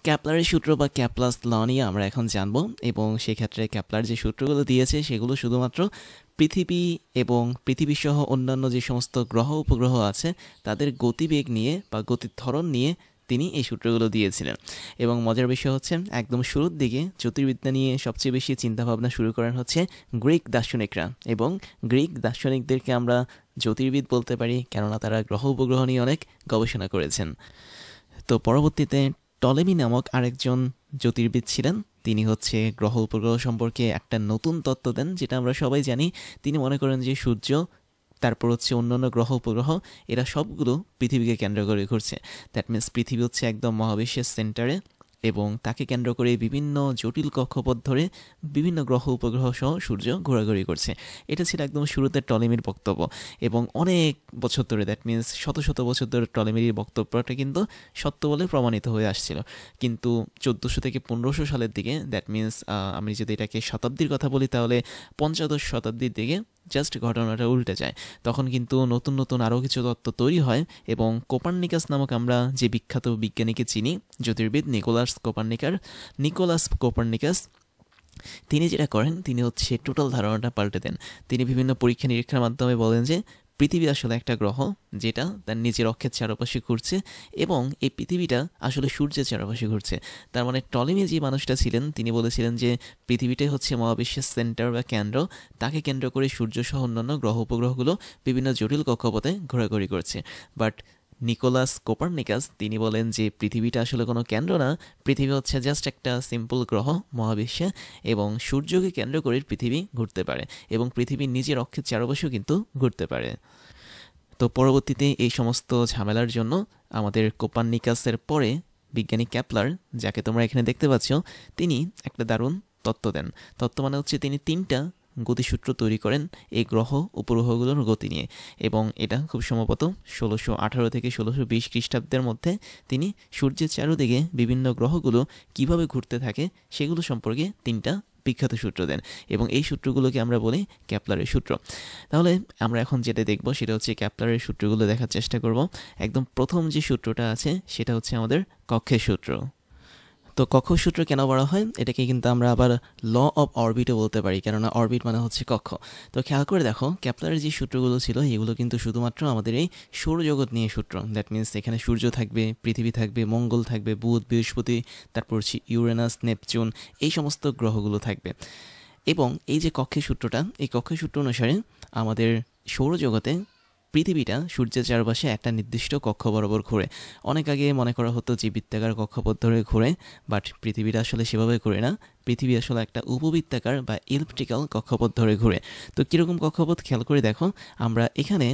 ক্যাপলারের সূত্র বা ক্যাপলাস ল নিয়ে আমরা এখন জানবো, এবং সেক্ষেত্রে ক্যাপলার যে সূত্রগুলো দিয়েছে সেগুলো শুধুমাত্র পৃথিবী এবং পৃথিবীসহ অন্যান্য যে সমস্ত গ্রহ উপগ্রহ আছে তাদের গতিবেগ নিয়ে বা গতির ধরন নিয়ে তিনি এই সূত্রগুলো দিয়েছিলেন। এবং মজার বিষয় হচ্ছে, একদম শুরুর দিকে জ্যোতির্বিদ্যা নিয়ে সবচেয়ে বেশি চিন্তাভাবনা শুরু করেন হচ্ছে গ্রিক দার্শনিকরা, এবং গ্রিক দার্শনিকদেরকে আমরা জ্যোতির্বিদ বলতে পারি, কেননা তারা গ্রহ উপগ্রহ নিয়ে অনেক গবেষণা করেছেন। তো পরবর্তীতে টলেমি নামক আরেকজন জ্যোতির্বিদ ছিলেন, তিনি হচ্ছে গ্রহ উপগ্রহ সম্পর্কে একটা নতুন তত্ত্ব দেন, যেটা আমরা সবাই জানি। তিনি মনে করেন যে সূর্য, তারপর হচ্ছে অন্যান্য গ্রহ উপগ্রহ, এরা সবগুলো পৃথিবীকে কেন্দ্র করে ঘুরছে। দ্যাট মিনস পৃথিবী হচ্ছে একদম মহাবিশ্বের সেন্টারে, এবং তাকে কেন্দ্র করে বিভিন্ন জটিল কক্ষপথ ধরে বিভিন্ন গ্রহ উপগ্রহ সহ সূর্য ঘোরাঘুরি করছে। এটা ছিল একদম শুরুতে টলেমির বক্তব্য, এবং অনেক বছর ধরে, দ্যাট মিনস শত শত বছর ধরে টলেমির বক্তব্যটা কিন্তু সত্য বলে প্রমাণিত হয়ে আসছিল। কিন্তু 1400 থেকে 1500 সালের দিকে, দ্যাট মিনস আমি যদি এটাকে শতাব্দীর কথা বলি, তাহলে পঞ্চদশ শতাব্দীর দিকে জাস্ট ঘটনাটা উল্টে যায়। তখন কিন্তু নতুন নতুন আরও কিছু তত্ত্ব তৈরি হয়, এবং কোপার্নিকাস নামক আমরা যে বিখ্যাত বিজ্ঞানীকে চিনি, জ্যোতির্বিদ নিকোলাস কোপার্নিকাস, তিনি যেটা করেন, তিনি হচ্ছে টোটাল ধারণাটা পাল্টে দেন। তিনি বিভিন্ন পরীক্ষা নিরীক্ষার মাধ্যমে বলেন যে পৃথিবী আসলে একটা গ্রহ যেটা তার নিজের অক্ষের চারপাশে ঘুরছে, এবং এই পৃথিবীটা আসলে সূর্যের চারপাশে ঘুরছে। তার মানে টলেমি যে মানুষটা ছিলেন, তিনি বলেছিলেন যে পৃথিবীটাই হচ্ছে মহাবিশ্বের সেন্টার বা কেন্দ্র, তাকে কেন্দ্র করে সূর্য সহ অন্যান্য গ্রহ উপগ্রহগুলো বিভিন্ন জটিল কক্ষপথে ঘোরাঘুরি করছে। বাট নিকোলাস কোপার্নিকাস তিনি বলেন যে পৃথিবীটা আসলে কোনো কেন্দ্র না, পৃথিবী হচ্ছে জাস্ট একটা সিম্পল গ্রহ মহাবিশ্বে, এবং সূর্যকে কেন্দ্র করে পৃথিবী ঘুরতে পারে, এবং পৃথিবীর নিজের অক্ষের চারপাশেও কিন্তু ঘুরতে পারে। তো পরবর্তীতে এই সমস্ত ঝামেলার জন্য আমাদের কোপার্নিকাসের পরে বিজ্ঞানী ক্যাপলার, যাকে তোমরা এখানে দেখতে পাচ্ছ, তিনি একটা দারুণ তত্ত্ব দেন। তত্ত্ব মানে হচ্ছে তিনি 3টা গতিসূত্র তৈরি করেন এই গ্রহ উপগ্রহগুলোর গতি নিয়ে, এবং এটা খুব সম্ভবত 1618 থেকে 1620 খ্রিস্টাব্দের মধ্যে তিনি সূর্যের চারদিকে বিভিন্ন গ্রহগুলো কিভাবে ঘুরতে থাকে সেগুলো সম্পর্কে 3টা বিখ্যাত সূত্র দেন, এবং এই সূত্রগুলোকে আমরা বলি ক্যাপলারের সূত্র। তাহলে আমরা এখন যেটা দেখব সেটা হচ্ছে ক্যাপলারের সূত্রগুলো দেখার চেষ্টা করব। একদম প্রথম যে সূত্রটা আছে সেটা হচ্ছে আমাদের কক্ষের সূত্র। তো কক্ষ সূত্র কেন বলা হয়, এটাকে কিন্তু আমরা আবার ল অফ অরবিটও বলতে পারি, কেননা অরবিট মানে হচ্ছে কক্ষ। তো খেয়াল করে দেখো, ক্যাপলারের যে সূত্রগুলো ছিল এগুলো কিন্তু শুধুমাত্র আমাদের এই সৌরজগৎ নিয়ে সূত্র। দ্যাট মিনস এখানে সূর্য থাকবে, পৃথিবী থাকবে, মঙ্গল থাকবে, বুধ, বৃহস্পতি, তারপর হচ্ছে ইউরেনাস, নেপচুন, এই সমস্ত গ্রহগুলো থাকবে। এবং এই যে কক্ষের সূত্রটা, এই কক্ষের সূত্র অনুসারে আমাদের সৌরজগতে পৃথিবীটা সূর্যের চারপাশে একটা নির্দিষ্ট কক্ষ বরাবর ঘোরে। অনেক আগে মনে করা হতো যে বৃত্তাকার কক্ষপথ ধরে ঘোরে, বাট পৃথিবীটা আসলে সেভাবে ঘোরে না। পৃথিবী আসলে একটা উপবৃত্তাকার বা ইলিপ্টিক্যাল কক্ষপথ ধরে ঘোরে। তো কীরকম কক্ষপথ খেয়াল করে দেখো, আমরা এখানে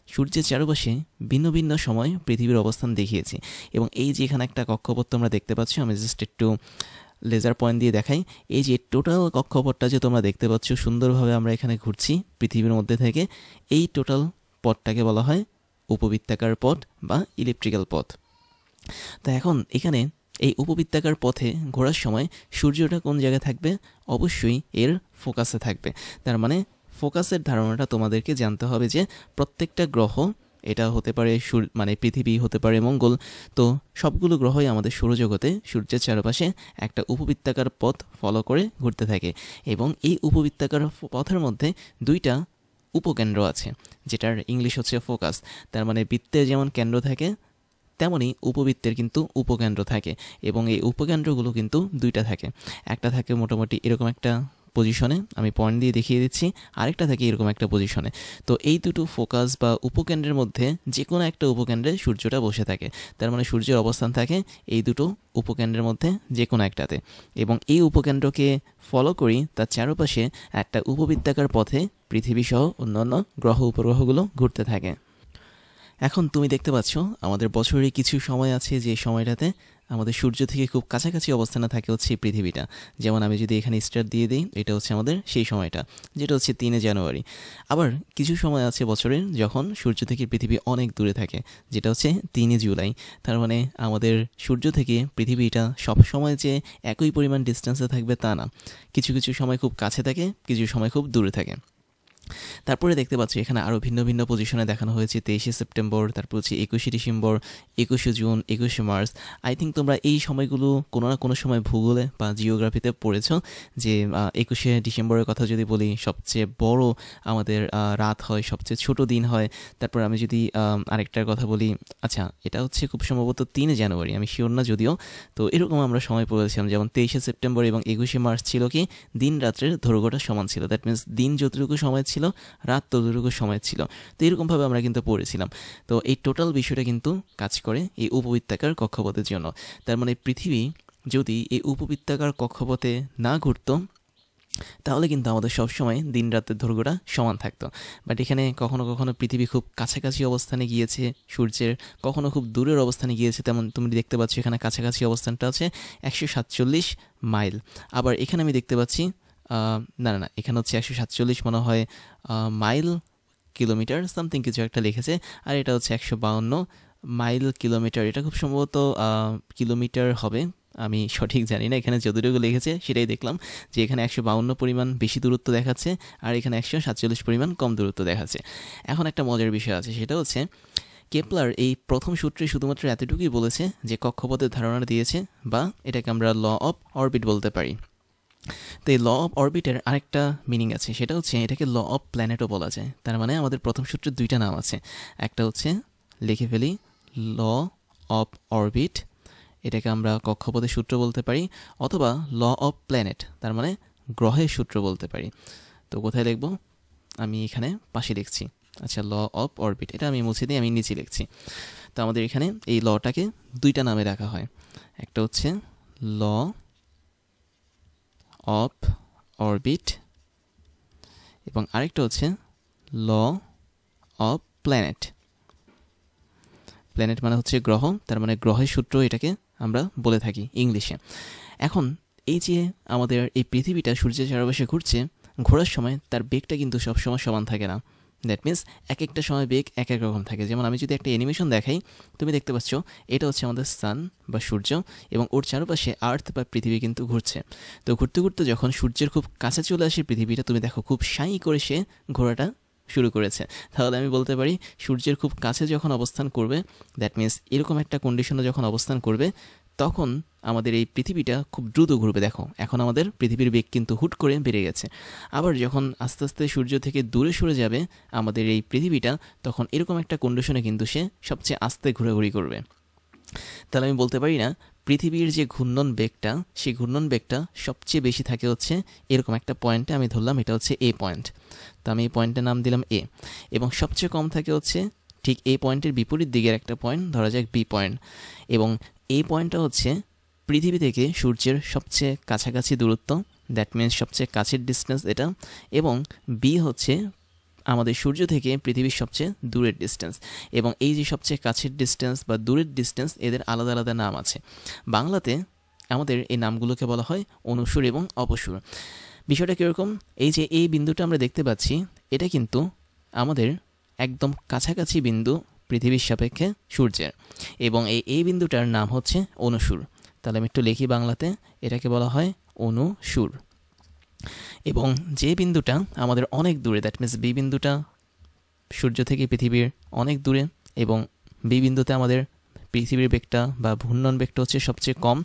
সূর্যের চারপাশে ভিন্ন ভিন্ন সময় পৃথিবীর অবস্থান দেখিয়েছি, এবং এই যে এখানে একটা কক্ষপথ তোমরা দেখতে পাচ্ছ, আমি জাস্ট একটু লেজার পয়েন্ট দিয়ে দেখাই। এই যে টোটাল কক্ষপথটা যে তোমরা দেখতে পাচ্ছ, সুন্দরভাবে আমরা এখানে ঘুরছি পৃথিবীর মধ্যে থেকে, এই টোটাল পথটাকে বলা হয় উপবৃত্তাকার পথ বা ইলেকট্রিক্যাল পথ। তো এখন এখানে এই উপবৃত্তাকার পথে ঘোরার সময় সূর্যটা কোন জায়গায় থাকবে, অবশ্যই এর ফোকাসে থাকবে। তার মানে ফোকাসের ধারণাটা তোমাদেরকে জানতে হবে যে প্রত্যেকটা গ্রহ, এটা হতে পারে মানে পৃথিবী, হতে পারে মঙ্গল, তো সবগুলো গ্রহই আমাদের সৌরজগতে সূর্যের চারপাশে একটা উপবৃত্তাকার পথ ফলো করে ঘুরতে থাকে, এবং এই উপবৃত্তাকার পথের মধ্যে 2টা উপকেন্দ্র আছে, যেটার ইংলিশ হচ্ছে ফোকাস। তার মানে বৃত্তের যেমন কেন্দ্র থাকে, তেমনই উপবৃত্তের কিন্তু উপকেন্দ্র থাকে, এবং এই উপকেন্দ্রগুলো কিন্তু 2টা থাকে। একটা থাকে মোটামুটি এরকম একটা পজিশনে, আমি পয়েন্ট দিয়ে দেখিয়ে দিচ্ছি, আরেকটা থাকে এরকম একটা পজিশনে। তো এই দুটো ফোকাস বা উপকেন্দ্রের মধ্যে যে কোনো একটা উপকেন্দ্রে সূর্যটা বসে থাকে। তার মানে সূর্যের অবস্থান থাকে এই দুটো উপকেন্দ্রের মধ্যে যে কোনো একটাতে, এবং এই উপকেন্দ্রকে ফলো করি তার চারপাশে একটা উপবৃত্তাকার পথে পৃথিবী সহ অন্যান্য গ্রহ উপগ্রহগুলো ঘুরতে থাকে। এখন তুমি দেখতে পাচ্ছ আমাদের বছরের কিছু সময় আছে যে সময়টাতে আমাদের সূর্য থেকে খুব কাছাকাছি অবস্থানে থাকে হচ্ছে পৃথিবীটা। যেমন আমি যদি এখানে স্টার দিয়ে দিই, এটা হচ্ছে আমাদের সেই সময়টা, যেটা হচ্ছে 3 জানুয়ারি। আবার কিছু সময় আছে বছরের যখন সূর্য থেকে পৃথিবী অনেক দূরে থাকে, যেটা হচ্ছে 3 জুলাই। তার মানে আমাদের সূর্য থেকে পৃথিবীটা সব সময় যে একই পরিমাণ ডিস্টেন্সে থাকবে তা না, কিছু কিছু সময় খুব কাছে থাকে, কিছু সময় খুব দূরে থাকে। তারপরে দেখতে পাচ্ছি এখানে আরও ভিন্ন ভিন্ন পজিশনে দেখানো হয়েছে 23শে সেপ্টেম্বর, তারপর হচ্ছে 21শে ডিসেম্বর, 21শে জুন, 21শে মার্চ। আই থিঙ্ক তোমরা এই সময়গুলো কোনো না কোনো সময় ভূগোলে বা জিওগ্রাফিতে পড়েছো যে 21শে ডিসেম্বরের কথা যদি বলি, সবচেয়ে বড় আমাদের রাত হয়, সবচেয়ে ছোট দিন হয়। তারপর আমি যদি আরেকটার কথা বলি, আচ্ছা এটা হচ্ছে খুব সম্ভবত 3 জানুয়ারি, আমি শিওর না যদিও। তো এরকম আমরা সময় পড়েছিলাম, যেমন 23শে সেপ্টেম্বর এবং 21শে মার্চ ছিল কি দিন রাত্রের দৈর্ঘ্যটা সমান ছিল। দ্যাট মিনস দিন যতটুকু সময় ছিল, রাত ততটুকু সময় ছিল। তো এরকমভাবে আমরা কিন্তু পড়েছিলাম। তো এই টোটাল বিষয়টা কিন্তু কাজ করে এই উপবৃত্তাকার কক্ষপথের জন্য। তার মানে পৃথিবী যদি এই উপবৃত্তাকার কক্ষপথে না ঘুরতো, তাহলে কিন্তু আমাদের সবসময় দিন রাতের দৈর্ঘ্যটা সমান থাকতো। বাট এখানে কখনো কখনো পৃথিবী খুব কাছাকাছি অবস্থানে গিয়েছে সূর্যের, কখনো খুব দূরের অবস্থানে গিয়েছে। তেমন তুমি দেখতে পাচ্ছ এখানে কাছাকাছি অবস্থানটা আছে 147 মাইল। আবার এখানে আমি দেখতে পাচ্ছি না না না, এখানে হচ্ছে 147 মনে হয় মাইল কিলোমিটার সামথিং কিছু একটা লিখেছে, আর এটা হচ্ছে 152 মাইল কিলোমিটার। এটা খুব সম্ভবত কিলোমিটার হবে, আমি সঠিক জানি না। এখানে যতটুকু লিখেছে সেটাই দেখলাম যে এখানে 152 পরিমাণ বেশি দূরত্ব দেখাচ্ছে, আর এখানে 147 পরিমাণ কম দূরত্ব দেখাচ্ছে। এখন একটা মজার বিষয় আছে, সেটা হচ্ছে কেপলার এই প্রথম সূত্রে শুধুমাত্র এতটুকুই বলেছে যে কক্ষপথের ধারণা দিয়েছে, বা এটাকে আমরা ল অফ অরবিট বলতে পারি। তো এই ল অফ অরবিটের আরেকটা মিনিং আছে, সেটা হচ্ছে এটাকে ল অফ প্ল্যানেটও বলা যায়। তার মানে আমাদের প্রথম সূত্রের 2টা নাম আছে, একটা হচ্ছে লিখে ফেলি ল অফ অরবিট, এটাকে আমরা কক্ষপথের সূত্র বলতে পারি, অথবা ল অফ প্ল্যানেট, তার মানে গ্রহের সূত্র বলতে পারি। তো কোথায় লিখব, আমি এখানে পাশে লিখছি। আচ্ছা, ল অফ অরবিট, এটা আমি মুছে দিই, আমি নিচে লিখছি। তো আমাদের এখানে এই লটাকে 2টা নামে রাখা হয়, একটা হচ্ছে ল অফ অরবিট এবং আরেকটা হচ্ছে ল অফ প্ল্যানেট। প্ল্যানেট মানে হচ্ছে গ্রহ, তার মানে গ্রহের সূত্র এটাকে আমরা বলে থাকি ইংলিশে। এখন এই যে আমাদের এই পৃথিবীটা সূর্যের চারপাশে ঘুরছে, ঘোরার সময় তার বেগটা কিন্তু সবসময় সমান থাকে না। দ্যাট মিনস এক একটা সময় বেগ এক এক রকম থাকে। যেমন আমি যদি একটা অ্যানিমেশন দেখাই, তুমি দেখতে পাচ্ছ এটা হচ্ছে আমাদের সান বা সূর্য, এবং ওর চারপাশে আর্থ বা পৃথিবী কিন্তু ঘুরছে। তো ঘুরতে ঘুরতে যখন সূর্যের খুব কাছে চলে আসে পৃথিবীটা, তুমি দেখো খুব সাই করে সে ঘোরাটা শুরু করেছে। তাহলে আমি বলতে পারি সূর্যের খুব কাছে যখন অবস্থান করবে, দ্যাট মিনস এরকম একটা কন্ডিশনে যখন অবস্থান করবে, তখন আমাদের এই পৃথিবীটা খুব দ্রুত ঘুরবে। দেখো এখন আমাদের পৃথিবীর বেগ কিন্তু হুট করে বেড়ে গেছে। আবার যখন আস্তে আস্তে সূর্য থেকে দূরে সরে যাবে আমাদের এই পৃথিবীটা, তখন এরকম একটা কন্ডিশনে কিন্তু সে সবচেয়ে আস্তে ঘোরাঘুরি করবে। তাহলে আমি বলতে পারি না পৃথিবীর যে ঘূর্ণন বেগটা, সেই ঘূর্ণন বেগটা সবচেয়ে বেশি থাকে হচ্ছে এরকম একটা পয়েন্টে, আমি ধরলাম এটা হচ্ছে এ পয়েন্ট। তো আমি এই পয়েন্টের নাম দিলাম এ, এবং সবচেয়ে কম থাকে হচ্ছে ঠিক এই পয়েন্টের বিপরীত দিকের একটা পয়েন্ট, ধরা যাক বি পয়েন্ট। এবং এই পয়েন্টটা হচ্ছে পৃথিবী থেকে সূর্যের সবচেয়ে কাছাকাছি দূরত্ব, দ্যাট মিনস সবচেয়ে কাছের ডিস্টেন্স এটা। এবং বি হচ্ছে আমাদের সূর্য থেকে পৃথিবীর সবচেয়ে দূরের ডিস্টেন্স। এবং এই যে সবচেয়ে কাছের ডিস্টেন্স বা দূরের ডিস্টেন্স, এদের আলাদা আলাদা নাম আছে। বাংলাতে আমাদের এই নামগুলোকে বলা হয় অনুসুর এবং অপসুর। বিষয়টা কীরকম, এই যে এই বিন্দুটা আমরা দেখতে পাচ্ছি, এটা কিন্তু আমাদের একদম কাছাকাছি বিন্দু পৃথিবীর সাপেক্ষে সূর্যের, এবং এই বিন্দুটার নাম হচ্ছে অনুসুর। তাহলে আমি একটু লিখি বাংলাতে, এটাকে বলা হয় অনুসুর। এবং যে বিন্দুটা আমাদের অনেক দূরে, দ্যাট মিনস বি বিন্দুটা সূর্য থেকে পৃথিবীর অনেক দূরে, এবং বি বিন্দুতে আমাদের পৃথিবীর বেগটা বা ঘূর্ণন বেগটা হচ্ছে সবচেয়ে কম,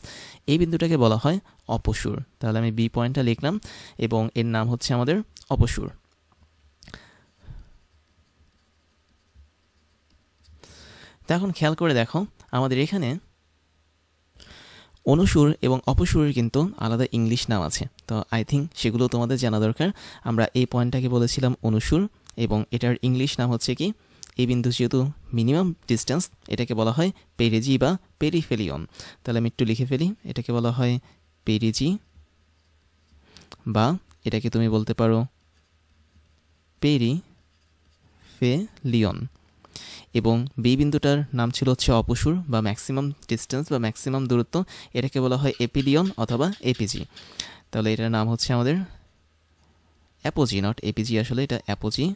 এই বিন্দুটাকে বলা হয় অপসুর। তাহলে আমি বি পয়েন্টটা লিখলাম এবং এর নাম হচ্ছে আমাদের অপসুর। তো এখন খেয়াল করে দেখো, আমাদের এখানে অনুসুর এবং অপসুরের কিন্তু আলাদা ইংলিশ নাম আছে। তো আই থিঙ্ক সেগুলো তোমাদের জানা দরকার। আমরা এই পয়েন্টটাকে বলেছিলাম অনুসুর, এবং এটার ইংলিশ নাম হচ্ছে কি, এই বিন্দু যেহেতু মিনিমাম ডিস্টেন্স, এটাকে বলা হয় পেরিজি বা পেরিফেলিয়ন। তাহলে আমি একটু লিখে ফেলি, এটাকে বলা হয় পেরিজি, বা এটাকে তুমি বলতে পারো পেরিফেলিয়ন। এবং বি বিন্দুটার নাম ছিল হচ্ছে অপসুর বা ম্যাক্সিমাম ডিস্টেন্স বা ম্যাক্সিমাম দূরত্ব, এটাকে বলা হয় এপিলিয়ন অথবা এপিজি। তাহলে এটার নাম হচ্ছে আমাদের অ্যাপোজি, নট এপিজি, আসলে এটা অ্যাপোজি,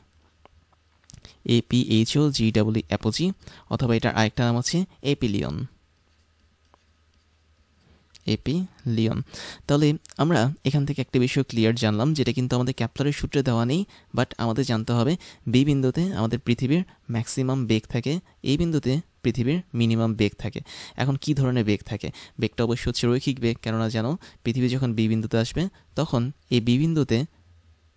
APHOGW অ্যাপোজি, অথবা এটার আরেকটা নাম হচ্ছে এপিলিয়ন। AP Leone. তাহলে আমরা এখান থেকে একটা বিষয় ক্লিয়ার জানলাম, যেটা কিন্তু আমাদের ক্যাপলারের সূত্রে দেওয়া নেই, বাট আমাদের জানতে হবে বি বিন্দুতে আমাদের পৃথিবীর ম্যাক্সিমাম বেগ থাকে, এই বিন্দুতে পৃথিবীর মিনিমাম বেগ থাকে। এখন কি ধরনের বেগ থাকে? বেগটা অবশ্যই হচ্ছে রৈখিক বেগ, কেননা জানো পৃথিবী যখন বি বিন্দুতে আসবে তখন এই বি বিন্দুতে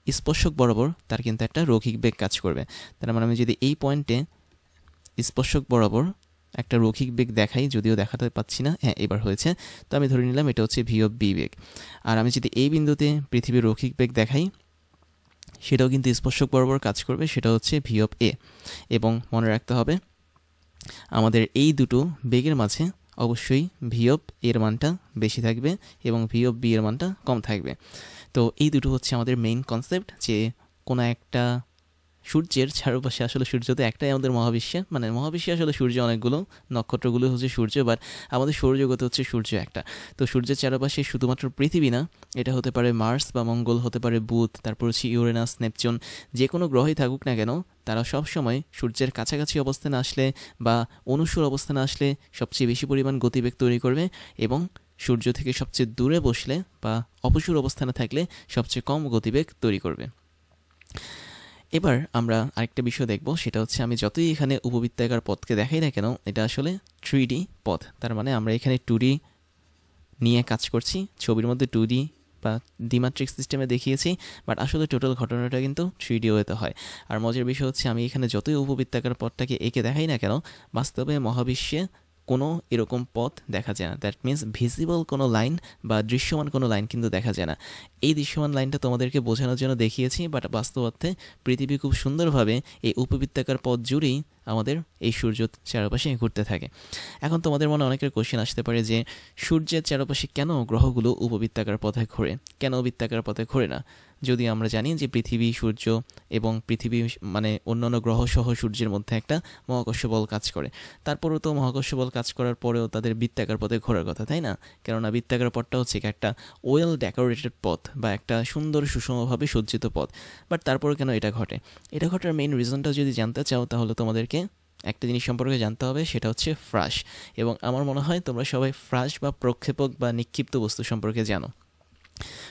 স্পর্শক বরাবর তার কিন্তু একটা রৈখিক বেগ কাজ করবে। তার মানে আমি যদি এই পয়েন্টে স্পর্শক বরাবর একটা রৈখিক বেগ দেখাই, যদিও দেখাতে পাচ্ছি না, হ্যাঁ এবার হয়েছে, তো আমি ধরে নিলাম এটা হচ্ছে ভি অফ বি বেগ। আর আমি যদি এই বিন্দুতে পৃথিবীর রৈখিক বেগ দেখাই, সেটাও কিন্তু স্পর্শক বরাবর কাজ করবে, সেটা হচ্ছে ভি অফ এ। এবং মনে রাখতে হবে আমাদের এই দুটো বেগের মাঝে অবশ্যই ভি অফ এর মানটা বেশি থাকবে এবং ভি অফ বি এর মানটা কম থাকবে। তো এই দুটো হচ্ছে আমাদের মেইন কনসেপ্ট, যে কোনো একটা সূর্যের চারপাশে, আসলে সূর্য তো একটাই আমাদের মহাবিশ্বে, মানে মহাবিশ্বে আসলে সূর্য অনেকগুলো, নক্ষত্রগুলো হচ্ছে সূর্য, বাট আমাদের সৌরজগতে হচ্ছে সূর্য একটা। তো সূর্যের চারপাশে শুধুমাত্র পৃথিবী না, এটা হতে পারে মার্স বা মঙ্গল, হতে পারে বুধ, তারপর হচ্ছে ইউরেনাস, নেপচুন, যে কোনো গ্রহই থাকুক না কেন, তারা সব সময় সূর্যের কাছাকাছি অবস্থানে আসলে বা অনুসর অবস্থানে আসলে সবচেয়ে বেশি পরিমাণ গতিবেগ তৈরি করবে, এবং সূর্য থেকে সবচেয়ে দূরে বসলে বা অপসর অবস্থানে থাকলে সবচেয়ে কম গতিবেগ তৈরি করবে। এবার আমরা আরেকটা বিষয় দেখব, সেটা হচ্ছে আমি যতই এখানে উপবৃত্তাকার পথকে দেখাই না কেন, এটা আসলে 3D পথ। তার মানে আমরা এখানে 2D নিয়ে কাজ করছি, ছবির মধ্যে 2D বা দ্বিমাত্রিক সিস্টেমে দেখিয়েছি, বাট আসলে টোটাল ঘটনাটা কিন্তু 3D ওয়েতে হয়। আর মজার বিষয় হচ্ছে আমি এখানে যতই উপবৃত্তাকার পথটাকে এঁকে দেখাই না কেন, বাস্তবে মহাবিশ্বে কোনো এরকম পথ দেখা যায় না। দ্যাট মিনস ভিজিবল কোনো লাইন বা দৃশ্যমান কোনো লাইন কিন্তু দেখা যায় না। এই দৃশ্যমান লাইনটা তোমাদেরকে বোঝানোর জন্য দেখিয়েছি, বাট বাস্তব অর্থে পৃথিবী খুব সুন্দরভাবে এই উপবৃত্তাকার পথ জুড়েই আমাদের এই সূর্য চারপাশে ঘুরতে থাকে। এখন তোমাদের মনে অনেকের কোশ্চেন আসতে পারে যে সূর্যের চারপাশে কেন গ্রহগুলো উপবৃত্তাকার পথে ঘোরে, কেন বৃত্তাকার পথে ঘোরে না? যদি আমরা জানি যে পৃথিবী, সূর্য এবং পৃথিবী মানে অন্যান্য গ্রহ সহ সূর্যের মধ্যে একটা মহাকর্ষ বল কাজ করে, তারপরেও তো মহাকর্ষ বল কাজ করার পরেও তাদের বৃত্তাকার পথে ঘোরার কথা, তাই না? কেননা বৃত্তাকার পথটা হচ্ছে একটা ওয়েল ডেকোরেটেড পথ বা একটা সুন্দর সুষমভাবে সজ্জিত পথ। বাট তারপরে কেন এটা ঘটে? এটা ঘটার মেইন রিজনটা যদি জানতে চাও, তাহলে তোমাদেরকে একটা জিনিস সম্পর্কে জানতে হবে, সেটা হচ্ছে ফ্রাশ। এবং আমার মনে হয় তোমরা সবাই ফ্রাশ বা প্রক্ষেপক বা নিক্ষিপ্ত বস্তু সম্পর্কে জানো।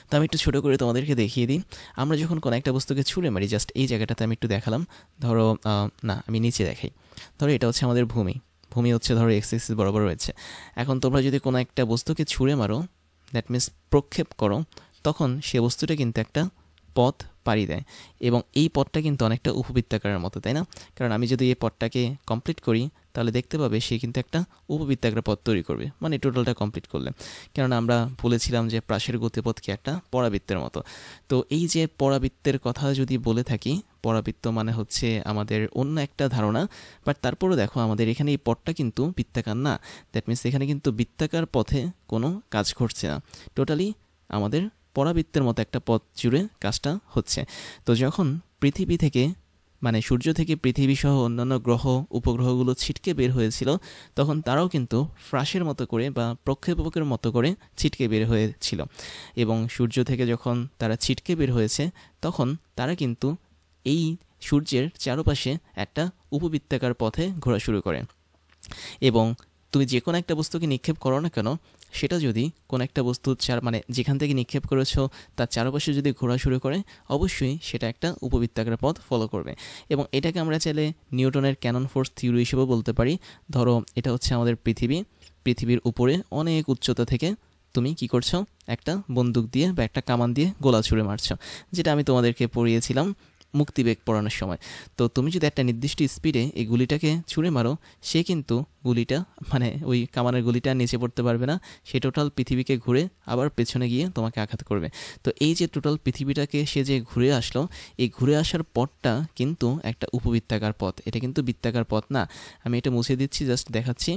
তো আমি একটু ছোটো করে তোমাদেরকে দেখিয়ে দিই। আমরা যখন কোনো একটা বস্তুকে ছুঁড়ে মারি, জাস্ট এই জায়গাটাতে আমি একটু দেখালাম, ধরো না আমি নিচে দেখাই, ধরো এটা হচ্ছে আমাদের ভূমি, ভূমি হচ্ছে ধরো এক্স এক্সিস বরাবর রয়েছে। এখন তোমরা যদি কোনো একটা বস্তুকে ছুঁড়ে মারো, দ্যাট মিনস প্রক্ষেপ করো, তখন সে বস্তুটা কিন্তু একটা পথ পাড়ি দেয়, এবং এই পথটা কিন্তু অনেকটা উপবৃত্তাকারের মতো, তাই না? কারণ আমি যদি এই পথটাকে কমপ্লিট করি, তাহলে দেখতে পাবে সে কিন্তু একটা উপবৃত্তাকার পথ তৈরি করবে, মানে টোটালটা কমপ্লিট করলে। কেননা আমরা বলেছিলাম যে প্রাসের গতিপথ কি একটা পরাবৃত্তের মতো। তো এই যে পরাবৃত্তের কথা যদি বলে থাকি, পরাবৃত্ত মানে হচ্ছে আমাদের অন্য একটা ধারণা, বাট তারপরেও দেখো আমাদের এখানে এই পথটা কিন্তু বৃত্তাকার না। দ্যাট মিনস এখানে কিন্তু বৃত্তাকার পথে কোনো কাজ ঘটছে না, টোটালি আমাদের পরাবৃত্তের মতো একটা পথ জুড়ে কাজটা হচ্ছে। তো যখন পৃথিবী থেকে মানে সূর্য থেকে পৃথিবী সহ অন্যান্য গ্রহ উপগ্রহগুলো ছিটকে বের হয়েছিল, তখন তারাও কিন্তু ফ্রাশের মতো করে বা প্রক্ষেপকের মতো করে ছিটকে বের হয়েছিল, এবং সূর্য থেকে যখন তারা ছিটকে বের হয়েছে, তখন তারা কিন্তু এই সূর্যের চারপাশে একটা উপবৃত্তাকার পথে ঘোরা শুরু করে। এবং তুমি যে কোনো একটা বস্তুকে নিক্ষেপ করো না কেন, সেটা যদি কোনো একটা বস্তুর মানে যেখান থেকে নিক্ষেপ করেছো তার চারপাশে যদি ঘোরা শুরু করে, অবশ্যই সেটা একটা উপবৃত্তাকার পথ ফলো করবে। এবং এটাকে আমরা চাইলে নিউটনের ক্যানন ফোর্স থিওরি হিসেবেও বলতে পারি। ধরো এটা হচ্ছে আমাদের পৃথিবী, পৃথিবীর উপরে অনেক উচ্চতা থেকে তুমি কি করছো, একটা বন্দুক দিয়ে বা একটা কামান দিয়ে গোলা ছুঁড়ে মারছো, যেটা আমি তোমাদেরকে পড়িয়েছিলাম মুক্তিবেগ পড়ানোর সময়। তো তুমি যদি একটা নির্দিষ্ট স্পিডে এই গুলিটাকে ছুঁড়ে মারো, সে কিন্তু গুলিটা মানে ওই কামানের গুলিটা নিচে পড়তে পারবে না, সে টোটাল পৃথিবীকে ঘুরে আবার পেছনে গিয়ে তোমাকে আঘাত করবে। তো এই যে টোটাল পৃথিবীটাকে সে যে ঘুরে আসলো, এই ঘুরে আসার পথটা কিন্তু একটা উপবৃত্তাকার পথ, এটা কিন্তু বৃত্তাকার পথ না। আমি এটা মুছে দিচ্ছি, জাস্ট দেখাচ্ছি।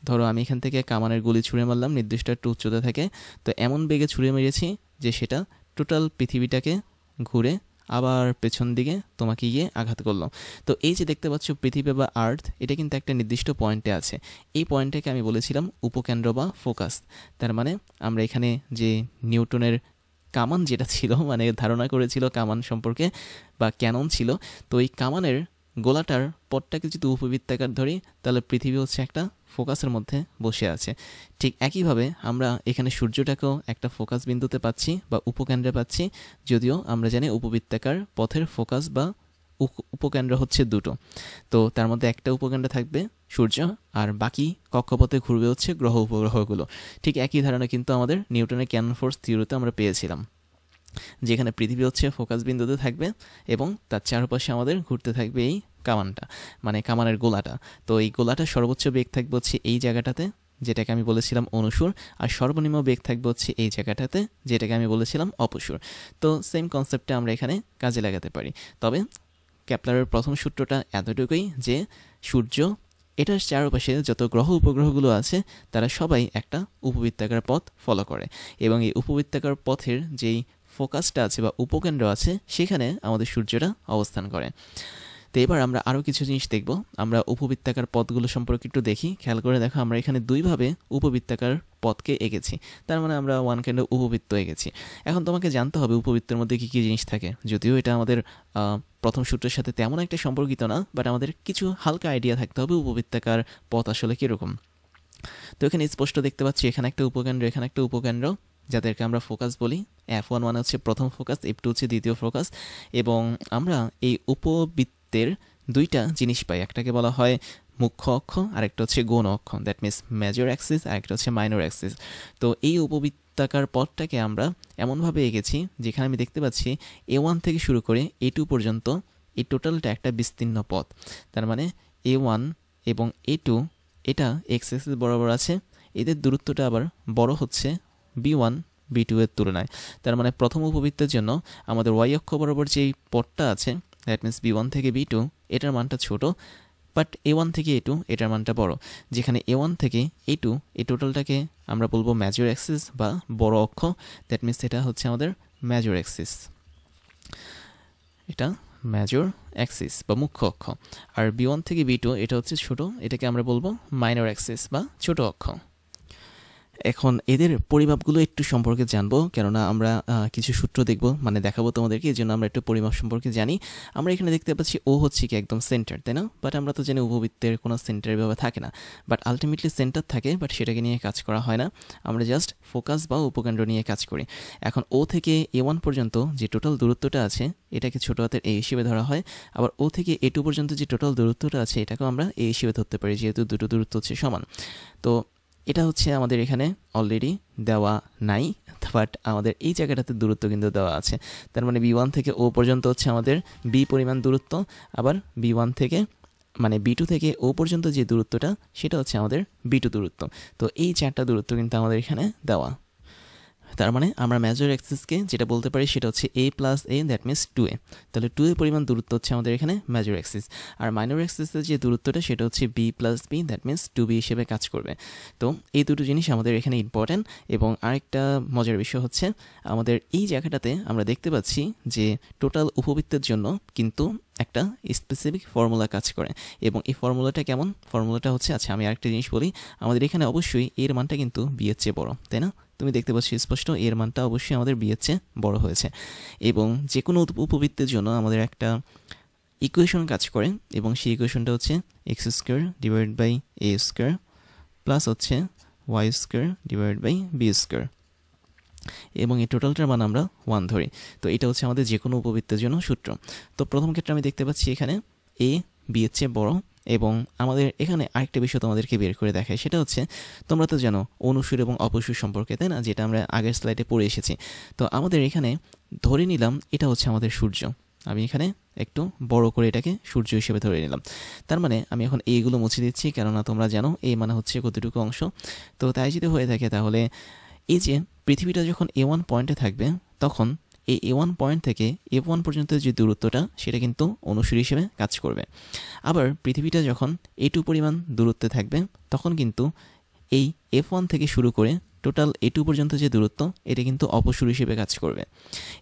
ধরো আমি এখান থেকে কামানের গুলি ছুঁড়ে মারলাম নির্দিষ্ট একটা উচ্চতা থেকে, তো এমন বেগে ছুঁড়ে মেরেছি যে সেটা টোটাল পৃথিবীটাকে ঘুরে আবার পেছন দিকে তোমাকে গিয়ে আঘাত করলো। তো এই যে দেখতে পাচ্ছ পৃথিবী বা আর্থ, এটা কিন্তু একটা নির্দিষ্ট পয়েন্টে আছে। এই পয়েন্টটাকে আমি বলেছিলাম উপকেন্দ্র বা ফোকাস। তার মানে আমরা এখানে যে নিউটনের কামান যেটা ছিল, মানে ধারণা করেছিল কামান সম্পর্কে বা ক্যানন ছিল, তো এই কামানের গোলাটার পথটাকে যদি উপবৃত্তাকার ধরি, তাহলে পৃথিবী হচ্ছে একটা ফোকাসের মধ্যে বসে আছে। ঠিক একইভাবে আমরা এখানে সূর্যটাকেও একটা ফোকাস বিন্দুতে পাচ্ছি বা উপকেন্দ্রে পাচ্ছি, যদিও আমরা জানি উপবৃত্তাকার পথের ফোকাস বা উপকেন্দ্র হচ্ছে দুটো। তো তার মধ্যে একটা উপকেন্দ্র থাকবে সূর্য, আর বাকি কক্ষপথে ঘুরবে হচ্ছে গ্রহ উপগ্রহগুলো। ঠিক একই ধারণা কিন্তু আমাদের নিউটনের ক্যানন ফোর্স থিওরিতে আমরা পেয়েছিলাম, যেখানে পৃথিবী হচ্ছে ফোকাস বিন্দুতে থাকবে এবং তার চারপাশে আমাদের ঘুরতে থাকবে এই কামানটা, মানে কামানের গোলাটা। তো এই গোলাটা সর্বোচ্চ বেগ থাকবে হচ্ছে এই জায়গাটাতে, যেটাকে আমি বলেছিলাম অনুসুর, আর সর্বনিম্ন বেগ থাকবে হচ্ছে এই জায়গাটাতে, যেটাকে আমি বলেছিলাম অপসুর। তো সেম কনসেপ্টটা আমরা এখানে কাজে লাগাতে পারি। তবে কেপলারের প্রথম সূত্রটা এতটুকুই যে সূর্য, এটার চারপাশে যত গ্রহ উপগ্রহগুলো আছে তারা সবাই একটা উপবৃত্তাকার পথ ফলো করে, এবং এই উপবৃত্তাকার পথের যেই ফোকাসটা আছে বা উপকেন্দ্র আছে সেখানে আমাদের সূর্যটা অবস্থান করে। তো এবার আমরা আরও কিছু জিনিস দেখব। আমরা উপবৃত্তাকার পথগুলো সম্পর্কে একটু দেখি। খেয়াল করে দেখো, আমরা এখানে দুইভাবে উপবৃত্তাকার পথকে এঁকেছি, তার মানে আমরা ওয়ান কাইন্ড অফ উপবৃত্ত এঁকেছি। এখন তোমাকে জানতে হবে উপবৃত্তের মধ্যে কী কী জিনিস থাকে। যদিও এটা আমাদের প্রথম সূত্রের সাথে তেমন একটা সম্পর্কিত না, বাট আমাদের কিছু হালকা আইডিয়া থাকতে হবে উপবৃত্তাকার পথ আসলে কীরকম। তো এখানে স্পষ্ট দেখতে পাচ্ছি এখানে একটা উপকেন্দ্র, এখানে একটা উপকেন্দ্র, যাদেরকে আমরা ফোকাস বলি। F1 মানে হচ্ছে প্রথম ফোকাস, F2 হচ্ছে দ্বিতীয় ফোকাস। এবং আমরা এই উপবৃত্তের দুইটা জিনিস পাই, একটাকে বলা হয় মুখ্য অক্ষ, আরেকটা হচ্ছে গৌণ অক্ষ, দ্যাট মিনস মেজর অ্যাক্সিস, আরেকটা হচ্ছে মাইনর অ্যাক্সিস। তো এই উপবৃত্তাকার পথটাকে আমরা এমনভাবে এঁকেছি যেখানে আমি দেখতে পাচ্ছি A1 থেকে শুরু করে A2 পর্যন্ত এই টোটালটা একটা বিস্তীর্ণ পথ। তার মানে A1 এবং A2 এটা এক্স অ্যাক্সিস বরাবর আছে, এদের দূরত্বটা আবার বড় হচ্ছে B1 B2 এর তুলনায়। তার মানে প্রথম উপবৃত্তের জন্য আমাদের ওয়াই অক্ষ বরাবর যেই পথটা আছে, দ্যাট মিনস B1 থেকে B2, এটার মানটা ছোট, বাট A1 থেকে A2 এটার মানটা বড়। যেখানে A1 থেকে A2 এই টোটালটাকে আমরা বলবো মেজর অ্যাক্সিস বা বড় অক্ষ, দ্যাট মিনস এটা হচ্ছে আমাদের মেজর অ্যাক্সিস, এটা মেজর অ্যাক্সিস বা মুখ্য অক্ষ। আর B1 থেকে B2 এটা হচ্ছে ছোট, এটাকে আমরা বলবো মাইনর অ্যাক্সিস বা ছোট অক্ষ। এখন এদের পরিমাপগুলো একটু সম্পর্কে জানবো, কেননা আমরা কিছু সূত্র দেখব, মানে দেখাবো তোমাদেরকে, এই জন্য আমরা একটু পরিমাপ সম্পর্কে জানি। আমরা এখানে দেখতে পাচ্ছি ও হচ্ছে কি একদম সেন্টার, তাই না? বাট আমরা তো জানি উপবৃত্তের কোনো সেন্টারের ব্যাপার থাকে না, বাট আলটিমেটলি সেন্টার থাকে, বাট সেটাকে নিয়ে কাজ করা হয় না। আমরা জাস্ট ফোকাস বা উপকেন্দ্র নিয়ে কাজ করি। এখন ও থেকে A1 পর্যন্ত যে টোটাল দূরত্বটা আছে এটাকে ছোটো হাতের A হিসেবে ধরা হয়, আবার ও থেকে A2 পর্যন্ত যে টোটাল দূরত্বটা আছে এটাকেও আমরা A হিসেবে ধরতে পারি, যেহেতু দুটো দূরত্ব হচ্ছে সমান। তো এটা হচ্ছে আমাদের এখানে অলরেডি দেওয়া নাই, বাট আমাদের এই জায়গাটাতে দূরত্ব কিন্তু দেওয়া আছে। তার মানে B1 থেকে O পর্যন্ত হচ্ছে আমাদের B পরিমাণ দূরত্ব, আবার B1 থেকে মানে B2 থেকে O পর্যন্ত যে দূরত্বটা সেটা হচ্ছে আমাদের B2 দূরত্ব। তো এই চারটা দূরত্ব কিন্তু আমাদের এখানে দেওয়া। তার মানে আমরা মেজর অ্যাক্সিসকে যেটা বলতে পারি সেটা হচ্ছে A plus A, that means 2A। তাহলে 2A পরিমাণ দূরত্ব হচ্ছে আমাদের এখানে মেজর অ্যাক্সিস। আর মাইনর অ্যাক্সিসের যে দূরত্বটা সেটা হচ্ছে B plus B, that means 2B হিসেবে কাজ করবে। তো এই দুটো জিনিস আমাদের এখানে ইম্পর্ট্যান্ট। এবং আরেকটা মজার বিষয় হচ্ছে আমাদের এই জায়গাটাতে আমরা দেখতে পাচ্ছি যে টোটাল উপবৃত্তের জন্য কিন্তু একটা স্পেসিফিক ফর্মুলা কাজ করে। এবং এই ফর্মুলাটা কেমন? ফর্মুলাটা হচ্ছে, আচ্ছা আমি আরেকটা জিনিস বলি, আমাদের এখানে অবশ্যই এর মানটা কিন্তু B এর চেয়ে বড়, তাই না? তুমি দেখতে পাচ্ছ স্পষ্ট এর মানটা অবশ্যই আমাদের B এর চেয়ে বড় হয়েছে। এবং যে কোনো উপবৃত্তের জন্য আমাদের একটা ইকুয়েশন কাজ করে, এবং সেই ইকুয়েশনটা হচ্ছে x² divide by a² plus হচ্ছে y² ডিভাইড বাই b², এবং এই টোটালটার মান আমরা 1 ধরি। তো এটা হচ্ছে আমাদের যে কোনো উপবৃত্তের জন্য সূত্র। তো প্রথম ক্ষেত্রে আমি দেখতে পাচ্ছি এখানে A B এর চেয়ে বড়। এবং আমাদের এখানে আরেকটা বিষয় তোমাদেরকে বের করে দেখায়, সেটা হচ্ছে তোমরা তো জানো অনুসুর এবং অপসুর সম্পর্কে, তাই না? যেটা আমরা আগের স্লাইডে পড়ে এসেছি। তো আমাদের এখানে ধরে নিলাম এটা হচ্ছে আমাদের সূর্য, আমি এখানে একটু বড় করে এটাকে সূর্য হিসেবে ধরে নিলাম। তার মানে আমি এখন এইগুলো মুছে দিচ্ছি, কেননা তোমরা জানো এই মানে হচ্ছে কতটুকু অংশ। তো তাই যদি হয়ে থাকে তাহলে এই যে পৃথিবীটা যখন A1 পয়েন্টে থাকবে তখন এই A1 পয়েন্ট থেকে F1 পর্যন্ত যে দূরত্বটা সেটা কিন্তু অনুসুর হিসেবে কাজ করবে। আবার পৃথিবীটা যখন A2 পরিমাণ দূরত্বে থাকবে তখন কিন্তু এই F1 থেকে শুরু করে টোটাল A2 পর্যন্ত যে দূরত্ব এটা কিন্তু অপসুর হিসেবে কাজ করবে।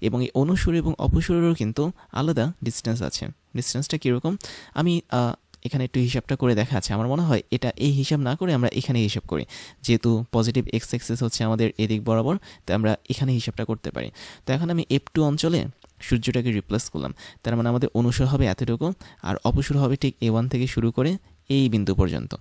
এবং এই অনুসুর এবং অপসুরেরও কিন্তু আলাদা ডিস্টেন্স আছে। ডিস্টেন্সটা কীরকম আমি এখানে একটু হিসাবটা করে দেখা আছে। আমার মনে হয় এটা এই হিসাব না করে আমরা এখানে হিসাব করি, যেহেতু পজিটিভ এক্স অ্যাক্সিস হচ্ছে আমাদের এদিক বরাবর, তো আমরা এখানে হিসাবটা করতে পারি। তো এখন আমি F2 অঞ্চলে সূর্যটাকে রিপ্লেস করলাম। তার মানে আমাদের অনুসুর হবে এতটুকু, আর অপসুর হবে ঠিক A1 থেকে শুরু করে এই বিন্দু পর্যন্ত।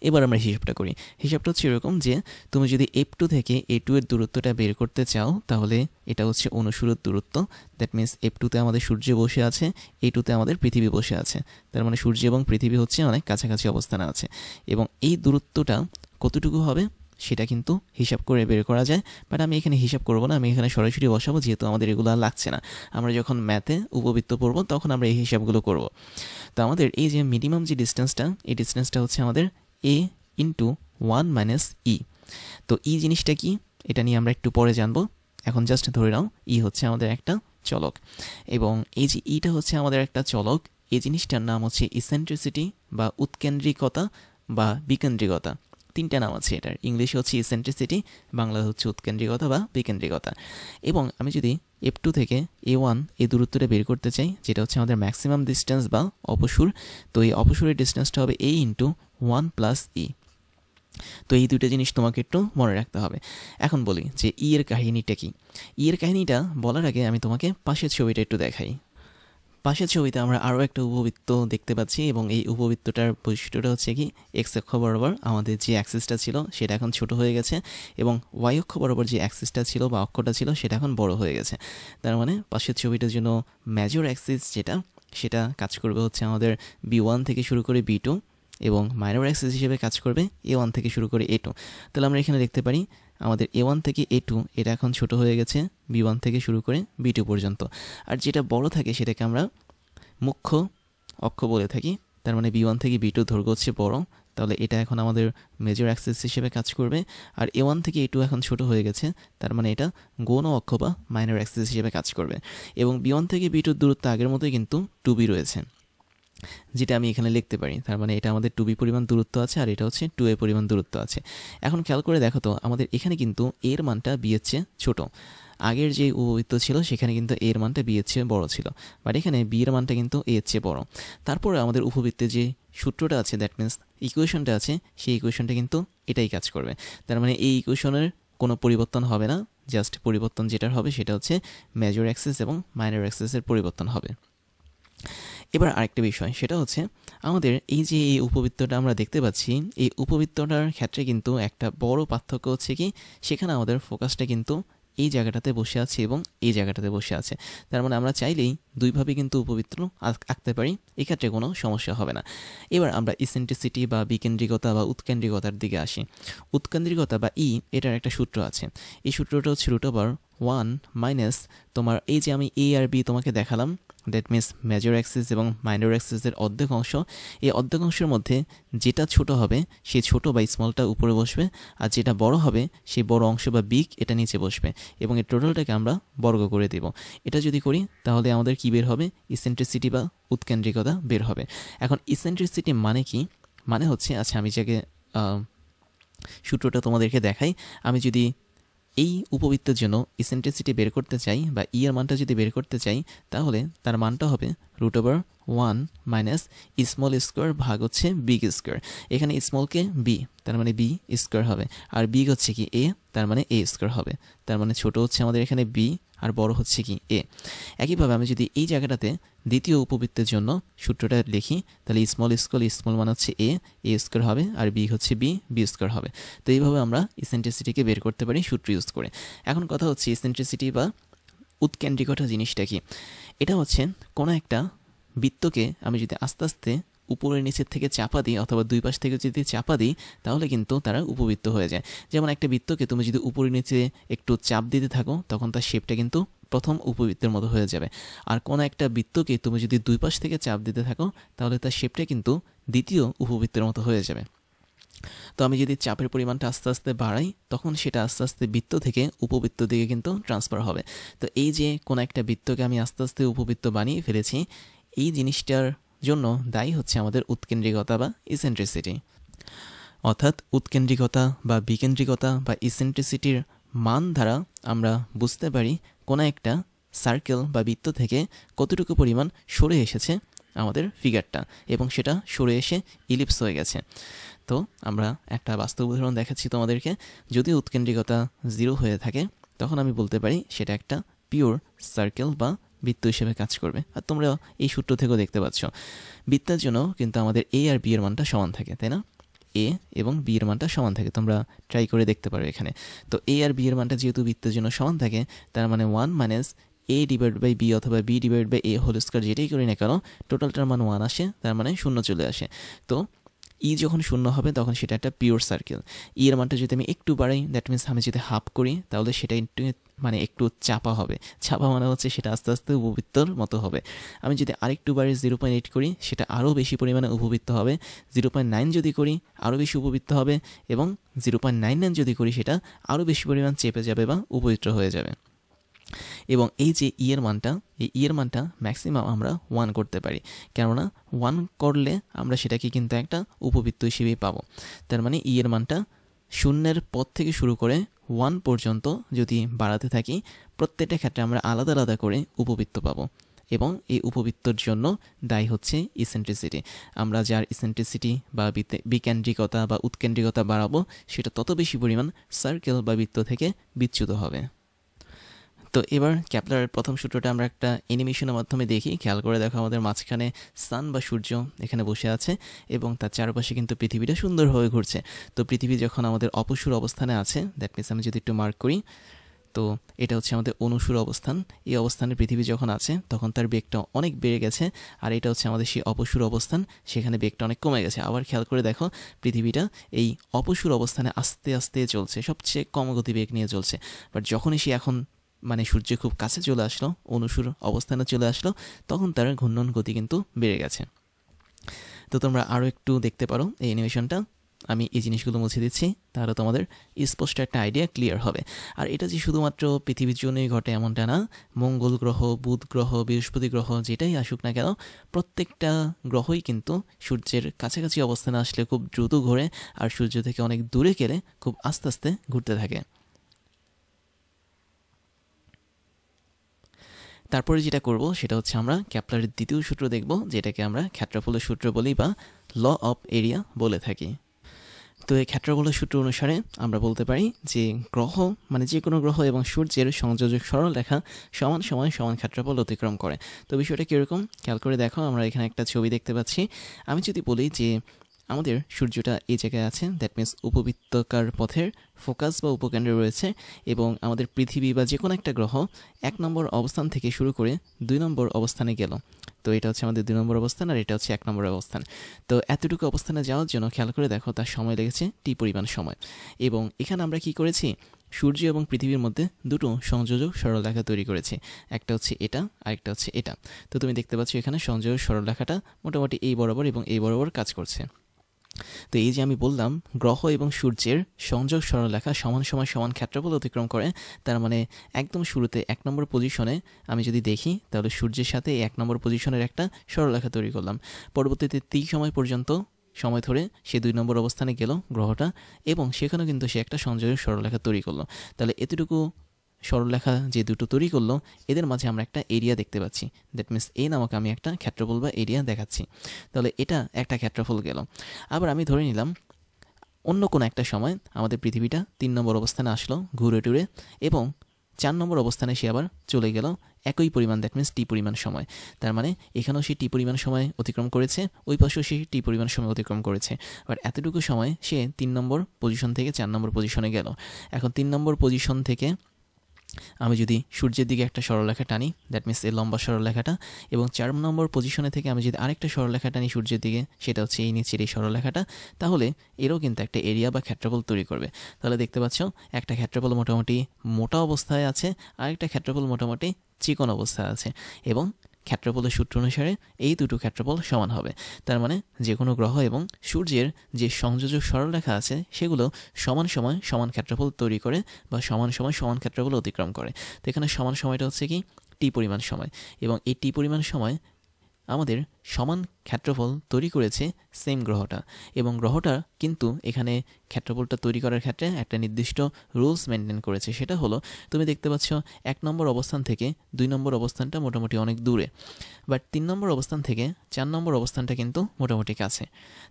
এবার আমরা হিসাবটা করি। হিসাবটা হচ্ছে এরকম যে তুমি যদি F2 থেকে A2 এর দূরত্বটা বের করতে চাও তাহলে এটা হচ্ছে অনুসরণ দূরত্ব। দ্যাট মিন্স F2তে আমাদের সূর্য বসে আছে, A2তে আমাদের পৃথিবী বসে আছে। তার মানে সূর্য এবং পৃথিবী হচ্ছে অনেক কাছাকাছি অবস্থানে আছে, এবং এই দূরত্বটা কতটুকু হবে সেটা কিন্তু হিসাব করে বের করা যায়। বাট আমি এখানে হিসাব করব না, আমি এখানে সরাসরি বসাবো, যেহেতু আমাদের এগুলো আর লাগছে না। আমরা যখন ম্যাথে উপবৃত্ত পড়বো তখন আমরা এই হিসাবগুলো করব। তো আমাদের এই যে মিনিমাম যে ডিস্টেন্সটা, এই ডিস্টেন্সটা হচ্ছে আমাদের a ইন্টু 1 মাইনাস ই। তো ই জিনিসটা কি এটা নিয়ে আমরা একটু পরে জানবো। এখন জাস্ট ধরে নাও ই হচ্ছে আমাদের একটা চলক, এবং এই যে ইটা হচ্ছে আমাদের একটা চলক, এই জিনিসটার নাম হচ্ছে ইসেন্ট্রিসিটি বা উৎকেন্দ্রিকতা বা বিকেন্দ্রিকতা। তিনটা নাম আছে এটার। ইংলিশে হচ্ছে ইসেন্ট্রিসিটি, বাংলা হচ্ছে উৎকেন্দ্রিকতা বা বিকেন্দ্রিকতা। এবং আমি যদি F2 থেকে A1 এই দূরত্বটা বের করতে চাই, যেটা হচ্ছে আমাদের ম্যাক্সিমাম ডিস্টেন্স বা অপসূর, তো এই অপসূরের ডিস্টেন্সটা হবে a ইন্টু 1 প্লাস ই। তো এই দুইটা জিনিস তোমাকে একটু মনে রাখতে হবে। এখন বলি যে ই এর কাহিনীটা কি। ই এর কাহিনীটা বলার আগে আমি তোমাকে পাশের ছবিটা একটু দেখাই। পাশের ছবিতে আমরা আরও একটা উপবৃত্ত দেখতে পাচ্ছি, এবং এই উপবৃত্তটার বৈশিষ্ট্যটা হচ্ছে কি, এক্স অক্ষ বরাবর আমাদের যে অ্যাক্সিসটা ছিল সেটা এখন ছোট হয়ে গেছে, এবং ওয়াই অক্ষ বরাবর যে অ্যাক্সিসটা ছিল বা অক্ষটা ছিল সেটা এখন বড় হয়ে গেছে। তার মানে পাশের ছবিটার জন্য মেজর অ্যাক্সিস যেটা, সেটা কাজ করবে হচ্ছে আমাদের B1 থেকে শুরু করে B2, এবং মাইনর অ্যাক্সিস হিসেবে কাজ করবে A1 থেকে শুরু করে A2। তাহলে আমরা এখানে দেখতে পারি আমাদের A1 থেকে A2 এটা এখন ছোট হয়ে গেছে B1 থেকে শুরু করে B2 পর্যন্ত। আর যেটা বড় থাকে সেটাকে আমরা মুখ্য অক্ষ বলে থাকি। তার মানে B1 থেকে B2 দৈর্ঘ্য হচ্ছে বড়, তাহলে এটা এখন আমাদের মেজর অ্যাক্সিস হিসেবে কাজ করবে। আর A1 থেকে A2 এখন ছোট হয়ে গেছে, তার মানে এটা গৌণ অক্ষ বা মাইনর অ্যাক্সিস হিসেবে কাজ করবে। এবং B1 থেকে B2 দূরত্ব আগের মতোই কিন্তু 2B রয়েছে, যেটা আমি এখানে লিখতে পারি। তার মানে এটা আমাদের 2B পরিমাণ দূরত্ব আছে, আর এটা হচ্ছে 2A পরিমাণ দূরত্ব আছে। এখন খেয়াল করে দেখো তো, আমাদের এখানে কিন্তু এর মানটা B এর চেয়ে ছোট। আগের যে উপবৃত্ত ছিল সেখানে কিন্তু এর মানটা বি এর চেয়ে বড় ছিল, বাট এখানে বি এর মানটা কিন্তু এর চেয়ে বড়। তারপরে আমাদের উপবৃত্তের যে সূত্রটা আছে, দ্যাট মিন্স ইকুয়েশনটা আছে, সেই ইকুয়েশনটা কিন্তু এটাই কাজ করবে। তার মানে এই ইকুয়েশনের কোনো পরিবর্তন হবে না, জাস্ট পরিবর্তন যেটার হবে সেটা হচ্ছে মেজর অ্যাক্সিস এবং মাইনর অ্যাক্সিসের পরিবর্তন হবে। এবার আরেকটা বিষয়, সেটা হচ্ছে আমাদের এই যে এই উপবৃত্তটা আমরা দেখতে পাচ্ছি, এই উপবৃত্তটার ক্ষেত্রে কিন্তু একটা বড় পার্থক্য হচ্ছে কি, সেখানে আমাদের ফোকাসটা কিন্তু এই জায়গাটাতে বসে আছে এবং এই জায়গাটাতে বসে আছে। তার মানে আমরা চাইলেই দুইভাবে কিন্তু উপবৃত্ত আঁকতে পারি, এক্ষেত্রে কোনো সমস্যা হবে না। এবার আমরা ইসেন্ট্রিসিটি বা বিকেন্দ্রিকতা বা উৎকেন্দ্রিকতার দিকে আসি। উৎকেন্দ্রিকতা বা ই, এটার একটা সূত্র আছে। এই সূত্রটা হচ্ছে √1 মাইনাস তোমার এই যে আমি এ আর বি তোমাকে দেখালাম, দ্যাট মিন্স মেজর অ্যাক্সিস এবং মাইনর অ্যাক্সিসের অর্ধেক অংশ। এই অর্ধেক অংশের মধ্যে যেটা ছোট হবে সেই ছোট বা স্মলটা উপরে বসবে, আর যেটা বড় হবে সেই বড় অংশ বা বিগ এটা নিচে বসবে, এবং এই টোটালটাকে আমরা বর্গ করে দেব। এটা যদি করি তাহলে আমাদের কি বের হবে, ইসেন্ট্রিসিটি বা উৎকেন্দ্রিকতা বের হবে। এখন ইসেন্ট্রিসিটি মানে কি, মানে হচ্ছে, আচ্ছা আমি যাকে সূত্রটা তোমাদেরকে দেখাই। আমি যদি এই উপবৃত্তের জন্য ইসেন্ট্রিসিটি বের করতে চাই বা ই এর মানটা যদি বের করতে চাই, তাহলে তার মানটা হবে √1 মাইনাস স্মল স্কোয়ার ভাগ হচ্ছে বিগ স্কোয়ার। এখানে স্মলকে বি, তার মানে বি স্কোয়ার হবে, আর বিগ হচ্ছে কি এ, তার মানে এ স্কোয়ার হবে। তার মানে ছোট হচ্ছে আমাদের এখানে বি, আর বড় হচ্ছে কি এ। একইভাবে আমি যদি এই জায়গাটাতে দ্বিতীয় উপবৃত্তের জন্য সূত্রটা লিখি, তাহলে স্মল মানে হচ্ছে এ স্কোয়ার হবে, আর বি হচ্ছে বি স্কোয়ার হবে। তো এইভাবে আমরা ইসেন্ট্রিসিটিকে বের করতে পারি সূত্র ইউজ করে। এখন কথা হচ্ছে ইসেন্ট্রিসিটি বা উৎকেন্দ্রিকতা জিনিসটা কি। এটা হচ্ছে কোনো একটা বৃত্তকে আমি যদি আস্তে আস্তে উপরের নিচের থেকে চাপা দিই, অথবা দুই পাশ থেকে যদি চাপা দিই, তাহলে কিন্তু তারা উপবৃত্ত হয়ে যায়। যেমন একটা বৃত্তকে তুমি যদি উপরে নিচে একটু চাপ দিতে থাকো, তখন তার শেপটা কিন্তু প্রথম উপবৃত্তের মতো হয়ে যাবে। আর কোনো একটা বৃত্তকে তুমি যদি দুই পাশ থেকে চাপ দিতে থাকো, তাহলে তার শেপটা কিন্তু দ্বিতীয় উপবৃত্তের মতো হয়ে যাবে। তো আমি যদি চাপের পরিমাণটা আস্তে আস্তে বাড়াই, তখন সেটা আস্তে আস্তে বৃত্ত থেকে উপবৃত্ত দিকে কিন্তু ট্রান্সফার হবে। তো এই যে কোনো একটা বৃত্তকে আমি আস্তে আস্তে উপবৃত্ত বানিয়ে ফেলেছি, এই জিনিসটার জন্য দায়ী হচ্ছে আমাদের উৎকেন্দ্রিকতা বা ইসেন্ট্রিসিটি। অর্থাৎ উৎকেন্দ্রিকতা বা বিকেন্দ্রিকতা বা ইসেন্ট্রিসিটির মান দ্বারা আমরা বুঝতে পারি কোনো একটা সার্কেল বা বৃত্ত থেকে কতটুকু পরিমাণ সরে এসেছে আমাদের ফিগারটা, এবং সেটা সরে এসে ইলিপস হয়ে গেছে। তো আমরা একটা বাস্তব উদাহরণ দেখাচ্ছি তোমাদেরকে। যদি উৎকেন্দ্রিকতা 0 হয়ে থাকে, তখন আমি বলতে পারি সেটা একটা পিওর সার্কেল বা বৃত্ত হিসেবে কাজ করবে। আর তোমরা এই সূত্র থেকেও দেখতে পাচ্ছ, বৃত্তের জন্য কিন্তু আমাদের এ আর বি এর মানটা সমান থাকে, তাই না? এ এবং বি এর মানটা সমান থাকে। তোমরা ট্রাই করে দেখতে পারো এখানে। তো এ আর বি এর মানটা যেহেতু বৃত্তের জন্য সমান থাকে, তার মানে 1 minus a divide by b অথবা b divide by a whole square যেটাই করি না কেন টোটালটার মান 1 আসে, তার মানে 0 চলে আসে। তো ই যখন 0 হবে তখন সেটা একটা পিওর সার্কেল। ই এর মানটা যদি আমি একটু বাড়াই, দ্যাট মিনস আমি যদি হাফ করি, তাহলে সেটা একটু চাপা হবে। চাপা মানে হচ্ছে সেটা আস্তে আস্তে উপবৃত্তর মতো হবে। আমি যদি আরেকটু বাড়ি 0.8 করি, সেটা আরও বেশি পরিমাণে উপবৃত্ত হবে। 0.9 যদি করি আরও বেশি উপবৃত্ত হবে, এবং 0.99 যদি করি সেটা আরও বেশি পরিমাণ চেপে যাবে বা উপবৃত্ত হয়ে যাবে। এবং এই যে ই এর মানটা ম্যাক্সিমাম আমরা 1 করতে পারি, কেননা 1 করলে আমরা সেটাকে কিন্তু একটা উপবৃত্ত হিসেবেই পাবো। তার মানে ই এর মানটা 0-এর পর থেকে শুরু করে 1 পর্যন্ত যদি বাড়াতে থাকি, প্রত্যেকটা ক্ষেত্রে আমরা আলাদা আলাদা করে উপবৃত্ত পাবো। এবং এই উপবৃত্তর জন্য দায়ী হচ্ছে ইসেন্ট্রিসিটি। আমরা যার ইসেন্ট্রিসিটি বা বিকেন্দ্রিকতা বা উৎকেন্দ্রিকতা বাড়াবো, সেটা তত বেশি পরিমাণ সার্কেল বা বৃত্ত থেকে বিচ্যুত হবে। তো এবার ক্যাপলারের প্রথম সূত্রটা আমরা একটা অ্যানিমেশনের মাধ্যমে দেখি। খেয়াল করে দেখো, আমাদের মাঝখানে সান বা সূর্য এখানে বসে আছে এবং তার চারপাশে কিন্তু পৃথিবীটা সুন্দরভাবে ঘুরছে। তো পৃথিবী যখন আমাদের অপসূর অবস্থানে আছে, দ্যাট মিনস আমি যদি একটু মার্ক করি, তো এটা হচ্ছে আমাদের অনুসূর অবস্থান। এই অবস্থানে পৃথিবী যখন আছে তখন তার বেগটা অনেক বেড়ে গেছে, আর এটা হচ্ছে আমাদের সেই অপসূর অবস্থান, সেখানে বেগটা অনেক কমে গেছে। আবার খেয়াল করে দেখো, পৃথিবীটা এই অপসূর অবস্থানে আস্তে আস্তে চলছে, সবচেয়ে কম গতিবেগ নিয়ে চলছে। বাট যখনই সে এখন সূর্য খুব কাছে চলে আসলো, অনুসূর অবস্থানে চলে আসলো, তখন তার ঘূর্ণন গতি কিন্তু বেড়ে গেছে। তো তোমরা আরও একটু দেখতে পারো এই অ্যানিমেশনটা। আমি এই জিনিসগুলো মুছে দিচ্ছি, তাহলে তোমাদের স্পষ্ট একটা আইডিয়া ক্লিয়ার হবে। আর এটা যে শুধুমাত্র পৃথিবীর জন্যই ঘটে এমনটা না, মঙ্গল গ্রহ, বুধ গ্রহ, বৃহস্পতি গ্রহ যেটাই আসুক না কেন, প্রত্যেকটা গ্রহই কিন্তু সূর্যের কাছাকাছি অবস্থানে আসলে খুব দ্রুত ঘোরে, আর সূর্য থেকে অনেক দূরে গেলে খুব আস্তে আস্তে ঘুরতে থাকে। তারপরে যেটা করব সেটা হচ্ছে আমরা ক্যাপলারের দ্বিতীয় সূত্র দেখব, যেটাকে আমরা ক্ষেত্রফলের সূত্র বলি বা ল অফ এরিয়া বলে থাকি। তো এই ক্ষেত্রফলের সূত্র অনুসারে আমরা বলতে পারি যে গ্রহ যে কোনো গ্রহ এবং সূর্যের সংযোজক সরলরেখা সমান সময় সমান ক্ষেত্রফল অতিক্রম করে। তো বিষয়টা কীরকম খেয়াল করে দেখো, আমরা এখানে একটা ছবি দেখতে পাচ্ছি। আমি যদি বলি যে আমাদের সূর্যটা এই জায়গায় আছে, দ্যাট মিনস উপবৃত্তাকার পথের ফোকাস বা উপকেন্দ্রে রয়েছে, এবং আমাদের পৃথিবী বা যে কোনো একটা গ্রহ 1 নম্বর অবস্থান থেকে শুরু করে 2 নম্বর অবস্থানে গেল। তো এটা হচ্ছে আমাদের 2 নম্বর অবস্থান, আর এটা হচ্ছে 1 নম্বর অবস্থান। তো এতটুকু অবস্থানে যাওয়ার জন্য খেয়াল করে দেখো তার সময় লেগেছে টি পরিমাণ সময়। এবং এখানে আমরা কি করেছি, সূর্য এবং পৃথিবীর মধ্যে দুটো সংযোজক সরলরেখা তৈরি করেছি। একটা হচ্ছে এটা, আরেকটা হচ্ছে এটা। তো তুমি দেখতে পাচ্ছ এখানে সংযোজক সরলরেখাটা মোটামুটি এই বরাবর এবং এই বরাবর কাজ করছে। তো এই যে আমি বললাম গ্রহ এবং সূর্যের সংযোগ সরলরেখা সমান সময় সমান ক্ষেত্রফল অতিক্রম করে, তার মানে একদম শুরুতে 1 নম্বর পজিশনে আমি যদি দেখি, তাহলে সূর্যের সাথে 1 নম্বর পজিশনের একটা সরলরেখা তৈরি করলাম। পরবর্তীতে টি সময় পর্যন্ত সময় ধরে সে 2 নম্বর অবস্থানে গেল গ্রহটা, এবং সেখানেও কিন্তু সে একটা সংযোগের সরলরেখা তৈরি করলো। তাহলে এতটুকু সরলরেখা যে দুটো তৈরি করলো, এদের মাঝে আমরা একটা এরিয়া দেখতে পাচ্ছি। দ্যাট মিনস এ নামক আমি একটা ক্ষেত্রফল বা এরিয়া দেখাচ্ছি। তাহলে এটা একটা ক্ষেত্রফল গেল। আবার আমি ধরে নিলাম অন্য কোনো একটা সময় আমাদের পৃথিবীটা 3 নম্বর অবস্থানে আসলো ঘুরে টুরে, এবং 4 নম্বর অবস্থানে সে আবার চলে গেল একই পরিমাণ, দ্যাট মিনস টি পরিমাণ সময়। তার মানে এখানেও সে টি পরিমাণ সময় অতিক্রম করেছে, ওই পাশেও সে টি পরিমাণ সময় অতিক্রম করেছে। বাট এতটুকু সময় সে 3 নম্বর পজিশন থেকে 4 নম্বর পজিশনে গেল। এখন 3 নম্বর পজিশন থেকে আমি যদি সূর্যের দিকে একটা সরলরেখা টানি, দ্যাট মিনস এই লম্বা সরলরেখাটা, এবং 4 নম্বর পজিশনে থেকে আমি যদি আরেকটা সরলরেখা টানি সূর্যের দিকে, সেটা হচ্ছে এই নিচের এই সরলরেখাটা, তাহলে এরও কিন্তু একটা এরিয়া বা ক্ষেত্রফল তৈরি করবে। তাহলে দেখতে পাচ্ছ একটা ক্ষেত্রফল মোটামুটি মোটা অবস্থায় আছে, আরেকটা ক্ষেত্রফল মোটামুটি চিকন অবস্থায় আছে, এবং ক্ষেত্রফলের সূত্র অনুসারে এই দুটো ক্ষেত্রফল সমান হবে। তার মানে যে কোনো গ্রহ এবং সূর্যের যে সংযোজক সরলরেখা আছে সেগুলো সমান সময় সমান ক্ষেত্রফল তৈরি করে বা সমান সময় সমান ক্ষেত্রফল অতিক্রম করে। তো এখানে সমান সময়টা হচ্ছে কি টি পরিমাণ সময়, এবং এই টি পরিমাণ সময় আমাদের সমান ক্ষেত্রফল তৈরি করেছে সেম গ্রহটা, এবং গ্রহটা কিন্তু এখানে ক্ষেত্রফলটা তৈরি করার ক্ষেত্রে একটা নির্দিষ্ট রুলস মেনটেন করেছে। সেটা হলো, তুমি দেখতে পাচ্ছ 1 নম্বর অবস্থান থেকে 2 নম্বর অবস্থানটা মোটামুটি অনেক দূরে, বাট 3 নম্বর অবস্থান থেকে 4 নম্বর অবস্থানটা কিন্তু মোটামুটি কাছে।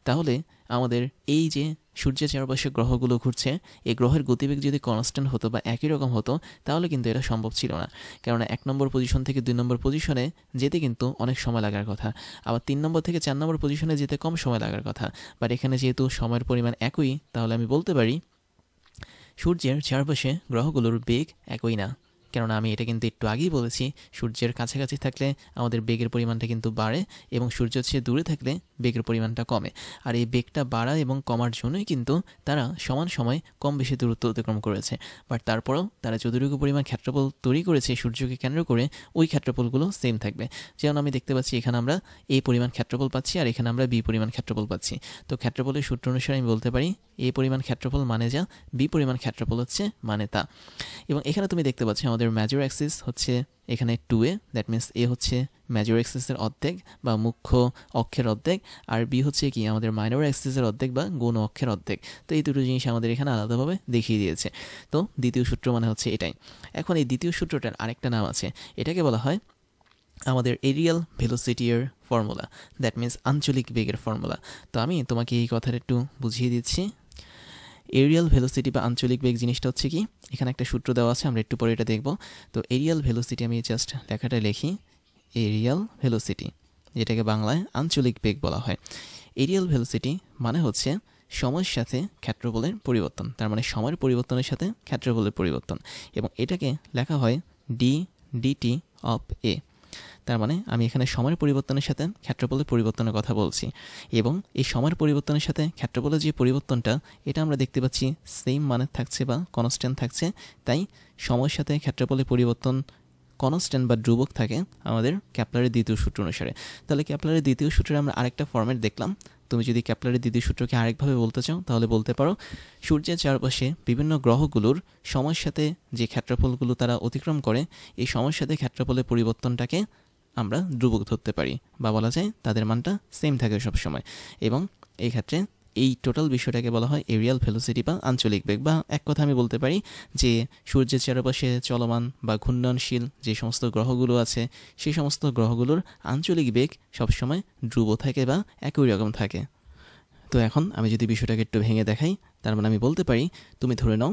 তাহলে আমাদের এই যে সূর্যের চারপাশে গ্রহগুলো ঘুরছে, এই গ্রহের গতিবেগ যদি কনস্ট্যান্ট হতো বা একই রকম হতো তাহলে কিন্তু এটা সম্ভব ছিল না। কেননা 1 নম্বর পজিশন থেকে 2 নম্বর পজিশনে যেতে কিন্তু অনেক সময় লাগার কথা, আবার 3 নম্বর থেকে 4 নম্বর পজিশনে যেতে কম সময় লাগার কথা। বাট এখানে যেহেতু সময়ের পরিমাণ একই, তাহলে আমি বলতে পারি সূর্যের চারপাশে গ্রহগুলোর বেগ একই না। কেননা আমি এটা কিন্তু একটু আগেই বলেছি, সূর্যের কাছাকাছি থাকলে আমাদের বেগের পরিমাণটা কিন্তু বাড়ে এবং সূর্য চেয়ে দূরে থাকলে বেগের পরিমাণটা কমে। আর এই বেগটা বাড়া এবং কমার জন্যই কিন্তু তারা সমান সময় কম বেশি দূরত্ব অতিক্রম করেছে। বাট তারপরেও তারা যতটুকু পরিমাণ ক্ষেত্রফল তৈরি করেছে সূর্যকে কেন্দ্র করে, ওই ক্ষেত্রফলগুলো সেম থাকবে। যেমন আমি দেখতে পাচ্ছি এখানে আমরা এ পরিমাণ ক্ষেত্রফল পাচ্ছি আর এখানে আমরা বি পরিমাণ ক্ষেত্রফল পাচ্ছি। তো ক্ষেত্রফলের সূত্র অনুসারে আমি বলতে পারি এ পরিমাণ ক্ষেত্রফল মানে যা, বি পরিমাণ ক্ষেত্রফল হচ্ছে মানে তা। এবং এখানে তুমি দেখতে পাচ্ছ আমাদের মেজর অ্যাক্সিস হচ্ছে এখানে 2a, দ্যাট মিনস এ হচ্ছে মেজর অ্যাক্সিসের অর্ধেক বা মুখ্য অক্ষের অর্ধেক, আর বি হচ্ছে কি আমাদের মাইনর অ্যাক্সিসের অর্ধেক বা গৌণ অক্ষের অর্ধেক। তো এই দুটো জিনিস আমাদের এখানে আলাদাভাবে দেখিয়ে দিয়েছে। তো দ্বিতীয় সূত্র মানে হচ্ছে এটাই। এখন এই দ্বিতীয় সূত্রটার আরেকটা নাম আছে, এটাকে বলা হয় আমাদের এরিয়াল ভেলোসিটির ফর্মুলা, দ্যাট মিনস আঞ্চলিক বেগের ফর্মুলা। তো আমি তোমাকে এই কথাটা একটু বুঝিয়ে দিচ্ছি। এরিয়াল ভেলোসিটি বা আঞ্চলিক বেগ জিনিসটা হচ্ছে কি, এখানে একটা সূত্র দেওয়া আছে, আমরা একটু পরে এটা দেখব। তো এরিয়াল ভেলোসিটি আমি জাস্ট লেখাটা লিখি, এরিয়াল ভেলোসিটি, যেটাকে বাংলায় আঞ্চলিক বেগ বলা হয়। এরিয়াল ভেলোসিটি মানে হচ্ছে সময়ের সাথে ক্ষেত্রফলের পরিবর্তন, তার মানে সময়ের পরিবর্তনের সাথে ক্ষেত্রফলের পরিবর্তন, এবং এটাকে লেখা হয় ডি ডিটি অফ এ। তার মানে আমি এখানে সময়ের পরিবর্তনের সাথে ক্ষেত্রফলের পরিবর্তনের কথা বলছি, এবং এই সময়ের পরিবর্তনের সাথে ক্ষেত্রফলের যে পরিবর্তনটা, এটা আমরা দেখতে পাচ্ছি সেম মানের থাকছে বা কনস্ট্যান্ট থাকছে। তাই সময়ের সাথে ক্ষেত্রফলের পরিবর্তন কনস্ট্যান্ট বা ধ্রুবক থাকে আমাদের ক্যাপলারের দ্বিতীয় সূত্র অনুসারে। তাহলে ক্যাপলারের দ্বিতীয় সূত্রে আমরা আরেকটা ফর্মেট দেখলাম। তুমি যদি ক্যাপলারের দ্বিতীয় সূত্রকে আরেকভাবে বলতে চাও তাহলে বলতে পারো সূর্যের চারপাশে বিভিন্ন গ্রহগুলোর সময়ের সাথে যে ক্ষেত্রফলগুলো তারা অতিক্রম করে, এই সময়ের সাথে ক্ষেত্রফলের পরিবর্তনটাকে আমরা ধ্রুবক ধরতে পারি, বা বলা যায় তাদের মানটা সেম থাকে সবসময়। এবং এই ক্ষেত্রে এই টোটাল বিষয়টাকে বলা হয় এরিয়াল ভেলোসিটি বা আঞ্চলিক বেগ, বা এক কথা আমি বলতে পারি যে সূর্যের চারপাশে চলমান বা ঘূর্ণনশীল যে সমস্ত গ্রহগুলো আছে, সেই সমস্ত গ্রহগুলোর আঞ্চলিক বেগ সবসময় ধ্রুব থাকে বা একই রকম থাকে। তো এখন আমি যদি বিষয়টাকে একটু ভেঙে দেখাই, তার মানে আমি বলতে পারি তুমি ধরে নাও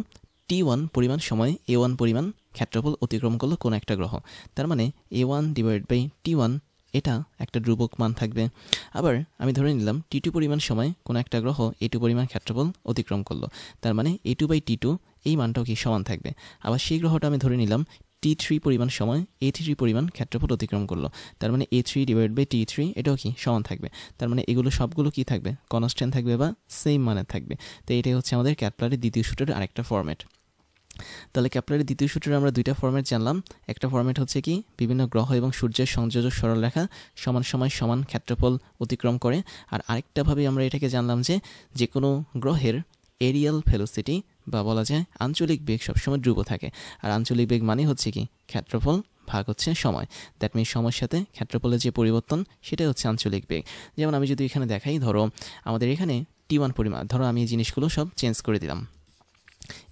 T1 পরিমাণ সময় A1 পরিমাণ ক্ষেত্রফল অতিক্রম করলো কোনো একটা গ্রহ, তার মানে A1 ডিভাইড বাই T1 এটা একটা ধ্রুবক মান থাকবে। আবার আমি ধরে নিলাম T2 পরিমাণ সময় কোনো একটা গ্রহ A2 পরিমাণ ক্ষেত্রফল অতিক্রম করলো, তার মানে A2 বাই T2 এই মানটাও কি সমান থাকবে। আবার সেই গ্রহটা আমি ধরে নিলাম T3 পরিমাণ সময় A3 পরিমাণ ক্ষেত্রফল অতিক্রম করলো, তার মানে A3 ডিভাইড বাই T3 এটাও কি সমান থাকবে। তার মানে এগুলো সবগুলো কি থাকবে, কনস্ট্যান্ট থাকবে বা সেম মানের থাকবে। তো এটাই হচ্ছে আমাদের ক্যাপলারের দ্বিতীয় সূত্রের আরেকটা ফরম্যাট। তাহলে ক্যাপলারের দ্বিতীয় সূত্রে আমরা দুইটা ফরম্যাট জানলাম। একটা ফরম্যাট হচ্ছে কি বিভিন্ন গ্রহ এবং সূর্যের সংযোজক সরলরেখা সমান সময় সমান ক্ষেত্রফল অতিক্রম করে, আর আরেকটাভাবে আমরা এটাকে জানলাম যে যে কোনো গ্রহের এরিয়াল ভেলোসিটি বা বলা যায় আঞ্চলিক বেগ সবসময় ধ্রুব থাকে। আর আঞ্চলিক বেগ মানে হচ্ছে কি ক্ষেত্রফল ভাগ হচ্ছে সময়, দ্যাট মিনস সময়ের সাথে ক্ষেত্রফলের যে পরিবর্তন সেটাই হচ্ছে আঞ্চলিক বেগ। যেমন আমি যদি এখানে দেখাই, ধরো আমাদের এখানে T1 পরিমাণ, ধরো আমি এই জিনিসগুলো সব চেঞ্জ করে দিলাম,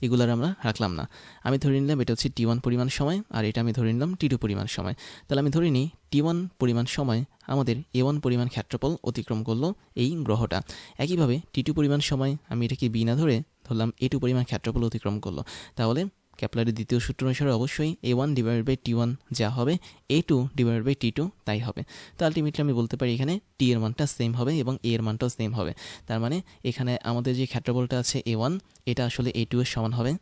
এগুলার আমরা রাখলাম না। আমি ধরে নিলাম এটা হচ্ছে T1 পরিমাণ সময়, আর এটা আমি ধরে নিলাম T2 পরিমাণ সময়। তাহলে আমি ধরে নিই T1 পরিমাণ সময় আমাদের A1 পরিমাণ ক্ষেত্রফল অতিক্রম করলো এই গ্রহটা। একইভাবে T2 পরিমাণ সময় আমি এটাকে বি না ধরলাম A2 পরিমাণ ক্ষেত্রফল অতিক্রম করলো। তাহলে ক্যাপলারের দ্বিতীয় সূত্র অনুসারে অবশ্যই A1 ডিভাইড বাই T1 যা হবে A2 ডিভাইড বাই T2 তাই হবে। তো আলটিমেটলি আমি বলতে পারি এখানে T এর মানটা সেম হবে এবং A এর মানটাও সেম হবে। তার মানে এখানে আমাদের যে ক্ষেত্রফলটা আছে A1 এটা আসলে A2 এর সমান হবে।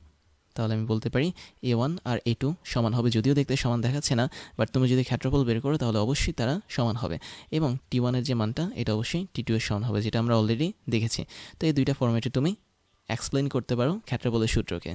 তাহলে আমি বলতে পারি A1 আর A2 সমান হবে, যদিও দেখতে সমান দেখাচ্ছে না, বাট তুমি যদি ক্ষেত্রফল বের করো তাহলে অবশ্যই তারা সমান হবে। এবং T1 এর যে মানটা এটা অবশ্যই T2 এর সমান হবে, যেটা আমরা অলরেডি দেখেছি। তো এই দুইটা ফরম্যাটে তুমি এক্সপ্লেইন করতে পারো ক্ষেত্রফলের সূত্রকে।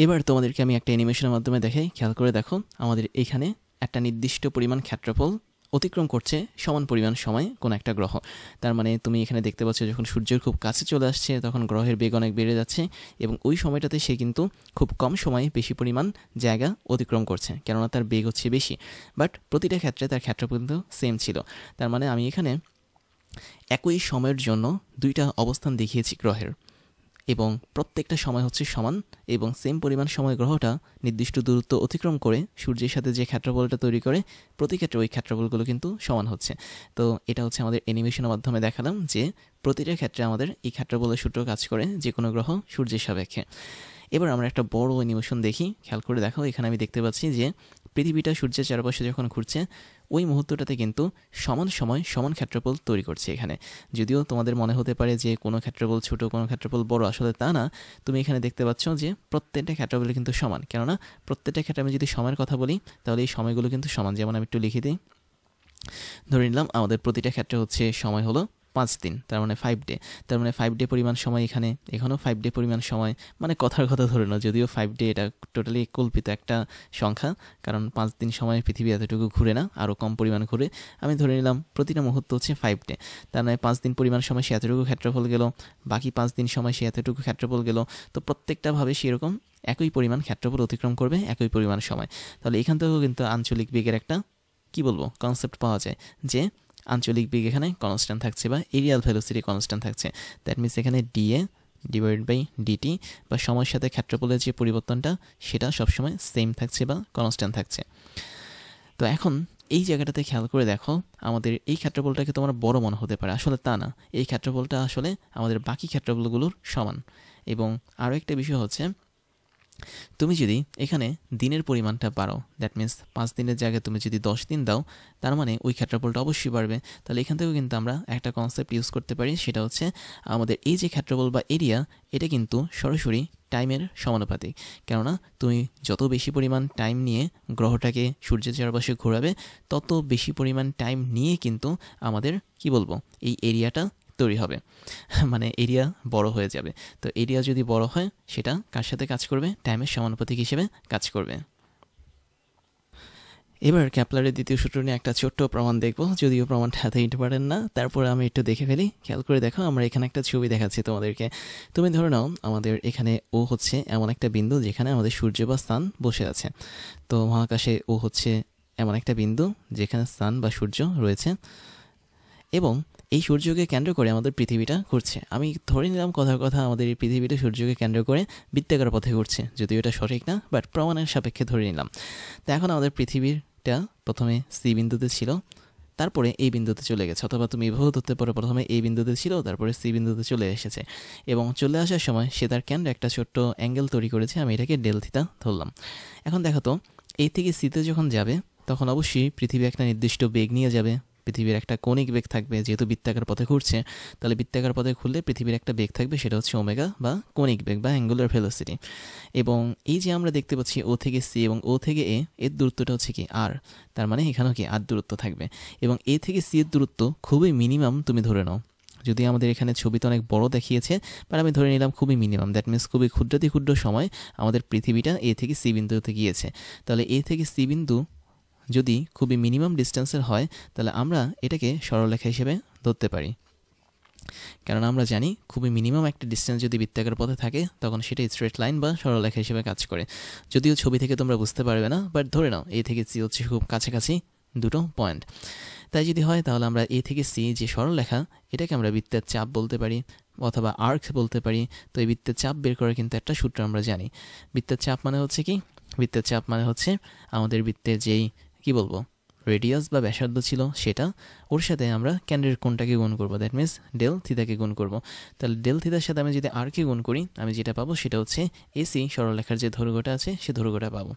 এবার তোমাদেরকে আমি একটা অ্যানিমেশনের মাধ্যমে দেখাই, খেয়াল করে দেখো। আমাদের এখানে একটা নির্দিষ্ট পরিমাণ ক্ষেত্রফল অতিক্রম করছে সমান পরিমাণ সময় কোন একটা গ্রহ। তার মানে তুমি এখানে দেখতে পাচ্ছ যখন সূর্যের খুব কাছে চলে আসছে তখন গ্রহের বেগ অনেক বেড়ে যাচ্ছে, এবং ওই সময়টাতে সে কিন্তু খুব কম সময়ে বেশি পরিমাণ জায়গা অতিক্রম করছে, কেননা তার বেগ হচ্ছে বেশি। বাট প্রতিটা ক্ষেত্রে তার ক্ষেত্রফল কিন্তু সেম ছিল। তার মানে আমি এখানে একই সময়ের জন্য দুইটা অবস্থান দেখিয়েছি গ্রহের, এবং প্রত্যেকটা সময় হচ্ছে সমান, এবং সেম পরিমাণ সময় গ্রহটা নির্দিষ্ট দূরত্ব অতিক্রম করে সূর্যের সাথে যে ক্ষেত্রফলটা তৈরি করে প্রতি ক্ষেত্রে ওই ক্ষেত্রফলগুলো কিন্তু সমান হচ্ছে। তো এটা হচ্ছে আমাদের অ্যানিমেশনের মাধ্যমে দেখালাম যে প্রতিটা ক্ষেত্রে আমাদের এই ক্ষেত্রফলের সূত্র কাজ করে যে কোনো গ্রহ সূর্যের সাপেক্ষে। এবার আমরা একটা বড় অ্যানিমেশন দেখি, খেয়াল করে দেখো। এখানে আমি দেখতে পাচ্ছি যে পৃথিবীটা সূর্যের চারপাশে যখন ঘুরছে ওই মুহূর্তটাতে কিন্তু সমান সময় সমান ক্ষেত্রফল তৈরি করছে এখানে। যদিও তোমাদের মনে হতে পারে যে কোনো ক্ষেত্রফল ছোট কোনো ক্ষেত্রফল বড়, আসলে তা না। তুমি এখানে দেখতে পাচ্ছ যে প্রত্যেকটা ক্ষেত্রফল কিন্তু সমান, কেননা প্রত্যেকটা ক্ষেত্রে আমি যদি সময়ের কথা বলি তাহলে এই সময়গুলো কিন্তু সমান। যেমন আমি একটু লিখে দিই, ধরে নিলাম আমাদের প্রতিটা ক্ষেত্রে হচ্ছে সময় হলো 5 দিন, তার মানে 5 ডে। তার মানে 5 ডে পরিমাণ সময় এখানেও 5 ডে পরিমাণ সময়, মানে কথার কথা ধরে নাও। যদিও 5 ডে এটা টোটালি কল্পিত একটা সংখ্যা, কারণ 5 দিন সময় পৃথিবী এতটুকু ঘুরে না, আরও কম পরিমাণ ঘুরে। আমি ধরে নিলাম প্রতিটা মুহূর্ত হচ্ছে 5 ডে, তার মানে 5 দিন পরিমাণ সময় সে এতটুকু ক্ষেত্রফল গেল, বাকি 5 দিন সময় সে এতটুকু ক্ষেত্রফল গেল। তো প্রত্যেকটা ভাবে সেরকম একই পরিমাণ ক্ষেত্রফল অতিক্রম করবে একই পরিমাণ সময়। তাহলে এখান থেকেও কিন্তু আঞ্চলিক বেগের একটা কনসেপ্ট পাওয়া যায় যে আঞ্চলিক বেগ এখানে কনস্ট্যান্ট থাকছে বা এরিয়াল ভেলোসিটি কনস্ট্যান্ট থাকছে। দ্যাট মিনস এখানে ডিএ ডিভাইড বাই ডিটি বা সময়ের সাথে ক্ষেত্রফলের যে পরিবর্তনটা সেটা সবসময় সেম থাকছে বা কনস্ট্যান্ট থাকছে। তো এখন এই জায়গাটাতে খেয়াল করে দেখো, আমাদের এই ক্ষেত্রফলটাকে তোমার বড় মনে হতে পারে, আসলে তা না। এই ক্ষেত্রফলটা আসলে আমাদের বাকি ক্ষেত্রফলগুলোর সমান। এবং আরও একটা বিষয় হচ্ছে, তুমি যদি এখানে দিনের পরিমাণটা বাড়াও, দ্যাট মিনস 5 দিনের জায়গায় তুমি যদি 10 দিন দাও, তার মানে ওই ক্ষেত্রফলটা অবশ্যই বাড়বে। তাহলে এখান থেকেও কিন্তু আমরা একটা কনসেপ্ট ইউজ করতে পারি, সেটা হচ্ছে আমাদের এই যে ক্ষেত্রফল বা এরিয়া, এটা কিন্তু সরাসরি টাইমের সমানুপাতিক। কেননা তুমি যত বেশি পরিমাণ টাইম নিয়ে গ্রহটাকে সূর্যের চারপাশে ঘোরাবে, তত বেশি পরিমাণ টাইম নিয়ে কিন্তু আমাদের এই এরিয়াটা তৈরি হবে, মানে এরিয়া বড় হয়ে যাবে। তো এরিয়া যদি বড় হয় সেটা কার সাথে কাজ করবে? টাইমের সমানুপাতিক হিসেবে কাজ করবে। এবার ক্যাপলারের দ্বিতীয় সূত্র নিয়ে একটা ছোট্ট প্রমাণ দেখব, যদিও প্রমাণটা এত ইম্পর্টেন্ট না, তারপরে আমি একটু দেখে ফেলি। খেয়াল করে দেখো, আমরা এখানে একটা ছবি দেখাচ্ছি তোমাদেরকে। তুমি ধরে নাও আমাদের এখানে ও হচ্ছে এমন একটা বিন্দু যেখানে আমাদের সূর্য বা সান বসে আছে। তো মহাকাশে ও হচ্ছে এমন একটা বিন্দু যেখানে সান বা সূর্য রয়েছে, এবং এই সূর্যকে কেন্দ্র করে আমাদের পৃথিবীটা ঘুরছে। আমি ধরে নিলাম কথার কথা আমাদের এই পৃথিবীটা সূর্যকে কেন্দ্র করে বৃত্তাকার পথে ঘুরছে, যদিও এটা সঠিক না, বাট প্রমাণের সাপেক্ষে ধরে নিলাম। তো এখন আমাদের পৃথিবীটা প্রথমে সি বিন্দুতে ছিল, তারপরে এই বিন্দুতে চলে গেছে, অথবা তুমি এভাবেও ধরতে পারো, প্রথমে এই বিন্দুতে ছিল তারপরে সি বিন্দুতে চলে এসেছে, এবং চলে আসার সময় সে তার কেন্দ্রে একটা ছোট্ট অ্যাঙ্গেল তৈরি করেছে। আমি এটাকে ডেল থিটা ধরলাম। এখন দেখো তো, এই থেকে সিতে যখন যাবে তখন অবশ্যই পৃথিবী একটা নির্দিষ্ট বেগ নিয়ে যাবে। পৃথিবীর একটা কৌণিক বেগ থাকবে, যেহেতু বৃত্তাকার পথে ঘুরছে, তাহলে বৃত্তাকার পথে ঘুরলে পৃথিবীর একটা বেগ থাকবে, সেটা হচ্ছে ওমেগা বা কৌণিক বেগ বা অ্যাঙ্গুলার ভেলোসিটি। এবং এই যে আমরা দেখতে পাচ্ছি ও থেকে সি এবং ও থেকে এ এর দূরত্বটা হচ্ছে কি আর, তার মানে এখানেও কি আর দূরত্ব থাকবে। এবং এ থেকে সি এর দূরত্ব খুবই মিনিমাম তুমি ধরে নাও, যদি আমাদের এখানে ছবিতে অনেক বড় দেখিয়েছে, বাট আমি ধরে নিলাম খুবই মিনিমাম। দ্যাট মিনস খুবই ক্ষুদ্রাতি ক্ষুদ্র সময় আমাদের পৃথিবীটা এ থেকে সি বিন্দুতে গিয়েছে। তাহলে এ থেকে সি বিন্দু যদি খুবই মিনিমাম ডিস্টেন্সের হয়, তাহলে আমরা এটাকে সরলরেখা হিসেবে ধরতে পারি। কারণ আমরা জানি খুবই মিনিমাম একটা ডিস্টেন্স যদি বৃত্তাকার পথে থাকে তখন সেটা স্ট্রেট লাইন বা সরলরেখা হিসেবে কাজ করে। যদিও ছবি থেকে তোমরা বুঝতে পারবে না, বাট ধরে নাও এ থেকে সি হচ্ছে খুব কাছাকাছি দুটো পয়েন্ট। তাই যদি হয় তাহলে আমরা এ থেকে সি যে সরলরেখা, এটাকে আমরা বৃত্তের চাপ বলতে পারি অথবা আর্ক বলতে পারি। তো এই বৃত্তের চাপ বের করার কিন্তু একটা সূত্র আমরা জানি। বৃত্তের চাপ মানে হচ্ছে কি? বৃত্তের চাপ মানে হচ্ছে আমাদের বৃত্তের যেই রেডিয়াস বা ব্যাসার্ধ ছিল সেটা, ওর সাথে আমরা কেন্দ্রের কোণটাকে গুণ করবো, দ্যাট মিনস ডেল থিতাকে গুণ করবো। তাহলে ডেল থিতার সাথে আমি যদি আরকে গুণ করি, আমি যেটা পাবো সেটা হচ্ছে এসি সরলরেখার যে দৈর্ঘ্যটা আছে সে দৈর্ঘ্যটা পাবো।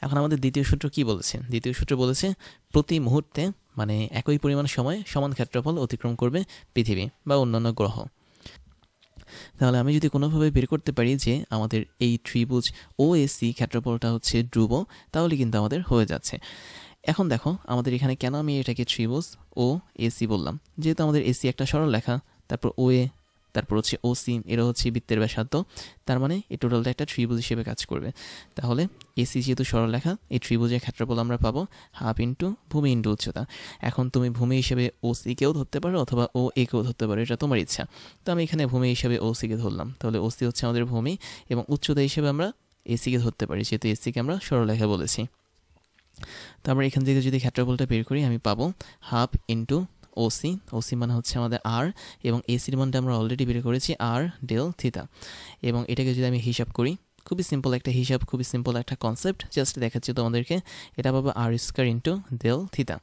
এখন আমাদের দ্বিতীয় সূত্র কি বলেছে? দ্বিতীয় সূত্র বলেছে প্রতি মুহূর্তে মানে একই পরিমাণ সময় সমান ক্ষেত্রফল অতিক্রম করবে পৃথিবী বা অন্যান্য গ্রহ। তাহলে আমি যদি কোনোভাবে বের করতে পারি যে আমাদের এই ত্রিভুজ ও এসি ক্ষেত্রফলটা হচ্ছে ধ্রুব, তাহলে কিন্তু আমাদের হয়ে যাচ্ছে। এখন দেখো আমাদের এখানে কেন আমি এটাকে ত্রিভুজ ও এসি বললাম, যেহেতু আমাদের এসি একটা সরলরেখা, তারপর ও এ, তারপর হচ্ছে ও সি, এরা হচ্ছে বৃত্তের ব্যাসার্ধ, তার মানে এই টোটালটা একটা ত্রিভুজ হিসেবে কাজ করবে। তাহলে এসি যেহেতু সরলরেখা, এই ত্রিভুজের ক্ষেত্রফল আমরা পাবো হাফ ইন্টু ভূমি ইন্টু উচ্চতা। এখন তুমি ভূমি হিসেবে ও সিকেও ধরতে পারো অথবা ও এ কেও ধরতে পারো, এটা তোমার ইচ্ছা। তো আমি এখানে ভূমি হিসেবে ও সিকে ধরলাম। তাহলে ও সি হচ্ছে আমাদের ভূমি, এবং উচ্চতা হিসেবে আমরা এসিকে ধরতে পারি, যেহেতু এসিকে আমরা সরলরেখা বলেছি। তো আমরা এখান থেকে যদি ক্ষেত্রফলটা বের করি, আমি পাবো হাফ ইন্টু ওসি। ওসি মানে হচ্ছে আমাদের আর, এবং এসির মানটা আমরা অলরেডি বের করেছি আর ডেল থিতা। এবং এটাকে যদি আমি হিসাব করি, খুবই সিম্পল একটা হিসাব, খুবই সিম্পল একটা কনসেপ্ট, জাস্ট দেখাচ্ছি তোমাদেরকে। এটা পাবো আর স্কয়ার ইন্টু ডেল থিতা।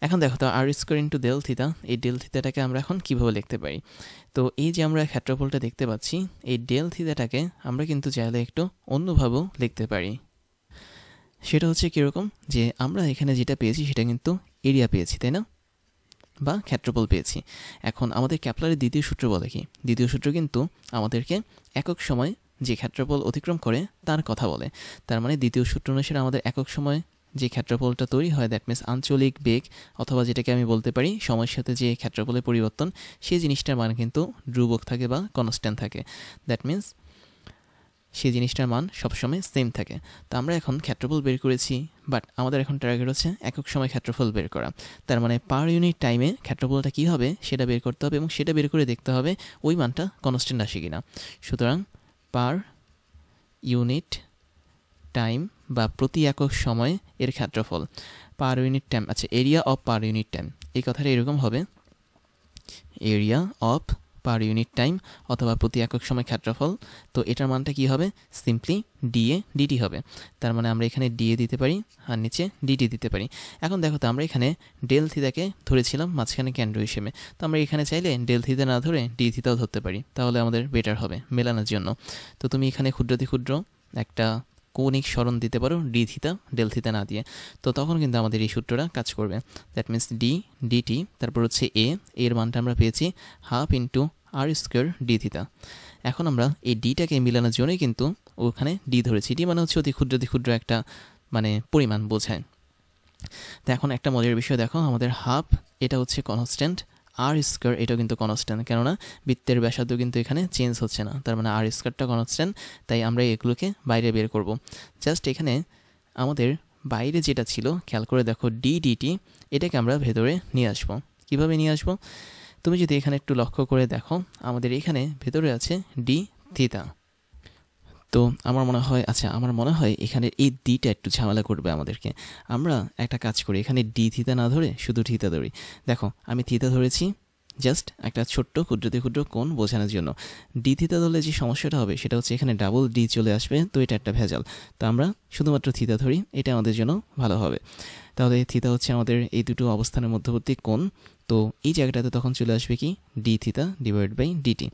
এখন দেখো তো আর স্কোয়ার ইন্টু ডেল থিতা, এই ডেল থিতাটাকে আমরা এখন কীভাবে লিখতে পারি? তো এই যে আমরা ক্ষেত্রফলটা দেখতে পাচ্ছি, এই ডেল থিতাটাকে আমরা কিন্তু চাইলে একটু অন্যভাবেও লিখতে পারি। সেটা হচ্ছে কীরকম, যে আমরা এখানে যেটা পেয়েছি সেটা কিন্তু এরিয়া পেয়েছি, তাই না, বা ক্ষেত্রফল পেয়েছি। এখন আমাদের ক্যাপলারের দ্বিতীয় সূত্র বলে কি? দ্বিতীয় সূত্র কিন্তু আমাদেরকে একক সময় যে ক্ষেত্রফল অতিক্রম করে তার কথা বলে। তার মানে দ্বিতীয় সূত্র অনুসারে আমাদের একক সময় যে ক্ষেত্রফলটা তৈরি হয়, দ্যাট মিনস আঞ্চলিক বেগ, অথবা যেটাকে আমি বলতে পারি সময়ের সাথে যে ক্ষেত্রফলের পরিবর্তন, সেই জিনিসটার মান কিন্তু ধ্রুবক থাকে বা কনস্ট্যান্ট থাকে। দ্যাট মিনস সেই জিনিসটার মান সবসময় সেম থাকে। তো আমরা এখন ক্ষেত্রফল বের করেছি, বাট আমাদের এখন টার্গেট হচ্ছে একক সময় ক্ষেত্রফল বের করা। তার মানে পার ইউনিট টাইমে ক্ষেত্রফলটা কী হবে সেটা বের করতে হবে, এবং সেটা বের করে দেখতে হবে ওই মানটা কনস্ট্যান্ট আসে কিনা। সুতরাং পার ইউনিট টাইম বা প্রতি একক সময় এর ক্ষেত্রফল, পার ইউনিট টাইম, আচ্ছা area of per unit time, এই কথাটা এরকম হবে, area of per unit time অথবা প্রতি একক সময় ক্ষেত্রফল। তো এটার মানটা কী হবে? সিম্পলি ডিএ ডিটি হবে। তার মানে আমরা এখানে ডিএ দিতে পারি আর নিচে ডিটি দিতে পারি। এখন দেখো তো আমরা এখানে ডেল থিতাকে ধরেছিলাম মাঝখানে কেন্দ্র হিসেবে, তো আমরা এখানে চাইলে ডেল থিতা না ধরে ডি থিতাও ধরতে পারি, তাহলে আমাদের বেটার হবে মেলানোর জন্য। তো তুমি এখানে ক্ষুদ্রাতি ক্ষুদ্র একটা কৌণিক সরণ দিতে পারো ডি থিতা ডেল থিতা না দিয়ে, তো তখন কিন্তু আমাদের এই সূত্রটা কাজ করবে। দ্যাট মিনস ডি ডিটি, তারপর হচ্ছে এর মানটা আমরা পেয়েছি হাফ ইন্টু আর স্কোয়ার ডি থিতা। এখন আমরা এই ডিটাকে মিলানোর জন্যই কিন্তু ওখানে ডি ধরেছি। ডি মানে হচ্ছে অতি ক্ষুদ্র একটা মানে পরিমাণ বোঝায়। তো এখন একটা মজার বিষয় দেখো, আমাদের হাফ এটা হচ্ছে কনস্ট্যান্ট, আর স্কোয়ার এটাও কিন্তু কনস্ট্যান্ট, কেননা বৃত্তের ব্যাসার্ধ কিন্তু এখানে চেঞ্জ হচ্ছে না, তার মানে আর স্কোয়ারটা কনস্ট্যান্ট, তাই আমরা এগুলোকে বাইরে বের করব। জাস্ট এখানে আমাদের বাইরে যেটা ছিল খেয়াল করে দেখো, ডি ডিটি, এটাকে আমরা ভেতরে নিয়ে আসবো। কীভাবে নিয়ে আসবো? তুমি যদি এখানে একটু লক্ষ্য করে দেখো, আমাদের এখানে ভেতরে আছে ডি থিতা। তো আমার মনে হয় এখানে এই ডিটা একটু ঝামেলা করবে আমাদেরকে। আমরা একটা কাজ করি, এখানে ডি থিতা না ধরে শুধু থিতা ধরি। দেখো আমি থিতা ধরেছি জাস্ট একটা ছোট্ট ক্ষুদ্রাতি ক্ষুদ্র কোণ বোঝানোর জন্য। ডি থিতা ধরলে যে সমস্যাটা হবে সেটা হচ্ছে এখানে ডাবল ডি চলে আসবে, তো এটা একটা ভেজাল। তো আমরা শুধুমাত্র থিতা ধরি, এটা আমাদের জন্য ভালো হবে। তাহলে থিতা হচ্ছে আমাদের এই দুটো অবস্থানের মধ্যবর্তী কোণ। তো এই জায়গাটাতে তখন চলে আসবে কি, d theta divide by dt.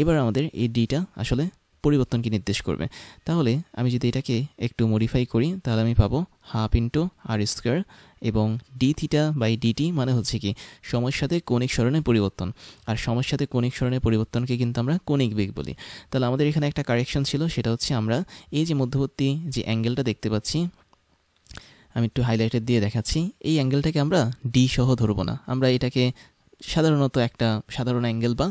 এবার আমাদের এই ডিটা আসলে পরিবর্তনকে নির্দেশ করবে। তাহলে আমি যদি এটাকে একটু মডিফাই করি, তাহলে আমি পাবো হাফ ইন্টু আর স্কোয়ার, এবং ডি থিটা বাই ডিটি মানে হচ্ছে কি সময়ের সাথে কৌণিক সরণের পরিবর্তন। আর সময়ের সাথে কৌণিক সরণের পরিবর্তনকে কিন্তু আমরা কৌণিক বেগ বলি। তাহলে আমাদের এখানে একটা কারেকশন ছিল, সেটা হচ্ছে আমরা এই যে মধ্যবর্তী যে অ্যাঙ্গেলটা দেখতে পাচ্ছি, আমি একটু হাইলাইটার দিয়ে দেখাচ্ছি, এই অ্যাঙ্গেলটাকে আমরা ডি সহ ধরবো না, আমরা এটাকে সাধারণত একটা সাধারণ অ্যাঙ্গেল বা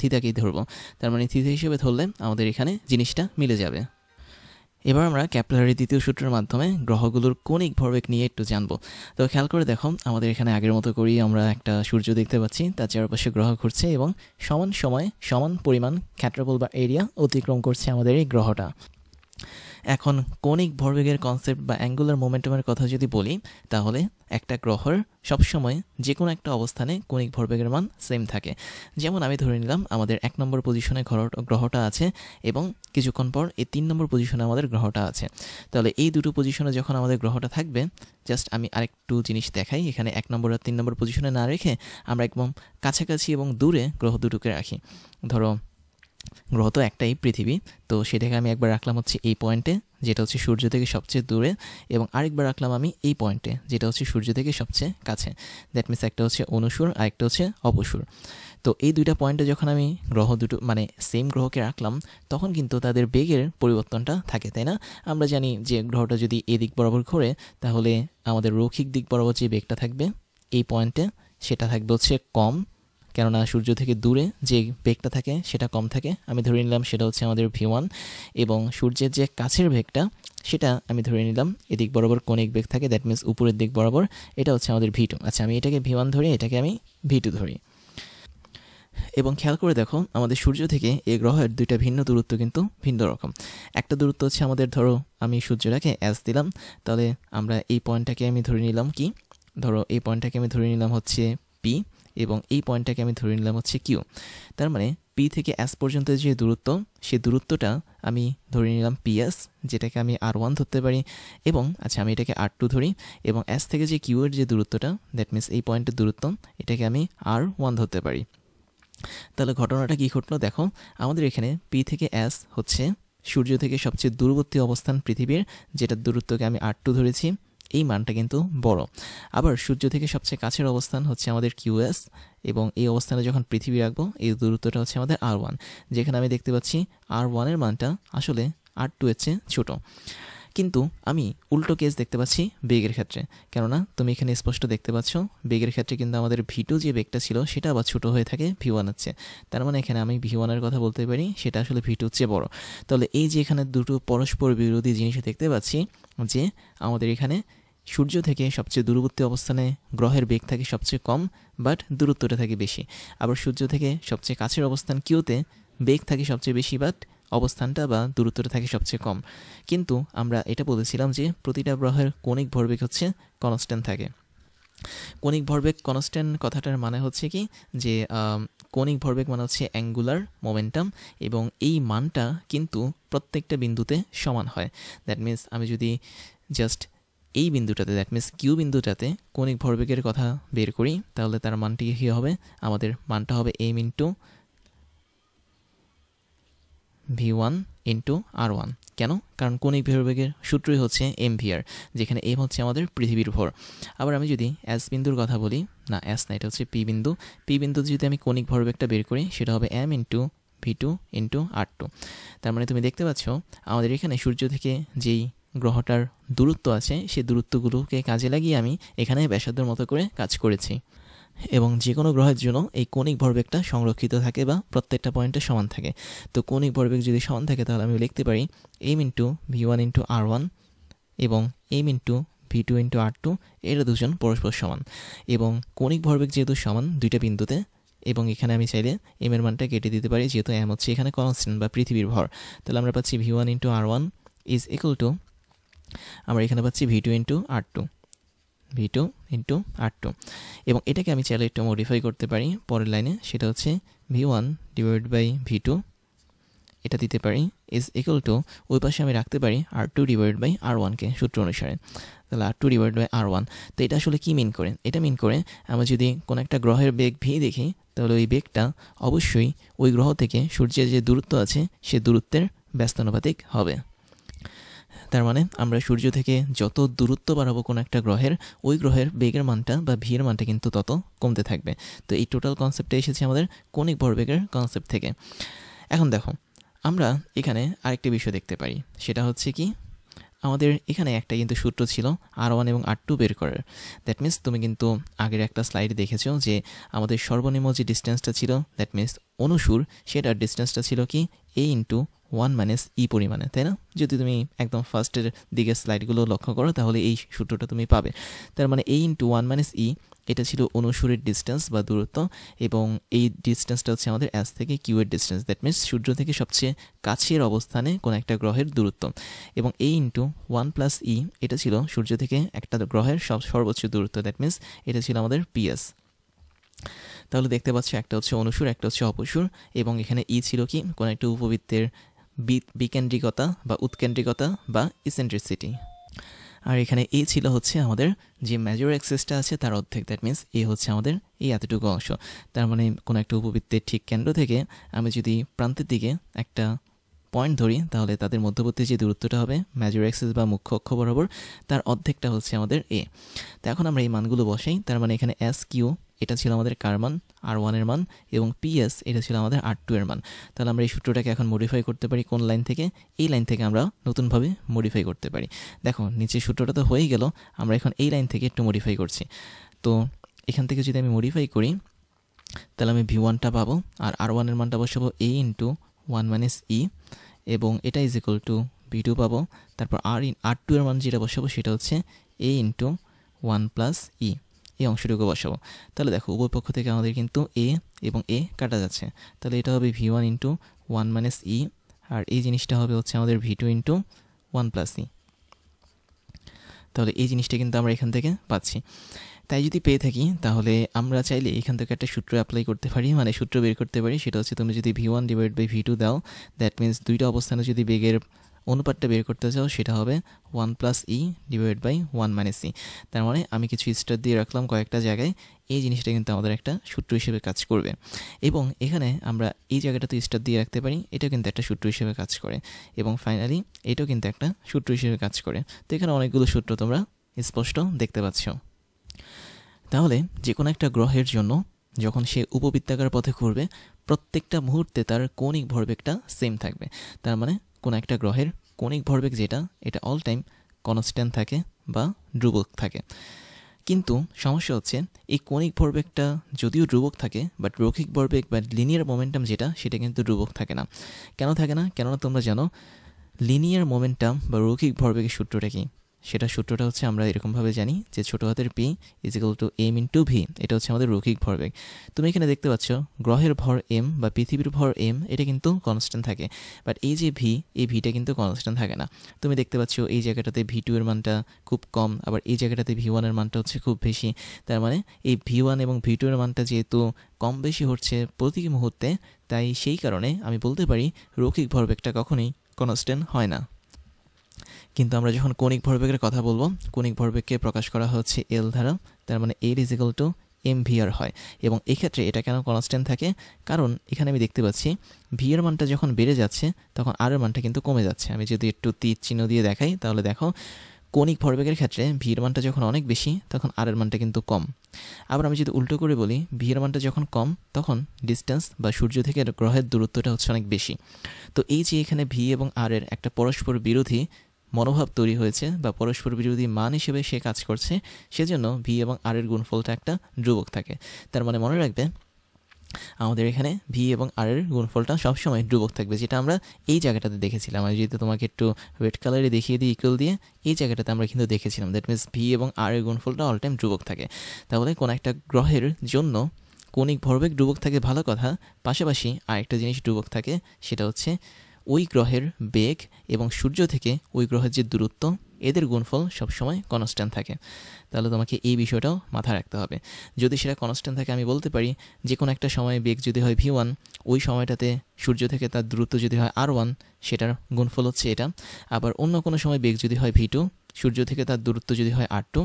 থিতাকেই ধরবো। তার মানে থিতা হিসেবে ধরলে আমাদের এখানে জিনিসটা মিলে যাবে। এবার আমরা ক্যাপলারের দ্বিতীয় সূত্রের মাধ্যমে গ্রহগুলোর কৌণিক ভরবেগ নিয়ে একটু জানবো। তো খেয়াল করে দেখো, আমাদের এখানে আগের মতো করেই আমরা একটা সূর্য দেখতে পাচ্ছি, তার চারপাশে গ্রহ ঘুরছে এবং সমান সময় সমান পরিমাণ ক্ষেত্রফল বা এরিয়া অতিক্রম করছে আমাদের এই গ্রহটা। এখন কৌণিক ভরবেগের কনসেপ্ট বা অ্যাঙ্গুলার মোমেন্টামের কথা যদি বলি, তাহলে একটা গ্রহের সবসময় যে কোনো একটা অবস্থানে কৌণিক ভরবেগের মান সেম থাকে। যেমন আমি ধরে নিলাম আমাদের 1 নম্বর পজিশনে গ্রহটা আছে, এবং কিছুক্ষণ পর এই 3 নম্বর পজিশনে আমাদের গ্রহটা আছে। তাহলে এই দুটো পজিশনে যখন আমাদের গ্রহটা থাকবে, জাস্ট আমি আরেকটু জিনিস দেখাই, এখানে 1 নম্বর আর 3 নম্বর পজিশনে না রেখে আমরা একদম কাছাকাছি এবং দূরে গ্রহ দুটোকে রাখি। ধরো গ্রহ তো একটাই পৃথিবী, তো সেটাকে আমি একবার রাখলাম হচ্ছে এই পয়েন্টে, যেটা হচ্ছে সূর্য থেকে সবচেয়ে দূরে, এবং আরেকবার রাখলাম আমি এই পয়েন্টে, যেটা হচ্ছে সূর্য থেকে সবচেয়ে কাছে। দ্যাট মিনস একটা হচ্ছে অনুসুর আর একটা হচ্ছে অপসুর। তো এই দুইটা পয়েন্টে যখন আমি গ্রহ দুটো মানে সেম গ্রহকে রাখলাম, তখন কিন্তু তাদের বেগের পরিবর্তনটা থাকে, তাই না? আমরা জানি যে গ্রহটা যদি এদিক বরাবর ঘোরে, তাহলে আমাদের রৈখিক দিক বরাবর যে বেগটা থাকবে এই পয়েন্টে, সেটা থাকবে হচ্ছে কম, কেননা সূর্য থেকে দূরে যে বেগটা থাকে সেটা কম থাকে। আমি ধরে নিলাম সেটা হচ্ছে আমাদের V1, এবং সূর্যের যে কাছের বেগটা সেটা আমি ধরে নিলাম এদিক বরাবর কৌণিক বেগ থাকে, দ্যাট মিনস উপরের দিক বরাবর, এটা হচ্ছে আমাদের V2। আচ্ছা, আমি এটাকে V1 ধরি, এটাকে আমি V2 ধরি। এবং খেয়াল করে দেখো, আমাদের সূর্য থেকে এই গ্রহের দুইটা ভিন্ন দূরত্ব কিন্তু ভিন্ন রকম। একটা দূরত্ব হচ্ছে আমাদের, ধরো আমি সূর্যটাকে S দিলাম, তাহলে আমরা এই পয়েন্টটাকে আমি ধরে নিলাম কি, ধরো এই পয়েন্টটাকে আমি ধরে নিলাম হচ্ছে P, এবং এই পয়েন্টটাকে আমি ধরে নিলাম হচ্ছে কিউ। তার মানে পি থেকে এস পর্যন্ত যে দূরত্ব, সেই দূরত্বটা আমি ধরে নিলাম পিএস, যেটাকে আমি আর1 ধরতে পারি, এবং আচ্ছা আমি এটাকে আর2 ধরি, এবং এস থেকে যে কিউ এর যে দূরত্বটা, দ্যাট মিনস এই পয়েন্টের দূরত্ব, এটাকে আমি আর1 ধরতে পারি। তাহলে ঘটনাটা কী ঘটলো দেখো, আমাদের এখানে পি থেকে এস হচ্ছে সূর্য থেকে সবচেয়ে দূরবর্তী অবস্থান পৃথিবীর, যেটার দূরত্বকে আমি আর2 ধরেছি, এই মানটা কিন্তু বড়। আবার সূর্য থেকে সবচেয়ে কাছের অবস্থান হচ্ছে আমাদের কিউএস, এবং এই অবস্থানে যখন পৃথিবী রাখবো এই দূরত্বটা হচ্ছে আমাদের আর1, যেখানে আমি দেখতে পাচ্ছি আর1 এর মানটা আসলে আর2 এর চেয়ে ছোটো। কিন্তু আমি উল্টো কেস দেখতে পাচ্ছি বেগের ক্ষেত্রে, কেননা তুমি এখানে স্পষ্ট দেখতে পাচ্ছ বেগের ক্ষেত্রে কিন্তু আমাদের ভি2 যে বেগটা ছিল সেটা আবার ছোটো হয়ে থাকে ভি1 এর চেয়ে। তার মানে এখানে আমি ভি1 এর কথা বলতে পারি, সেটা আসলে ভি2 এর চেয়ে বড়। তাহলে এই যে এখানে দুটো পরস্পর বিরোধী জিনিস দেখতে পাচ্ছি, যে আমাদের এখানে সূর্য থেকে সবচেয়ে দূরবর্তী অবস্থানে গ্রহের বেগ থাকে সবচেয়ে কম, বাট দূরত্বটা থাকে বেশি। আবার সূর্য থেকে সবচেয়ে কাছের অবস্থান কিউতে বেগ থাকে সবচেয়ে বেশি, বাট অবস্থানটা বা দূরত্বটা থাকে সবচেয়ে কম। কিন্তু আমরা এটা বলেছিলাম যে প্রতিটা গ্রহের কৌণিক ভরবেগ হচ্ছে কনস্ট্যান্ট থাকে। কৌণিক ভরবেগ কনস্ট্যান্ট কথাটার মানে হচ্ছে কি, যে কৌণিক ভরবেগ মানে হচ্ছে অ্যাঙ্গুলার মোমেন্টাম, এবং এই মানটা কিন্তু প্রত্যেকটা বিন্দুতে সমান হয়। দ্যাট মিনস আমি যদি জাস্ট এই বিন্দুটাতে, দ্যাট মিনস কিউ বিন্দুটাতে কৌণিক ভরবেগের কথা বের করি, তাহলে তার মানটি কী হবে, আমাদের মানটা হবে এম ইন্টু ভি1 ইন্টু আর1। কেন? কারণ কৌণিক ভরবেগের সূত্রই হচ্ছে এম ভিআর, যেখানে এম হচ্ছে আমাদের পৃথিবীর ভর। আবার আমি যদি এস বিন্দুর কথা বলি, না এস না, এটা হচ্ছে পি বিন্দু। পি বিন্দুতে যদি আমি কৌণিক ভরবেগটা বের করি, সেটা হবে এম ইন্টু ভি2 ইন্টু আর2। তার মানে তুমি দেখতে পাচ্ছ আমাদের এখানে সূর্য থেকে যেই গ্রহটার দূরত্ব আছে, সেই দূরত্বগুলোকে কাজে লাগিয়ে আমি এখানে ব্যাসার্ধের মতো করে কাজ করেছি, এবং যে কোনো গ্রহের জন্য এই কৌণিক ভরবেগটা সংরক্ষিত থাকে বা প্রত্যেকটা পয়েন্টে সমান থাকে। তো কৌণিক ভরবেগ যদি সমান থাকে, তাহলে আমি লিখতে পারি এম ইন্টু ভি1 ইন্টু আর1 এবং এম ইন্টু ভি2 ইন্টু আর2, এরা দুজন পরস্পর সমান। এবং কৌণিক ভরবেগ যেহেতু সমান দুইটা বিন্দুতে, এবং এখানে আমি চাইলে এম এর মানটা কেটে দিতে পারি, যেহেতু এম হচ্ছে এখানে কনস্ট্যান্ট বা পৃথিবীর ভর। তাহলে আমরা পাচ্ছি V1 into আর1 is equal two, আমরা এখানে পাচ্ছি ভি2 ইন্টু আর2, ভি2 ইন্টু আর2, এবং এটাকে আমি চাইলে একটু মডিফাই করতে পারি পরের লাইনে, সেটা হচ্ছে ভি1 ডিভাইড বাই ভি2, এটা দিতে পারি ইজ ইকুয়াল টু, ওই পাশে আমি রাখতে পারি আর2 ডিভাইড বাই আর1কে সূত্র অনুসারে। তাহলে আর2 ডিভাইড বাই আর1, তো এটা আসলে কি মিন করে? এটা মিন করে আমরা যদি কোনো একটা গ্রহের বেগ ভি দেখি, তাহলে ওই বেগটা অবশ্যই ওই গ্রহ থেকে সূর্যের যে দূরত্ব আছে সে দূরত্বের ব্যস্তানুপাতিক হবে। তার মানে আমরা সূর্য থেকে যত দূরত্ব বাড়াবো কোনো একটা গ্রহের, ওই গ্রহের বেগের মানটা বা ভি এর মানটা কিন্তু তত কমতে থাকবে। তো এই টোটাল কনসেপ্টটা এসেছে আমাদের কৌণিক ভরবেগের কনসেপ্ট থেকে। এখন দেখো, আমরা এখানে আরেকটি বিষয় দেখতে পারি, সেটা হচ্ছে কি, আমাদের এখানে একটা কিন্তু সূত্র ছিল আর1 এবং আর2 বের করার। দ্যাট মিনস তুমি কিন্তু আগের একটা স্লাইড দেখেছো যে আমাদের সর্বনিম্ন যে ডিস্টেন্সটা ছিল, দ্যাট মিনস অনুসুর, সেটার ডিস্টেন্সটা ছিল কি এ ইন্টু 1 মাইনাস ই পরিমাণে, তাই না? যদি তুমি একদম ফার্স্টের দিকের স্লাইডগুলো লক্ষ্য করো, তাহলে এই সূত্রটা তুমি পাবে। তার মানে এ ইন্টু 1 মাইনাস ই, এটা ছিল অনুসুরের ডিস্টেন্স বা দূরত্ব, এবং এই ডিস্টেন্সটা হচ্ছে আমাদের এস থেকে কিউ এর ডিস্টেন্স, দ্যাট মিনস সূর্য থেকে সবচেয়ে কাছের অবস্থানে কোনো একটা গ্রহের দূরত্ব। এবং এ ইন্টু 1 প্লাস ই, এটা ছিল সূর্য থেকে একটা গ্রহের সর্বোচ্চ দূরত্ব, দ্যাট মিনস এটা ছিল আমাদের পিএস। তাহলে দেখতে পাচ্ছ একটা হচ্ছে অনুসুর, একটা হচ্ছে অপসুর, এবং এখানে ই ছিল কি, কোনো একটা উপবৃত্তের বিকেন্দ্রিকতা বা উৎকেন্দ্রিকতা বা ইসেন্ট্রিসিটি। আর এখানে এ ছিল হচ্ছে আমাদের যে মেজর অ্যাক্সিসটা আছে তার অর্ধেক, দ্যাট মিনস এ হচ্ছে আমাদের এই এতটুকু অংশ। তার মানে কোনো একটা উপবৃত্তের ঠিক কেন্দ্র থেকে আমি যদি প্রান্তের দিকে একটা পয়েন্ট ধরি, তাহলে তাদের মধ্যবর্তী যে দূরত্বটা হবে মেজর অ্যাক্সিস বা মুখ্য অক্ষ বরাবর, তার অর্ধেকটা হচ্ছে আমাদের এ। তো এখন আমরা এই মানগুলো বসাই। তার মানে এখানে এস কিউ, এটা ছিল আমাদের কার মান, আর1 এর মান, এবং পিএস এটা ছিল আমাদের আর2 এর মান। তাহলে আমরা এই সূত্রটাকে এখন মডিফাই করতে পারি কোন লাইন থেকে? এই লাইন থেকে আমরা নতুনভাবে মডিফাই করতে পারি। দেখো নিচের সূত্রটা তো হয়েই গেল, আমরা এখন এই লাইন থেকে একটু মডিফাই করছি। তো এখান থেকে যদি আমি মডিফাই করি, তাহলে আমি ভি1টা পাবো, আর আর1 এর মানটা বসাবো এ ইন্টু 1 মাইনাস ই, এবং এটা ইজ ইকুয়াল টু ভি2 পাবো। তারপর আর2 এর মান যেটা বসাবো সেটা হচ্ছে এ ইন্টু 1 প্লাস ই, এই অংশটুকু বসাবো। তাহলে দেখো উভয় পক্ষ থেকে আমাদের কিন্তু এ এবং এ কাটা যাচ্ছে, তাহলে এটা হবে ভি1 ইন্টু 1 মাইনাস ই, আর এই জিনিসটা হবে হচ্ছে আমাদের ভি2 ইন্টু 1 প্লাস ই। তাহলে এই জিনিসটা কিন্তু আমরা এখান থেকে পাচ্ছি। তাই যদি পেয়ে থাকি তাহলে আমরা চাইলে এখান থেকে একটা সূত্র অ্যাপ্লাই করতে পারি, মানে সূত্র বের করতে পারি। সেটা হচ্ছে তুমি যদি v1 ডিভাইড বাই v2 দাও, দ্যাট মিন্স দুইটা অবস্থানে যদি বেগের অনুপাতটা বের করতে চাও সেটা হবে 1 plus e divide by 1 minus e. তার মানে আমি কিছু স্টার দিয়ে রাখলাম কয়েকটা জায়গায়, এই জিনিসটা কিন্তু আমাদের একটা সূত্র হিসেবে কাজ করবে। এবং এখানে আমরা এই জায়গাটাতে স্টার দিয়ে রাখতে পারি, এটা কিন্তু একটা সূত্র হিসেবে কাজ করে। এবং ফাইনালি এটাও কিন্তু একটা সূত্র হিসেবে কাজ করে। তো এখানে অনেকগুলো সূত্র তোমরা স্পষ্ট দেখতে পাচ্ছ। তাহলে যে কোনো একটা গ্রহের জন্য যখন সে উপবৃত্তাকার পথে ঘুরবে, প্রত্যেকটা মুহূর্তে তার কৌণিক ভরবেগটা সেম থাকবে। তার মানে কোনো একটা গ্রহের কৌণিক ভরবেগ যেটা, এটা অল টাইম কনস্ট্যান্ট থাকে বা ধ্রুবক থাকে। কিন্তু সমস্যা হচ্ছে এই কৌণিক ভরবেগটা যদিও ধ্রুবক থাকে, বাট রৈখিক ভরবেগ বা লিনিয়ার মোমেন্টাম যেটা, সেটা কিন্তু ধ্রুবক থাকে না। কেন থাকে না? কেননা তোমরা জানো লিনিয়ার মোমেন্টাম বা রৈখিক ভরবেগের সূত্রটা কি? সূত্রটা হচ্ছে আমরা এরকমভাবে জানি যে ছোটো হাতের p is equal to m into v, এটা হচ্ছে আমাদের রৈখিক ভরবেগ। তুমি এখানে দেখতে পাচ্ছ গ্রহের ভর m বা পৃথিবীর ভর m, এটা কিন্তু কনস্ট্যান্ট থাকে। বাট এই যে v, এই ভিটা কিন্তু কনস্ট্যান্ট থাকে না। তুমি দেখতে পাচ্ছ এই জায়গাটাতে v2 এর মানটা খুব কম, আবার এই জায়গাটাতে v1 এর মানটা হচ্ছে খুব বেশি। তার মানে এই v1 এবং v2 এর মানটা যেহেতু কম বেশি হচ্ছে প্রতি মুহূর্তে, তাই সেই কারণে আমি বলতে পারি রৈখিক ভরবেগটা কখনোই কনস্ট্যান্ট হয় না। কিন্তু আমরা যখন কৌণিক ভরবেগের কথা বলবো, কৌণিক ভরবেগকে প্রকাশ করা হচ্ছে এল দ্বারা। তার মানে l is equal to m v r হয়। এবং এক্ষেত্রে এটা কেন কনস্ট্যান্ট থাকে? কারণ এখানে আমি দেখতে পাচ্ছি ভি এর মানটা যখন বেড়ে যাচ্ছে তখন আর এর মানটা কিন্তু কমে যাচ্ছে। আমি যদি একটু তীর চিহ্ন দিয়ে দেখাই তাহলে দেখো কৌণিক ভরবেগের ক্ষেত্রে ভি এর মানটা যখন অনেক বেশি তখন আর এর মানটা কিন্তু কম। আবার আমি যদি উল্টো করে বলি, ভি এর মানটা যখন কম তখন ডিস্টেন্স বা সূর্য থেকে গ্রহের দূরত্বটা হচ্ছে অনেক বেশি। তো এই যে এখানে ভি এবং আর এর একটা পরস্পর বিরোধী মনোভাব তৈরি হয়েছে বা পরস্পর বিরোধী মান হিসেবে সে কাজ করছে, সেজন্য ভি এবং আর এর গুণফলটা একটা ধ্রুবক থাকে। তার মানে মনে রাখবে আমাদের এখানে ভি এবং আর এর গুণফলটা সবসময় ধ্রুবক থাকবে, যেটা আমরা এই জায়গাটাতে দেখেছিলাম। আমি যদি তোমাকে একটু রেড কালারে দেখিয়ে দিই ইকুয়াল দিয়ে, এই জায়গাটাতে আমরা কিন্তু দেখেছিলাম দ্যাট মিনস ভি এবং আর এর গুণফলটা অল টাইম ধ্রুবক থাকে। তাহলে কোনো একটা গ্রহের জন্য কৌণিক ভরবেগ ধ্রুবক থাকে ভালো কথা, পাশাপাশি আরেকটা জিনিস ধ্রুবক থাকে, সেটা হচ্ছে ওই গ্রহের বেগ এবং সূর্য থেকে ওই গ্রহের যে দূরত্ব, এদের গুণফল সবসময় কনস্ট্যান্ট থাকে। তাহলে তোমাকে এই বিষয়টাও মাথায় রাখতে হবে। যদি সেটা কনস্ট্যান্ট থাকে, আমি বলতে পারি যে কোনো একটা সময়ে বেগ যদি হয় v1, ওই সময়টাতে সূর্য থেকে তার দূরত্ব যদি হয় r1, সেটার গুণফল হচ্ছে এটা। আবার অন্য কোনো সময় বেগ যদি হয় v2, সূর্য থেকে তার দূরত্ব যদি হয় r2,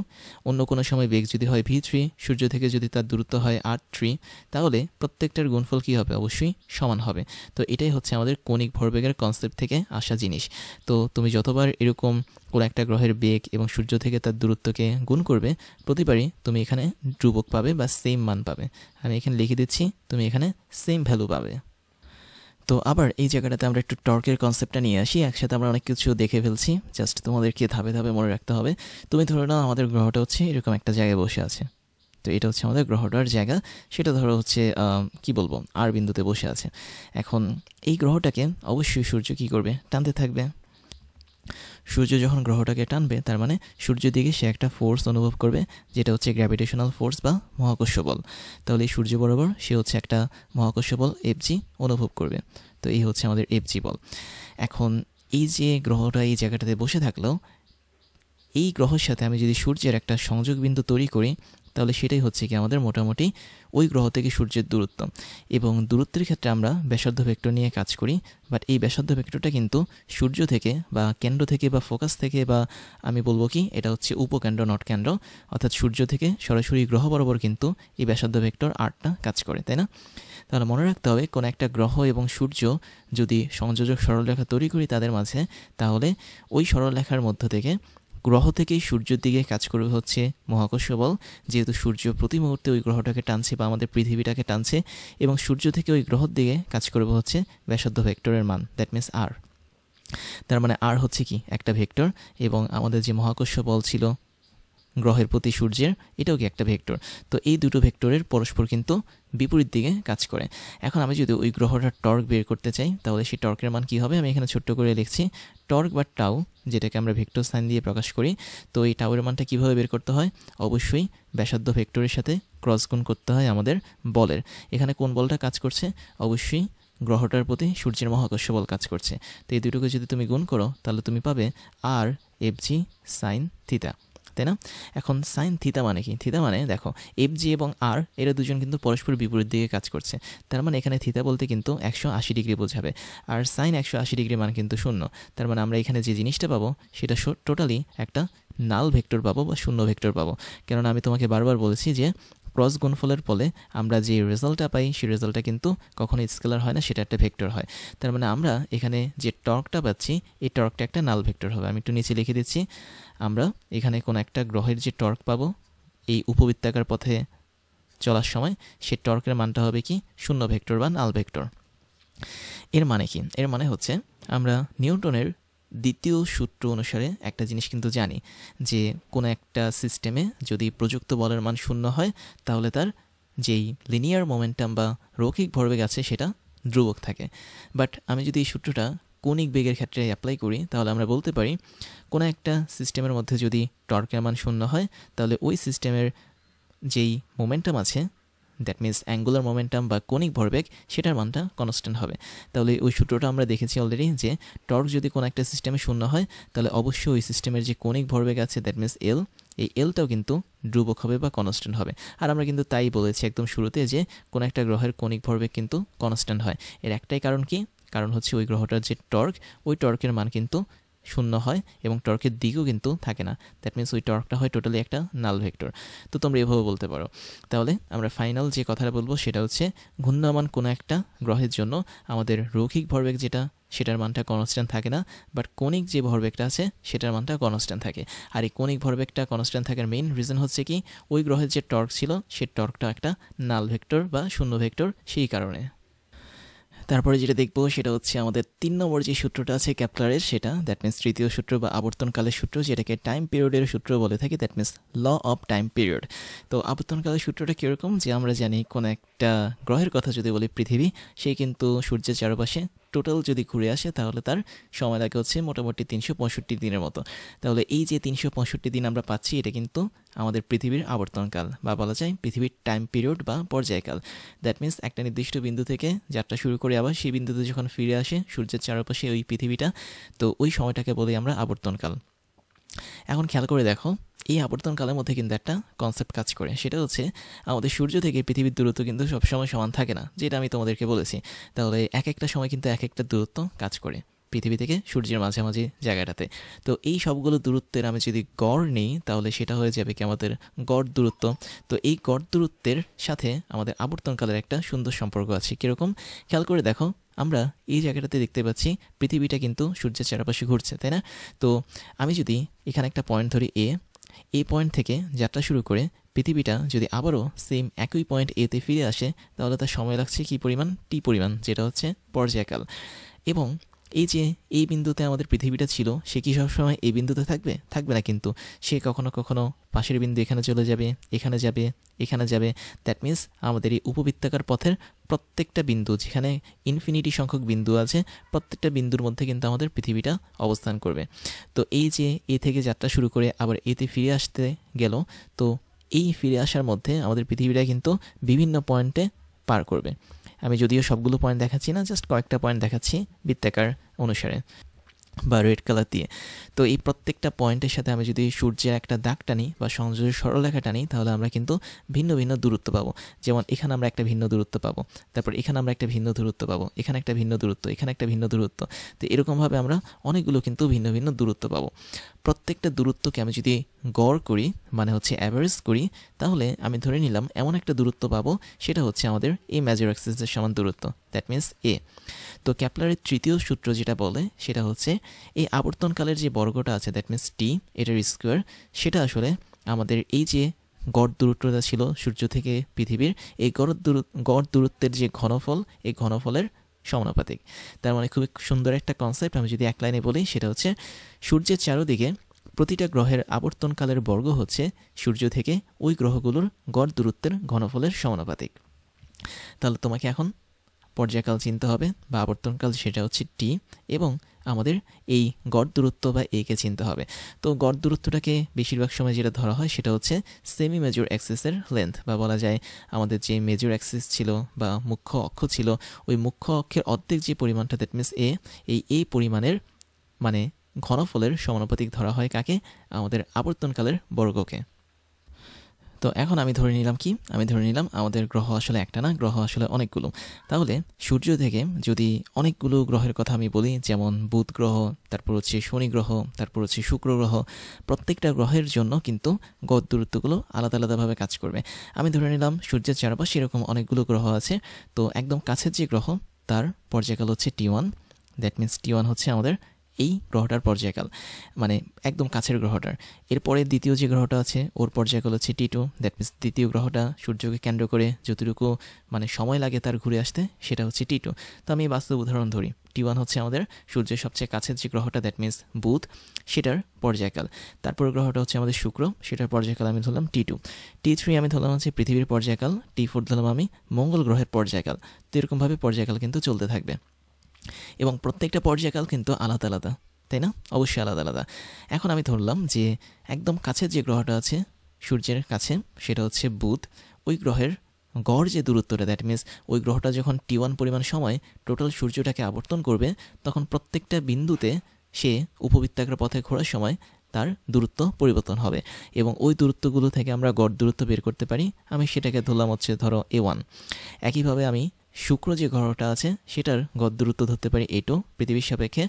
অন্য কোনো সময় বেগ যদি হয় v3, সূর্য থেকে যদি তার দূরত্ব হয় r3, তাহলে প্রত্যেকটার গুণফল কী হবে? অবশ্যই সমান হবে। তো এটাই হচ্ছে আমাদের কৌণিক ভরবেগের কনসেপ্ট থেকে আসা জিনিস। তো তুমি যতবার এরকম কোনো একটা গ্রহের বেগ এবং সূর্য থেকে তার দূরত্বকে গুণ করবে, প্রতিবারই তুমি এখানে ধ্রুবক পাবে বা সেম মান পাবে। আমি এখানে লিখে দিচ্ছি, তুমি এখানে সেম ভ্যালু পাবে। তো আবার এই জায়গাটাতে আমরা একটু টর্কের কনসেপ্টটা নিয়ে আসি। একসাথে আমরা অনেক কিছু দেখে ফেলছি, জাস্ট তোমাদেরকে ধাপে ধাপে মনে রাখতে হবে। তুমি ধরে নাও আমাদের গ্রহটা হচ্ছে এরকম একটা জায়গায় বসে আছে। তো এটা হচ্ছে আমাদের গ্রহটার জায়গা, সেটা ধরো হচ্ছে কি বলবো, আর বিন্দুতে বসে আছে। এখন এই গ্রহটাকে অবশ্যই সূর্য কী করবে? টানতে থাকবে। সূর্য যখন গ্রহটাকে টানবে, তার মানে সূর্যের দিকে সে একটা ফোর্স অনুভব করবে, যেটা হচ্ছে গ্র্যাভিটেশনাল ফোর্স বা মহাকর্ষ বল। তাহলে এই সূর্য বরাবর সে হচ্ছে একটা মহাকর্ষ বল এফজি অনুভব করবে। তো এই হচ্ছে আমাদের এফজি বল। এখন এই যে গ্রহটা এই জায়গাটাতে বসে থাকলো, এই গ্রহের সাথে আমি যদি সূর্যের একটা সংযোগ বিন্দু তৈরি করি, তাহলে সেটাই হচ্ছে কি আমাদের মোটামুটি ওই গ্রহ থেকে সূর্যের দূরত্ব। এবং দূরত্বের ক্ষেত্রে আমরা ব্যাসার্ধ ভেক্টর নিয়ে কাজ করি, বাট এই ব্যাসার্ধ ভেক্টরটা কিন্তু সূর্য থেকে বা কেন্দ্র থেকে বা ফোকাস থেকে, বা আমি বলবো কি এটা হচ্ছে উপকেন্দ্র নট কেন্দ্র, অর্থাৎ সূর্য থেকে সরাসরি গ্রহ বরাবর কিন্তু এই ব্যাসার্ধ ভেক্টর আরটা কাজ করে, তাই না? তাহলে মনে রাখতে হবে কোনো একটা গ্রহ এবং সূর্য যদি সংযোজক সরলরেখা তৈরি করি তাদের মাঝে, তাহলে ওই সরলরেখার মধ্য থেকে গ্রহ থেকেই সূর্যের দিকে কাজ করবে হচ্ছে মহাকর্ষ বল, যেহেতু সূর্য প্রতি মুহূর্তে ওই গ্রহটাকে টানছে বা আমাদের পৃথিবীটাকে টানছে, এবং সূর্য থেকে ওই গ্রহের দিকে কাজ করবে হচ্ছে ব্যাসার্ধ ভেক্টরের মান, দ্যাট মিনস আর। তার মানে আর হচ্ছে কি একটা ভেক্টর, এবং আমাদের যে মহাকর্ষ বল ছিল গ্রহের প্রতি সূর্যের, এটাও কি একটা ভেক্টর। তো এই দুটো ভেক্টরের পরস্পর কিন্তু বিপরীত দিকে কাজ করে। এখন আমি যদি ওই গ্রহটার টর্ক বের করতে চাই, তাহলে সেই টর্কের মান কী হবে? আমি এখানে ছোট্ট করে লিখছি টর্ক বা টাউ, যেটাকে আমরা ভেক্টর সাইন দিয়ে প্রকাশ করি। তো এই টাউয়ের মানটা কীভাবে বের করতে হয়? অবশ্যই ব্যাসার্ধ ভেক্টরের সাথে ক্রস গুণ করতে হয় আমাদের বলের। এখানে কোন বলটা কাজ করছে? অবশ্যই গ্রহটার প্রতি সূর্যের মহাকর্ষ বল কাজ করছে। তো এই দুটোকে যদি তুমি গুণ করো, তাহলে তুমি পাবে আর এফ জি সাইন থিটা। তাই না? এখন সাইন থিতা মানে কি? থিতা মানে দেখো এফ জি এবং আর এরা দুজন কিন্তু পরস্পর বিপরীত দিকে কাজ করছে, তার মানে এখানে থিতা বলতে কিন্তু 180 ডিগ্রি বোঝাবে, আর সাইন 180 ডিগ্রি মান কিন্তু শূন্য, তার মানে আমরা এখানে যে জিনিসটা পাবো সেটা টোটালি একটা নাল ভেক্টর পাবো বা শূন্য ভেক্টর পাবো। কেননা আমি তোমাকে বারবার বলেছি যে ক্রস গুণফলের ফলে আমরা যে রেজাল্টটা পাই সেই রেজাল্টটা কিন্তু কখনো স্কেলার হয় না, সেটা একটা ভেক্টর হয়। তার মানে আমরা এখানে যে টর্কটা পাচ্ছি এই টর্কটা একটা নাল ভেক্টর হবে। আমি একটু নিচে লিখে দিচ্ছি, আমরা এখানে কোনো একটা গ্রহের যে টর্ক পাবো এই উপবৃত্তাকার পথে চলার সময় সে টর্কের মানটা হবে কি? শূন্য ভেক্টর বা নাল ভেক্টর। এর মানে কি? এর মানে হচ্ছে আমরা নিউটনের দ্বিতীয় সূত্র অনুসারে একটা জিনিস কিন্তু জানি যে কোনো একটা সিস্টেমে যদি প্রযুক্ত বলের মান শূন্য হয় তাহলে তার যেই লিনিয়ার মোমেন্টাম বা রৈখিক ভরবেগ আছে সেটা ধ্রুবক থাকে। বাট আমি যদি এই সূত্রটা কৌণিক বেগের ক্ষেত্রে অ্যাপ্লাই করি তাহলে আমরা বলতে পারি কোনো একটা সিস্টেমের মধ্যে যদি টর্কের মান শূন্য হয় তাহলে ওই সিস্টেমের যেই মোমেন্টাম আছে, দ্যাট মিনস অ্যাঙ্গুলার মোমেন্টাম বা কৌণিক ভরবেগ, সেটার মানটা কনস্ট্যান্ট হবে। তাহলে ওই সূত্রটা আমরা দেখেছি অলরেডি যে টর্ক যদি কোনো একটা সিস্টেমে শূন্য হয় তাহলে অবশ্যই ওই সিস্টেমের যে কৌণিক ভরবেগ আছে দ্যাট মিনস এল, এই এলটাও কিন্তু ধ্রুবক হবে বা কনস্ট্যান্ট হবে। আর আমরা কিন্তু তাই বলেছি একদম শুরুতে যে কোনো একটা গ্রহের কৌণিক ভরবেগ কিন্তু কনস্ট্যান্ট হয়। এর একটাই কারণ কি? কারণ হচ্ছে ওই গ্রহটার যে টর্ক, ওই টর্কের মান কিন্তু শূন্য হয় এবং টর্কের দিকও কিন্তু থাকে না, দ্যাট মিনস ওই টর্কটা হয় টোটালি একটা নাল ভেক্টর। তো তোমরা এভাবে বলতে পারো। তাহলে আমরা ফাইনাল যে কথাটা বলবো সেটা হচ্ছে ঘূর্ণায়মান কোনো একটা গ্রহের জন্য আমাদের রৈখিক ভরবেগ যেটা সেটার মানটা কনস্ট্যান্ট থাকে না, বাট কৌণিক যে ভরবেগটা আছে সেটার মানটা কনস্ট্যান্ট থাকে। আর এই কৌণিক ভরবেগটা কনস্ট্যান্ট থাকার মেইন রিজন হচ্ছে কি ওই গ্রহের যে টর্ক ছিল সেই টর্কটা একটা নাল ভেক্টর বা শূন্য ভেক্টর, সেই কারণে। তারপরে যেটা দেখবো সেটা হচ্ছে আমাদের 3 নম্বর যে সূত্রটা আছে ক্যাপলারের, সেটা দ্যাট মিনস তৃতীয় সূত্র বা আবর্তনকালের সূত্র, যেটাকে টাইম পিরিয়ডের সূত্র বলে থাকি, that means law of time period. তো আবর্তনকালের সূত্রটা কীরকম? যে আমরা জানি কোনো একটা গ্রহের কথা যদি বলি পৃথিবী, সে কিন্তু সূর্যের চারপাশে টোটাল যদি ঘুরে আসে তাহলে তার সময় লাগে হচ্ছে মোটামুটি 365 দিনের মতো। তাহলে এই যে 365 দিন আমরা পাচ্ছি এটা কিন্তু আমাদের পৃথিবীর আবর্তনকাল বা বলা যায় পৃথিবীর টাইম পিরিয়ড বা পর্যায়কাল। দ্যাট মিনস একটা নির্দিষ্ট বিন্দু থেকে যাত্রা শুরু করে আবার সেই বিন্দুতে যখন ফিরে আসে সূর্যের চারপাশে ওই পৃথিবীটা, তো ওই সময়টাকে বলি আমরা আবর্তনকাল। এখন খেয়াল করে দেখো এই আবর্তনকালের মধ্যে কিন্তু একটা কনসেপ্ট কাজ করে, সেটা হচ্ছে আমাদের সূর্য থেকে পৃথিবীর দূরত্ব কিন্তু সবসময় সমান থাকে না, যেটা আমি তোমাদেরকে বলেছি। তাহলে এক একটা সময় কিন্তু এক একটা দূরত্ব কাজ করে পৃথিবী থেকে সূর্যের মাঝামাঝি জায়গাটাতে। তো এই সবগুলো দূরত্বের আমি যদি গড় নিই তাহলে সেটা হয়ে যাবে কি আমাদের গড় দূরত্ব। তো এই গড় দূরত্বের সাথে আমাদের আবর্তনকালের একটা সুন্দর সম্পর্ক আছে। কীরকম? খেয়াল করে দেখো, আমরা এই জায়গাটাতে দেখতে পাচ্ছি পৃথিবীটা কিন্তু সূর্যের চারপাশে ঘুরছে, তাই না? তো আমি যদি এখানে একটা পয়েন্ট ধরি এই পয়েন্ট থেকে যাত্রা শুরু করে পৃথিবীটা যদি আবারও সেম একই পয়েন্ট এতে ফিরে আসে তাহলে তার সময় লাগছে কী পরিমাণ? টি পরিমাণ, যেটা হচ্ছে পর্যায়কাল। এবং এই যে এই বিন্দুতে আমাদের পৃথিবীটা ছিল, সে কি সবসময় এই বিন্দুতে থাকবে? থাকবে না, কিন্তু সে কখনো কখনো পাশের বিন্দু এখানে চলে যাবে, এখানে যাবে, এখানে যাবে। দ্যাট মিনস আমাদের এই উপবৃত্তাকার পথের প্রত্যেকটা বিন্দু, যেখানে ইনফিনিটি সংখ্যক বিন্দু আছে, প্রত্যেকটা বিন্দুর মধ্যে কিন্তু আমাদের পৃথিবীটা অবস্থান করবে। তো এই যে এ থেকে যাত্রা শুরু করে আবার এতে ফিরে আসতে গেল, তো এই ফিরে আসার মধ্যে আমাদের পৃথিবীটা কিন্তু বিভিন্ন পয়েন্টে পার করবে। আমি যদিও সবগুলো পয়েন্ট দেখাচ্ছি না, জাস্ট কয়েকটা পয়েন্ট দেখাচ্ছি বৃত্তাকার অনুসারে বা রেড কালার দিয়ে। তো এই প্রত্যেকটা পয়েন্টের সাথে আমি যদি সূর্যের একটা দাগ টানি বা সংযোগের সরলরেখা টানি তাহলে আমরা কিন্তু ভিন্ন ভিন্ন দূরত্ব পাবো। যেমন এখানে আমরা একটা ভিন্ন দূরত্ব পাবো, তারপর এখানে আমরা একটা ভিন্ন দূরত্ব পাবো, এখানে একটা ভিন্ন দূরত্ব, এখানে একটা ভিন্ন দূরত্ব। তো এরকমভাবে আমরা অনেকগুলো কিন্তু ভিন্ন ভিন্ন দূরত্ব পাবো। প্রত্যেকটা দূরত্বকে আমি যদি গড় করি, মানে হচ্ছে অ্যাভারেজ করি, তাহলে আমি ধরে নিলাম এমন একটা দূরত্ব পাবো সেটা হচ্ছে আমাদের এই মেজর অ্যাক্সিসের সমান দূরত্ব, দ্যাট মিনস এ। তো ক্যাপলারের তৃতীয় সূত্র যেটা বলে সেটা হচ্ছে এই আবর্তনকালের যে বর্গটা আছে দ্যাট মিনস টি, এটার স্কোয়ার, সেটা আসলে আমাদের এই যে গড় দূরত্বটা ছিল সূর্য থেকে পৃথিবীর, এই গড় দূরত্বের যে ঘনফল, এই ঘনফলের সমানুপাতিক। তার মানে খুবই সুন্দর একটা কনসেপ্ট। আমি যদি এক লাইনে বলি সেটা হচ্ছে সূর্যের চারদিকে প্রতিটা গ্রহের আবর্তনকালের বর্গ হচ্ছে সূর্য থেকে ওই গ্রহগুলোর গড় দূরত্বের ঘনফলের সমানুপাতিক। তাহলে তোমাকে এখন পর্যায়কাল চিনতে হবে বা আবর্তনকাল, সেটা হচ্ছে টি, এবং আমাদের এই গড় দূরত্ব বা একে চিনতে হবে। তো গড় দূরত্বটাকে বেশিরভাগ সময় যেটা ধরা হয় সেটা হচ্ছে সেমি মেজর অ্যাক্সিসের লেন্থ, বা বলা যায় আমাদের যে মেজর অ্যাক্সিস ছিল বা মুখ্য অক্ষ ছিল, ওই মুখ্য অক্ষের অর্ধেক যে পরিমাণটা দ্যাট মিনস এ, এই পরিমাণের মানে ঘনফলের সমানুপাতিক ধরা হয় কাকে? আমাদের আবর্তনকালের বর্গকে। তো এখন আমি ধরে নিলাম কি? আমি ধরে নিলাম আমাদের গ্রহ আসলে একটা না, গ্রহ আসলে অনেকগুলো। তাহলে সূর্য থেকে যদি অনেকগুলো গ্রহের কথা আমি বলি, যেমন বুধ গ্রহ, তারপর হচ্ছে শনি গ্রহ, তারপর হচ্ছে শুক্র গ্রহ, প্রত্যেকটা গ্রহের জন্য কিন্তু গড় দূরত্বগুলো আলাদা আলাদাভাবে কাজ করবে। আমি ধরে নিলাম সূর্যের চারপাশে এরকম অনেকগুলো গ্রহ আছে। তো একদম কাছের যে গ্রহ তার পর্যায়কাল হচ্ছে T1। দ্যাট মিনস T1 হচ্ছে আমাদের এই গ্রহটার পর্যায়কাল, মানে একদম কাছের গ্রহটার। এরপরে দ্বিতীয় যে গ্রহটা আছে ওর পর্যায়কাল হচ্ছে T2। দ্যাট মিনস দ্বিতীয় গ্রহটা সূর্যকে কেন্দ্র করে যতটুকু মানে সময় লাগে তার ঘুরে আসতে, সেটা হচ্ছে T2। তো আমি বাস্তব উদাহরণ ধরি। T1 হচ্ছে আমাদের সূর্যের সবচেয়ে কাছের যে গ্রহটা, দ্যাট মিনস বুধ, সেটার পর্যায়কাল। তারপর গ্রহটা হচ্ছে আমাদের শুক্র, সেটার পর্যায়কাল আমি ধরলাম T2। T3 আমি ধরলাম হচ্ছে পৃথিবীর পর্যায়কাল। T4 ধরলাম আমি মঙ্গল গ্রহের পর্যায়কাল। তো এরকমভাবে পর্যায়কাল কিন্তু চলতে থাকবে এবং প্রত্যেকটা পর্যায়কাল কিন্তু আলাদা আলাদা, তাই না? অবশ্যই আলাদা আলাদা। এখন আমি ধরলাম যে একদম কাছের যে গ্রহটা আছে সূর্যের কাছে, সেটা হচ্ছে বুধ। ওই গ্রহের গড় যে দূরত্বটা, দ্যাট মিনস ওই গ্রহটা যখন T1 পরিমাণ সময় টোটাল সূর্যটাকে আবর্তন করবে, তখন প্রত্যেকটা বিন্দুতে সে উপবৃত্তাকার পথে ঘোরার সময় তার দূরত্ব পরিবর্তন হবে এবং ওই দূরত্বগুলো থেকে আমরা গড় দূরত্ব বের করতে পারি। আমি সেটাকে ধরলাম হচ্ছে ধরো A1। একইভাবে আমি শুক্র যে গ্রহটা আছে সেটার গড় দূরত্ব ধরতে পারি A2 পৃথিবীর সাপেক্ষে।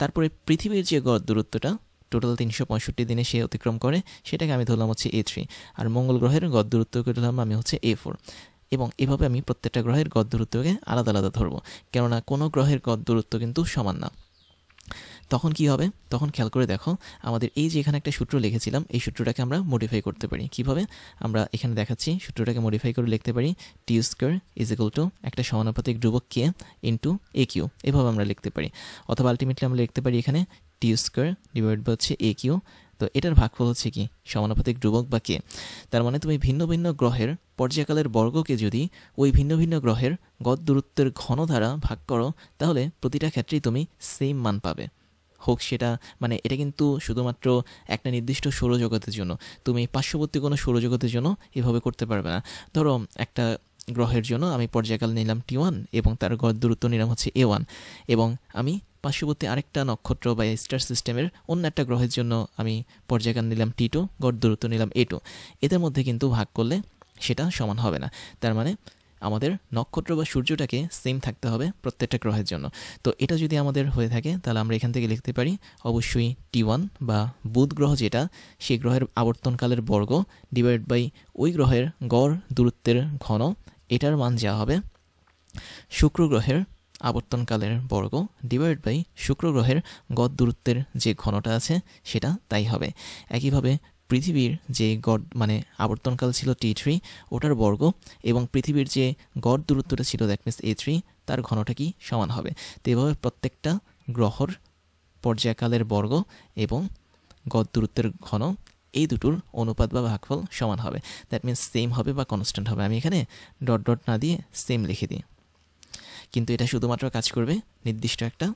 তারপরে পৃথিবীর যে গড় দূরত্বটা টোটাল 365 দিনে সে অতিক্রম করে, সেটাকে আমি ধরলাম হচ্ছে A3। আর মঙ্গল গ্রহের গড় দূরত্বকে ধরলাম আমি হচ্ছে A4। এবং এভাবে আমি প্রত্যেকটা গ্রহের গড় দূরত্বকে আলাদা আলাদা ধরবো, কেননা কোনো গ্রহের গড় দূরত্ব কিন্তু সমান না। তখন কি হবে? তখন খেয়াল করে দেখো, আমাদের এই যে এখানে একটা সূত্র লিখেছিলাম, এই সূত্রটাকে আমরা মডিফাই করতে পারি। কিভাবে? আমরা এখানে দেখাচ্ছি। সূত্রটাকে মডিফাই করে লিখতে পারি T² ইজ ইকুয়াল টু একটা সমানুপাতিক ধ্রুবক K ইন্টু AQ। এভাবে আমরা লিখতে পারি। অথবা আলটিমেটলি আমরা লিখতে পারি এখানে T² ডিভাইড বাই হচ্ছে AQ। তো এটার ভাগফল হচ্ছে কি? সমানুপাতিক ধ্রুবক বা K। তার মানে তুমি ভিন্ন ভিন্ন গ্রহের পর্যায়কালের বর্গকে যদি ওই ভিন্ন ভিন্ন গ্রহের গড় দূরত্বের ঘন দ্বারা ভাগ করো, তাহলে প্রতিটা ক্ষেত্রেই তুমি সেম মান পাবে। হোক সেটা, মানে এটা কিন্তু শুধুমাত্র একটা নির্দিষ্ট সৌরজগতের জন্য, তুমি পার্শ্ববর্তী কোনো সৌরজগতের জন্য এভাবে করতে পারবে না। ধরো একটা গ্রহের জন্য আমি পর্যায়কাল নিলাম T1 এবং তার গড় দূরত্ব নিলাম হচ্ছে A1, এবং আমি পার্শ্ববর্তী আরেকটা নক্ষত্র বা স্টার সিস্টেমের অন্য একটা গ্রহের জন্য আমি পর্যায়কাল নিলাম T2, গড় দূরত্ব নিলাম A2। এদের মধ্যে কিন্তু ভাগ করলে সেটা সমান হবে না। তার মানে আমাদের নক্ষত্র বা সূর্যটাকে সেম থাকতে হবে প্রত্যেকটা গ্রহের জন্য। তো এটা যদি আমাদের হয়ে থাকে, তাহলে আমরা এখান থেকে লিখতে পারি অবশ্যই T1 বা বুধ গ্রহ যেটা, সেই গ্রহের আবর্তনকালের বর্গ ডিভাইড বাই ওই গ্রহের গড় দূরত্বের ঘন, এটার মান যা হবে শুক্র গ্রহের আবর্তনকালের বর্গ ডিভাইড বাই শুক্র গ্রহের গড় দূরত্বের যে ঘনটা আছে সেটা তাই হবে। একইভাবে পৃথিবীর যে গড় মানে আবর্তনকাল ছিল T3, ওটার বর্গ এবং পৃথিবীর যে গড় দূরত্বটা ছিল দ্যাট মিনস A3, তার ঘনটা কি সমান হবে। তো এভাবে প্রত্যেকটা গ্রহর পর্যায়কালের বর্গ এবং গড় দূরত্বের ঘন, এই দুটোর অনুপাত বা ভাগফল সমান হবে। দ্যাট মিনস সেম হবে বা কনস্ট্যান্ট হবে। আমি এখানে ডট ডট না দিয়ে সেম লিখে দিই। কিন্তু এটা শুধুমাত্র কাজ করবে নির্দিষ্ট একটা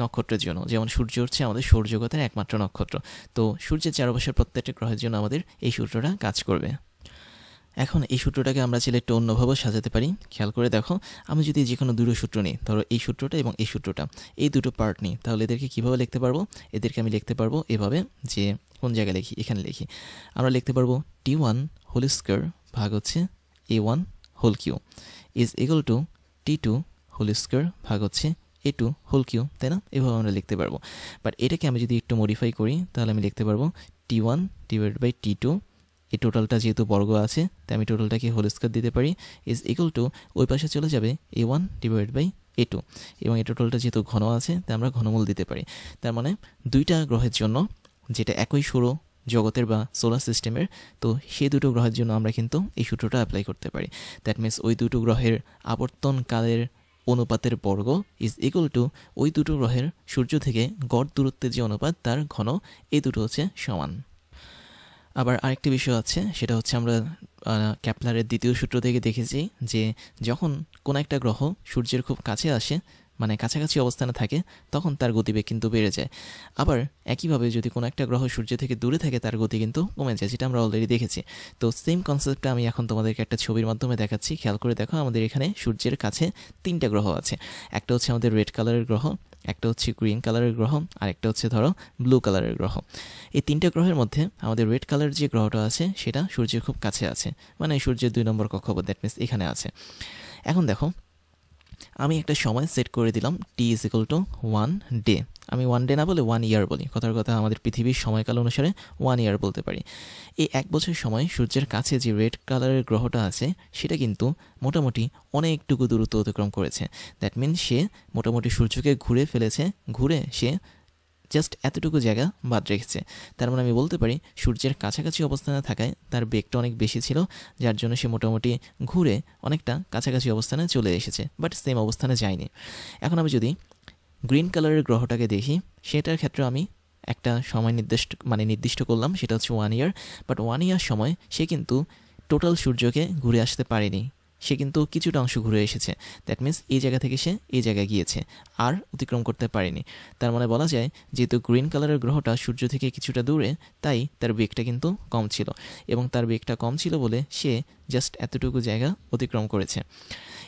নক্ষত্রের জন্য। যেমন সূর্য হচ্ছে আমাদের সৌরজগতের একমাত্র নক্ষত্র। তো সূর্যের চারপাশের প্রত্যেকটা গ্রহের জন্য আমাদের এই সূত্রটা কাজ করবে। এখন এই সূত্রটাকে আমরা চাইলে একটু অন্যভাবেও সাজাতে পারি। খেয়াল করে দেখো, আমি যদি যে কোনো দুটো সূত্র নিই, ধরো এই সূত্রটা এবং এই সূত্রটা, এই দুটো পার্ট নিই, তাহলে এদেরকে কীভাবে লিখতে পারবো? এদেরকে আমি লিখতে পারবো এভাবে, যে কোন জায়গায় লিখি? এখানে লিখি। আমরা লিখতে পারবো T1 হোল স্কোয়ার ভাগ হচ্ছে A1 whole cube is equal to T2 whole square ভাগ হচ্ছে A2 হোল কিউ, তাই না? এভাবে আমরা লিখতে পারবো। বাট এটাকে আমি যদি একটু মডিফাই করি, তাহলে আমি লিখতে পারবো T1 ডিভাইড বাই T2, এই টোটালটা যেহেতু বর্গ আছে তাই আমি টোটালটাকে হোল স্কোয়ার দিতে পারি, ইজ ইকুয়াল টু ওই পাশে চলে যাবে A1 ডিভাইড বাই A2, এবং এই টোটালটা যেহেতু ঘন আছে তাই আমরা ঘনমূল দিতে পারি। তার মানে দুইটা গ্রহের জন্য, যেটা একই সৌর জগতের বা সোলার সিস্টেমের, তো সেই দুটো গ্রহের জন্য আমরা কিন্তু এই সূত্রটা অ্যাপ্লাই করতে পারি। দ্যাট মিনস ওই দুটো গ্রহের আবর্তনকালের অনুপাতের বর্গ ইজ ইকুয়াল টু ওই দুটো গ্রহের সূর্য থেকে গড় দূরত্বের যে অনুপাত তার ঘন, এই দুটো হচ্ছে সমান। আবার আরেকটি বিষয় আছে, সেটা হচ্ছে আমরা ক্যাপলারের দ্বিতীয় সূত্র থেকে দেখেছি যে যখন কোনো একটা গ্রহ সূর্যের খুব কাছে আসে, মানে কাছাকাছি অবস্থানে থাকে, তখন তার গতিবেগ কিন্তু বেড়ে যায়। আবার একইভাবে যদি কোনো একটা গ্রহ সূর্য থেকে দূরে থাকে, তার গতি কিন্তু কমে যায়, যেটা আমরা অলরেডি দেখেছি। তো সেম কনসেপ্টটা আমি এখন তোমাদেরকে একটা ছবির মাধ্যমে দেখাচ্ছি। খেয়াল করে দেখো, আমাদের এখানে সূর্যের কাছে তিনটা গ্রহ আছে। একটা হচ্ছে আমাদের রেড কালারের গ্রহ, একটা হচ্ছে গ্রিন কালারের গ্রহ, আর একটা হচ্ছে ধরো ব্লু কালারের গ্রহ। এই তিনটে গ্রহের মধ্যে আমাদের রেড কালারের যে গ্রহটা আছে সেটা সূর্যের খুব কাছে আছে, মানে সূর্যের 2 নম্বর কক্ষপথ, দ্যাট মিনস এখানে আছে। এখন দেখো, আমি একটা সময় সেট করে দিলাম t=1 ডে। আমি 1 ডে না বলে 1 ইয়ার বলি, কথার কথা আমাদের পৃথিবীর সময়কাল অনুসারে 1 ইয়ার বলতে পারি। এই 1 বছর সময় সূর্যের কাছে যে রেড কালারের গ্রহটা আছে সেটা কিন্তু মোটামুটি অনেকটুকু দূরত্ব অতিক্রম করেছে। দ্যাট মিনস সে মোটামুটি সূর্যকে ঘুরে ফেলেছে, ঘুরে সে জাস্ট এতটুকু জায়গা বাদ রেখেছে। তার মানে আমি বলতে পারি সূর্যের কাছাকাছি অবস্থানে থাকায় তার বেগটা অনেক বেশি ছিল, যার জন্য সে মোটামুটি ঘুরে অনেকটা কাছাকাছি অবস্থানে চলে এসেছে, বাট সেম অবস্থানে যায়নি। এখন আমি যদি গ্রিন কালারের গ্রহটাকে দেখি, সেটার ক্ষেত্রে আমি একটা সময় নির্দিষ্ট করলাম, সেটা হচ্ছে 1 ইয়ার। বাট 1 ইয়ার সময় সে কিন্তু টোটাল সূর্যকে ঘুরে আসতে পারেনি, সে কিন্তু কিছুটা অংশ ঘুরে এসেছে। দ্যাট মিনস এই জায়গা থেকে সে এই জায়গায় গিয়েছে, আর অতিক্রম করতে পারেনি। তার মানে বলা যায় যেহেতু গ্রিন কালারের গ্রহটা সূর্য থেকে কিছুটা দূরে, তাই তার বেগটা কিন্তু কম ছিল, এবং তার বেগটা কম ছিল বলে সে জাস্ট এতটুকু জায়গা অতিক্রম করেছে।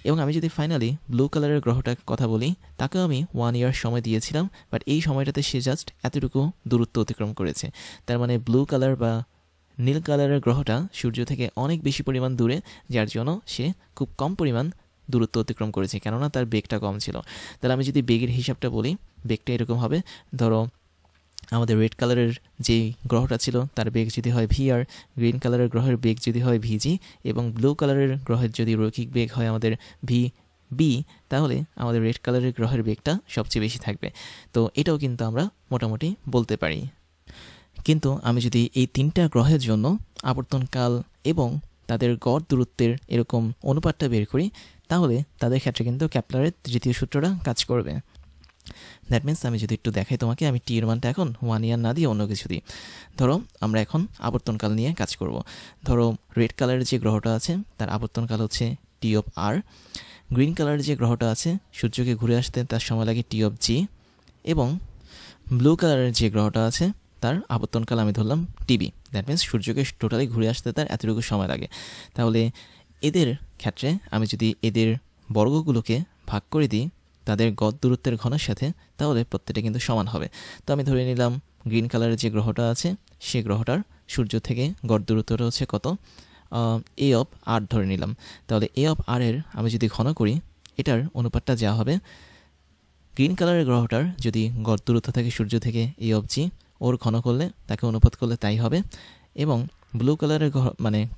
এবং আমি যদি ফাইনালি ব্লু কালারের গ্রহটার কথা বলি, তাকেও আমি 1 ইয়ার সময় দিয়েছিলাম, বাট এই সময়টাতে সে জাস্ট এতটুকু দূরত্ব অতিক্রম করেছে। তার মানে ব্লু কালার বা নীল কালারের গ্রহটা সূর্য থেকে অনেক বেশি পরিমাণ দূরে, যার জন্য সে খুব কম পরিমাণ দূরত্ব অতিক্রম করেছে, কেননা তার বেগটা কম ছিল। তাহলে আমি যদি বেগের হিসাবটা বলি, বেগটা এরকম হবে। ধরো আমাদের রেড কালারের যেই গ্রহটা ছিল তার বেগ যদি হয় vr, গ্রিন কালারের গ্রহের বেগ যদি হয় vg, এবং ব্লু কালারের গ্রহের যদি রৈখিক বেগ হয় আমাদের vb, তাহলে আমাদের রেড কালারের গ্রহের বেগটা সবচেয়ে বেশি থাকবে। তো এটাও কিন্তু আমরা মোটামুটি বলতে পারি। কিন্তু আমি যদি এই 3টা গ্রহের জন্য আবর্তনকাল এবং তাদের গড় দূরত্বের এরকম অনুপাতটা বের করি, তাহলে তাদের ক্ষেত্রে কিন্তু কেপলারের তৃতীয় সূত্রটা কাজ করবে। দ্যাট মিনস আমি যদি একটু দেখাই তোমাকে, আমি টি এর মানটা এখন 1 ইয়ার না দিয়ে অন্য কিছু দিই। ধরো আমরা এখন আবর্তনকাল নিয়ে কাজ করব। ধরো রেড কালারের যে গ্রহটা আছে তার আবর্তনকাল হচ্ছে t(r), গ্রিন কালারের যে গ্রহটা আছে সূর্যকে ঘুরে আসতে তার সময় লাগে t(g), এবং ব্লু কালারের যে গ্রহটা আছে তার আবর্তনকাল আমি ধরলাম tb। দ্যাট মিনস সূর্যকে টোটালি ঘুরে আসতে তার এতটুকু সময় লাগে। তাহলে এদের ক্ষেত্রে আমি যদি এদের বর্গগুলোকে ভাগ করে দিই তাদের গড় দূরত্বের ঘনের সাথে, তাহলে প্রত্যেকটা কিন্তু সমান হবে। তো আমি ধরে নিলাম গ্রিন কালারের যে গ্রহটা আছে সে গ্রহটার সূর্য থেকে গড় দূরত্বটা হচ্ছে কত, a(r) ধরে নিলাম। তাহলে a(r) এর আমি যদি ঘন করি, এটার অনুপাতটা যা হবে, গ্রিন কালারের গ্রহটার যদি গড় দূরত্ব থাকে সূর্য থেকে a(g), ওর ঘন করলে তাকে অনুপাত করলে তাই হবে। এবং ব্লু কালারের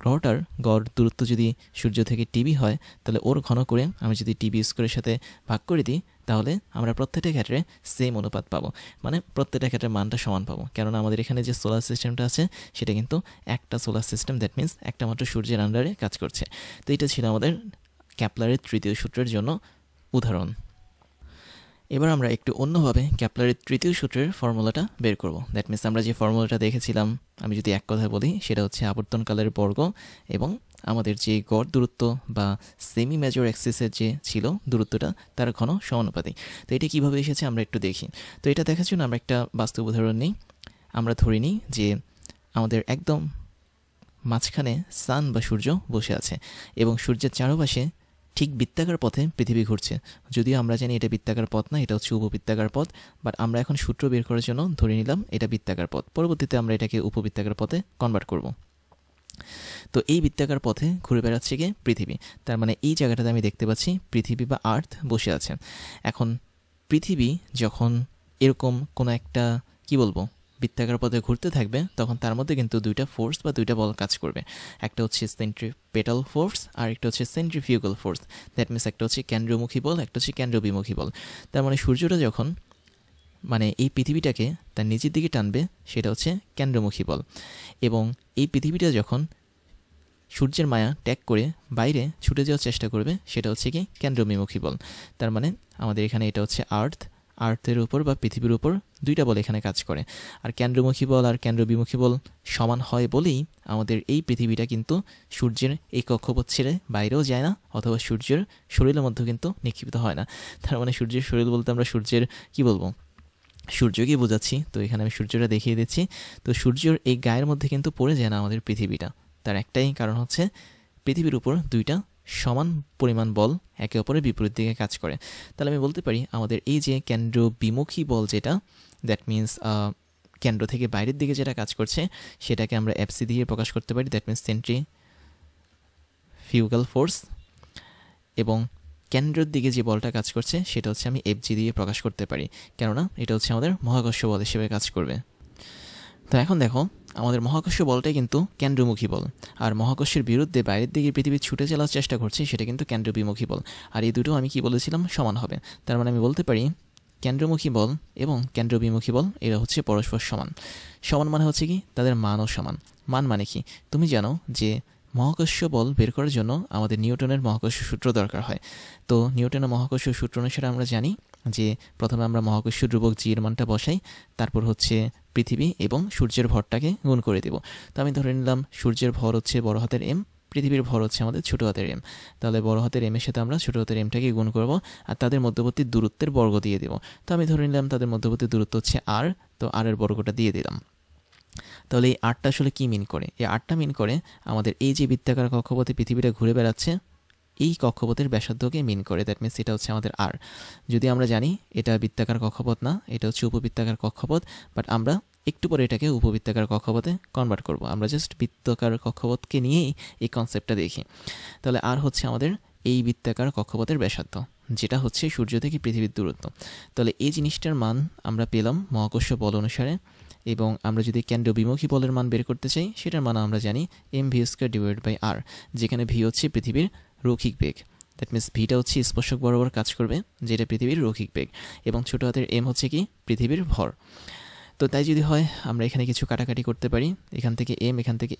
গ্রহটার গড় দূরত্ব যদি সূর্য থেকে টিবি হয়, তাহলে ওর ঘন করে আমি যদি টিবি স্কোয়ারের সাথে ভাগ করে দিই, তাহলে আমরা প্রত্যেকটা ক্ষেত্রে সেম অনুপাত পাবো, মানে প্রত্যেকটা ক্ষেত্রে মানটা সমান পাবো। কেননা আমাদের এখানে যে সোলার সিস্টেমটা আছে সেটা কিন্তু একটা সোলার সিস্টেম, দ্যাট মিনস একটা মাত্র সূর্যের আন্ডারে কাজ করছে। তো এটা ছিল আমাদের কেপলারের তৃতীয় সূত্রের জন্য উদাহরণ। এবার আমরা একটু অন্যভাবে কেপলারের তৃতীয় সূত্রের ফর্মুলাটা বের করব। দ্যাট মিনস আমরা যে ফর্মুলাটা দেখেছিলাম, আমি যদি এক কথা বলি, সেটা হচ্ছে আবর্তনকালের বর্গ এবং আমাদের যে গড় দূরত্ব বা সেমি মেজর অ্যাক্সিসের যে ছিল দূরত্বটা তার ঘন সমানুপাতিক। তো এটা কীভাবে এসেছে আমরা একটু দেখি। তো এটা দেখার জন্য আমরা একটা বাস্তব উদাহরণ নিই। আমরা ধরে নিই যে আমাদের একদম মাঝখানে সান বা সূর্য বসে আছে এবং সূর্যের চারপাশে ঠিক বৃত্তাকার পথে পৃথিবী ঘুরছে। যদিও আমরা জানি এটা বৃত্তাকার পথ না, এটা হচ্ছে উপবৃত্তাকার পথ, বাট আমরা এখন সূত্র বের করার জন্য ধরে নিলাম এটা বৃত্তাকার পথ। পরবর্তীতে আমরা এটাকে উপবৃত্তাকার পথে কনভার্ট করব। তো এই বৃত্তাকার পথে ঘুরে বেড়াচ্ছে গিয়ে পৃথিবী। তার মানে এই জায়গাটাতে আমি দেখতে পাচ্ছি পৃথিবী বা আর্থ বসে আছে। এখন পৃথিবী যখন এরকম কোনো একটা বৃত্তাকার পথে ঘুরতে থাকবে, তখন তার মধ্যে কিন্তু দুইটা ফোর্স বা দুইটা বল কাজ করবে। একটা হচ্ছে সেন্ট্রিপেটাল ফোর্স আর একটা হচ্ছে সেন্ট্রিফিউগাল ফোর্স। দ্যাট মিনস একটা হচ্ছে কেন্দ্রমুখী বল, একটা হচ্ছে কেন্দ্রবিমুখী বল। তার মানে সূর্যটা যখন এই পৃথিবীটাকে তার নিচের দিকে টানবে সেটা হচ্ছে কেন্দ্রমুখী বল, এবং এই পৃথিবীটা যখন সূর্যের মায়া ত্যাগ করে বাইরে ছুটে যাওয়ার চেষ্টা করবে সেটা হচ্ছে কি কেন্দ্রবিমুখী বল। তার মানে আমাদের এখানে এটা হচ্ছে আর্থের উপর বা পৃথিবীর উপর দুইটা বল এখানে কাজ করে। আর কেন্দ্রমুখী বল আর কেন্দ্রবিমুখী বল সমান হয় বলেই আমাদের এই পৃথিবীটা কিন্তু সূর্যের এই কক্ষপথ ছেড়ে বাইরেও যায় না, অথবা সূর্যের শরীরের মধ্যে কিন্তু নিক্ষিপ্ত হয় না। তার মানে সূর্যের শরীর বলতে আমরা সূর্যের সূর্যকে বোঝাচ্ছি। তো এখানে আমি সূর্যটা দেখিয়ে দিচ্ছি। তো সূর্যের এই গায়ের মধ্যে কিন্তু পড়ে যায় না আমাদের পৃথিবীটা। তার একটাই কারণ হচ্ছে পৃথিবীর উপর দুইটা সমান পরিমাণ বল একে অপরের বিপরীত দিকে কাজ করে। তাহলে আমি বলতে পারি আমাদের এই যে কেন্দ্র বিমুখী বল যেটা, দ্যাট মিন্স কেন্দ্র থেকে বাইরের দিকে যেটা কাজ করছে সেটাকে আমরা এফসি দিয়ে প্রকাশ করতে পারি, দ্যাট মিন্স সেন্ট্রিফিউগাল ফোর্স। এবং কেন্দ্রের দিকে যে বলটা কাজ করছে সেটা হচ্ছে আমি এফজি দিয়ে প্রকাশ করতে পারি, কেননা এটা হচ্ছে আমাদের মহাকর্ষ বল হিসেবে কাজ করবে। তো এখন দেখো আমাদের মহাকর্ষ বলটাই কিন্তু কেন্দ্রমুখী বল, আর মহাকর্ষের বিরুদ্ধে বাইরের দিকে পৃথিবী ছুটে চলার চেষ্টা করছে সেটা কিন্তু কেন্দ্রবিমুখী বল। আর এই দুটো আমি কি বলেছিলাম, সমান হবে। তার মানে আমি বলতে পারি কেন্দ্রমুখী বল এবং কেন্দ্রবিমুখী বল এরা হচ্ছে পরস্পর সমান। সমান মানে হচ্ছে কি তাদের মানও সমান। মান মানে কি, তুমি জানো যে মহাকর্ষ বল বের করার জন্য আমাদের নিউটনের মহাকর্ষ সূত্র দরকার হয়। তো নিউটনের মহাকর্ষ সূত্র অনুসারে আমরা জানি যে প্রথমে আমরা মহাকর্ষ ধ্রুবক জি এর মানটা বসাই, তারপর হচ্ছে পৃথিবী এবং সূর্যের ভরটাকে গুণ করে দেব। তো আমি ধরে নিলাম সূর্যের ভর হচ্ছে বড় হাতের এম, পৃথিবীর ভর হচ্ছে আমাদের ছোটো হাতের এম। তাহলে বড় হাতের এম এর সাথে আমরা ছোটো হাতের এমটাকে গুণ করব আর তাদের মধ্যবর্তী দূরত্বের বর্গ দিয়ে দেব। তো আমি ধরে নিলাম তাদের মধ্যবর্তী দূরত্ব হচ্ছে আর, তো আর এর বর্গটা দিয়ে দিলাম। তাহলে এই আরটা আসলে কি মিন করে, এই আরটা মিন করে আমাদের এই যে বৃত্তাকার কক্ষপথে পৃথিবীটা ঘুরে বেড়াচ্ছে এই কক্ষপথের ব্যাসার্ধকে মিন করে, দ্যাট মিনস এটা হচ্ছে আমাদের আর। যদি আমরা জানি এটা বৃত্তাকার কক্ষপথ না, এটা হচ্ছে উপবৃত্তাকার কক্ষপথ, বাট আমরা একটু পরে এটাকে উপবৃত্তাকার কক্ষপথে কনভার্ট করব। আমরা জাস্ট বৃত্তাকার কক্ষপথকে নিয়েই এই কনসেপ্টটা দেখি। তাহলে আর হচ্ছে আমাদের এই বৃত্তাকার কক্ষপথের ব্যাসার্ধ, যেটা হচ্ছে সূর্য থেকে পৃথিবীর দূরত্ব। তাহলে এই জিনিসটার মান আমরা পেলাম মহাকর্ষ বল অনুসারে। এবং আমরা যদি কেন্দ্র বিমুখী বলের মান বের করতে চাই সেটার মান আমরা জানি mv² ডিভাইড বাই আর, যেখানে ভি হচ্ছে পৃথিবীর রৈখিক বেগ। দ্যাট মিনস ভিটা হচ্ছে স্পর্শক বরাবর কাজ করবে, যেটা পৃথিবীর রৈখিক বেগ, এবং ছোটো হাতের এম হচ্ছে কি পৃথিবীর ভর। তো তাই যদি হয় আমরা এখানে কিছু কাটাকাটি করতে পারি, এখান থেকে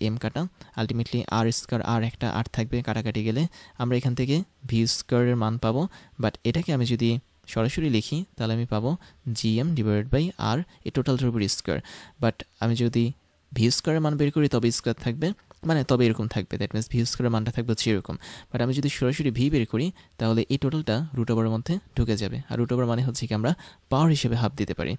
এম কাটা, আলটিমেটলি আর স্কোয়ার আর একটা আর থাকবে, কাটাকাটি গেলে আমরা এখান থেকে ভি স্কোয়ারের মান পাবো। বাট এটাকে আমি যদি সরাসরি লিখি তাহলে আমি পাবো জিএম ডিভাইড বাই আর, এই টোটালটার উপর স্কোয়ার। বাট আমি যদি ভি স্কোয়ারের মান বের করি তবে স্কোয়ার থাকবে, মানে তবে এরকম থাকবে, দ্যাট মিনস ভি স্কোয়ারের মানটা থাকবে হচ্ছে এরকম। বাট আমি যদি সরাসরি ভি বের করি তাহলে এই টোটালটা রুট ওভারের মধ্যে ঢুকে যাবে, আর রুট ওভার মানে হচ্ছে কি আমরা পাওয়ার হিসেবে হাফ দিতে পারি।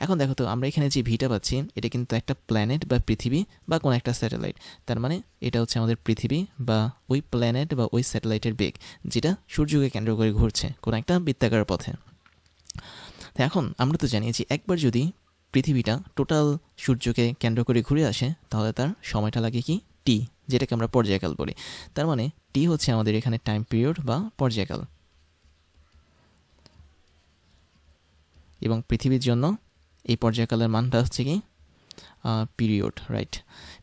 এখন দেখো তো আমরা এখানে যে ভিটা পাচ্ছি এটা কিন্তু একটা প্ল্যানেট বা পৃথিবী বা কোনো একটা স্যাটেলাইট, তার মানে এটা হচ্ছে আমাদের পৃথিবী বা ওই প্ল্যানেট বা ওই স্যাটেলাইটের বেগ যেটা সূর্যকে কেন্দ্র করে ঘুরছে কোনো একটা বৃত্তাকার পথে। তো এখন আমরা তো জানি যে একবার যদি পৃথিবীটা টোটাল সূর্যকে কেন্দ্র করে ঘুরে আসে তাহলে তার সময়টা লাগে কি টি, যেটাকে আমরা পর্যায়কাল বলি। তার মানে টি হচ্ছে আমাদের এখানে টাইম পিরিয়ড বা পর্যায়কাল, এবং পৃথিবীর জন্য এই পর্যায়কালের মানটা হচ্ছে কি পিরিয়ড, রাইট।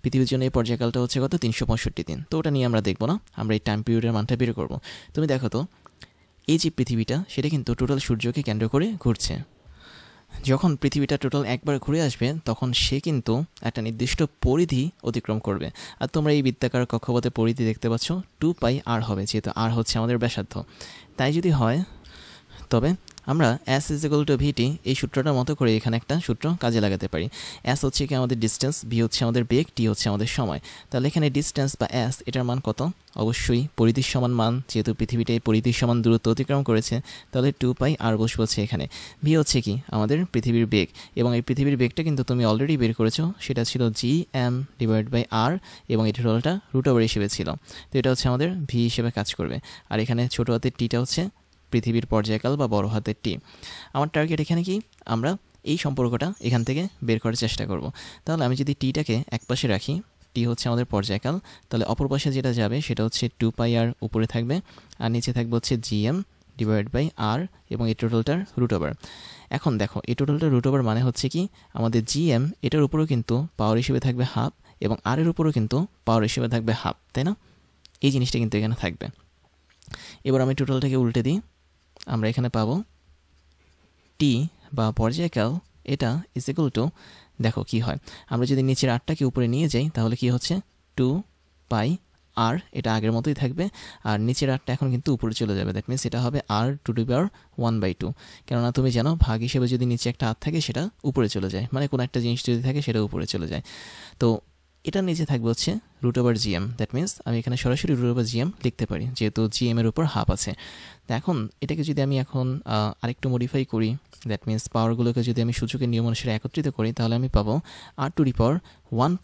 পৃথিবীর জন্য এই পর্যায়কালটা হচ্ছে কত 365 দিন। তো ওটা নিয়ে আমরা দেখবো না, আমরা এই টাইম পিরিয়ডের মানটা বের করবো। তুমি দেখো তো এই যে পৃথিবীটা সেটা কিন্তু টোটাল সূর্যকে কেন্দ্র করে ঘুরছে। যখন পৃথিবীটা টোটাল একবার ঘুরে আসবে তখন সে কিন্তু একটা নির্দিষ্ট পরিধি অতিক্রম করবে। আর তোমরা এই বৃত্তাকার কক্ষপথে পরিধি দেখতে পাচ্ছ 2π আর হবে, যেহেতু আর হচ্ছে আমাদের ব্যাসার্ধ। তাই যদি হয় তবে আমরা S = VT এই সূত্রটার মতো করে এখানে একটা সূত্র কাজে লাগাতে পারি। S হচ্ছে কি আমাদের ডিস্টেন্স, V হচ্ছে আমাদের বেগ, T হচ্ছে আমাদের সময়। তাহলে এখানে ডিস্টেন্স বা S এটার মান কত, অবশ্যই পরিধির সমান মান, যেহেতু পৃথিবীটা এই পরিধির সমান দূরত্ব অতিক্রম করেছে তাহলে 2π আর বসবে হচ্ছে এখানে। V হচ্ছে কি আমাদের পৃথিবীর বেগ, এবং এই পৃথিবীর বেগটা কিন্তু তুমি অলরেডি বের করেছো, সেটা ছিল GM ডিভাইড বাই আর, এবং এই টোটালটা রুট ওভার হিসেবে ছিল। তো এটা হচ্ছে আমাদের V হিসেবে কাজ করবে। আর এখানে ছোটো হাতের টিটা হচ্ছে পৃথিবীর পর্যায়কাল বা বড় হাতের টি। আমার টার্গেট এখানে কি, আমরা এই সম্পর্কটা এখান থেকে বের করার চেষ্টা করব। তাহলে আমি যদি টিটাকে এক পাশে রাখি, টি হচ্ছে আমাদের পর্যায়কাল, তাহলে অপর পাশে যেটা যাবে সেটা হচ্ছে 2π আর উপরে থাকবে, আর নিচে থাকবে হচ্ছে GM ডিভাইড বাই আর, এবং এই টোটালটার রুট ওভার। এখন দেখো এই টোটালটার রুট ওভার মানে হচ্ছে কি আমাদের GM এটার উপরেও কিন্তু পাওয়ার হিসেবে থাকবে হাফ, এবং আর এর উপরেও কিন্তু পাওয়ার হিসেবে থাকবে হাফ, তাই না? এই জিনিসটা কিন্তু এখানে থাকবে। এবার আমি টোটালটাকে উল্টে দিই, আমরা এখানে পাবো টি বা পর্যায়কাল এটা = দেখো কি হয়, আমরা যদি নিচের আরটাকে উপরে নিয়ে যাই তাহলে কি হচ্ছে 2π আর, এটা আগের মতোই থাকবে, আর নিচের আরটা এখন কিন্তু উপরে চলে যাবে, দ্যাট মিনস এটা হবে r⁴ কেননা তুমি জানো ভাগ হিসেবে যদি নিচে একটা আর থাকে সেটা উপরে চলে যায়, মানে কোনো একটা জিনিস যদি থাকে সেটা উপরে চলে যায়। তো এটা নিচে থাকবে হচ্ছে root over GM. That means আমি এখানে সরাসরি রুট ওভার জিএম লিখতে পারি যেহেতু জিএম এর উপর হাফ আছে। তো এখন এটাকে যদি আমি এখন আরেকটু মডিফাই করি, দ্যাট মিনস পাওয়ারগুলোকে যদি আমি সূচকের নিয়ম অনুসারে একত্রিত করি, তাহলে আমি পাবো r⁻1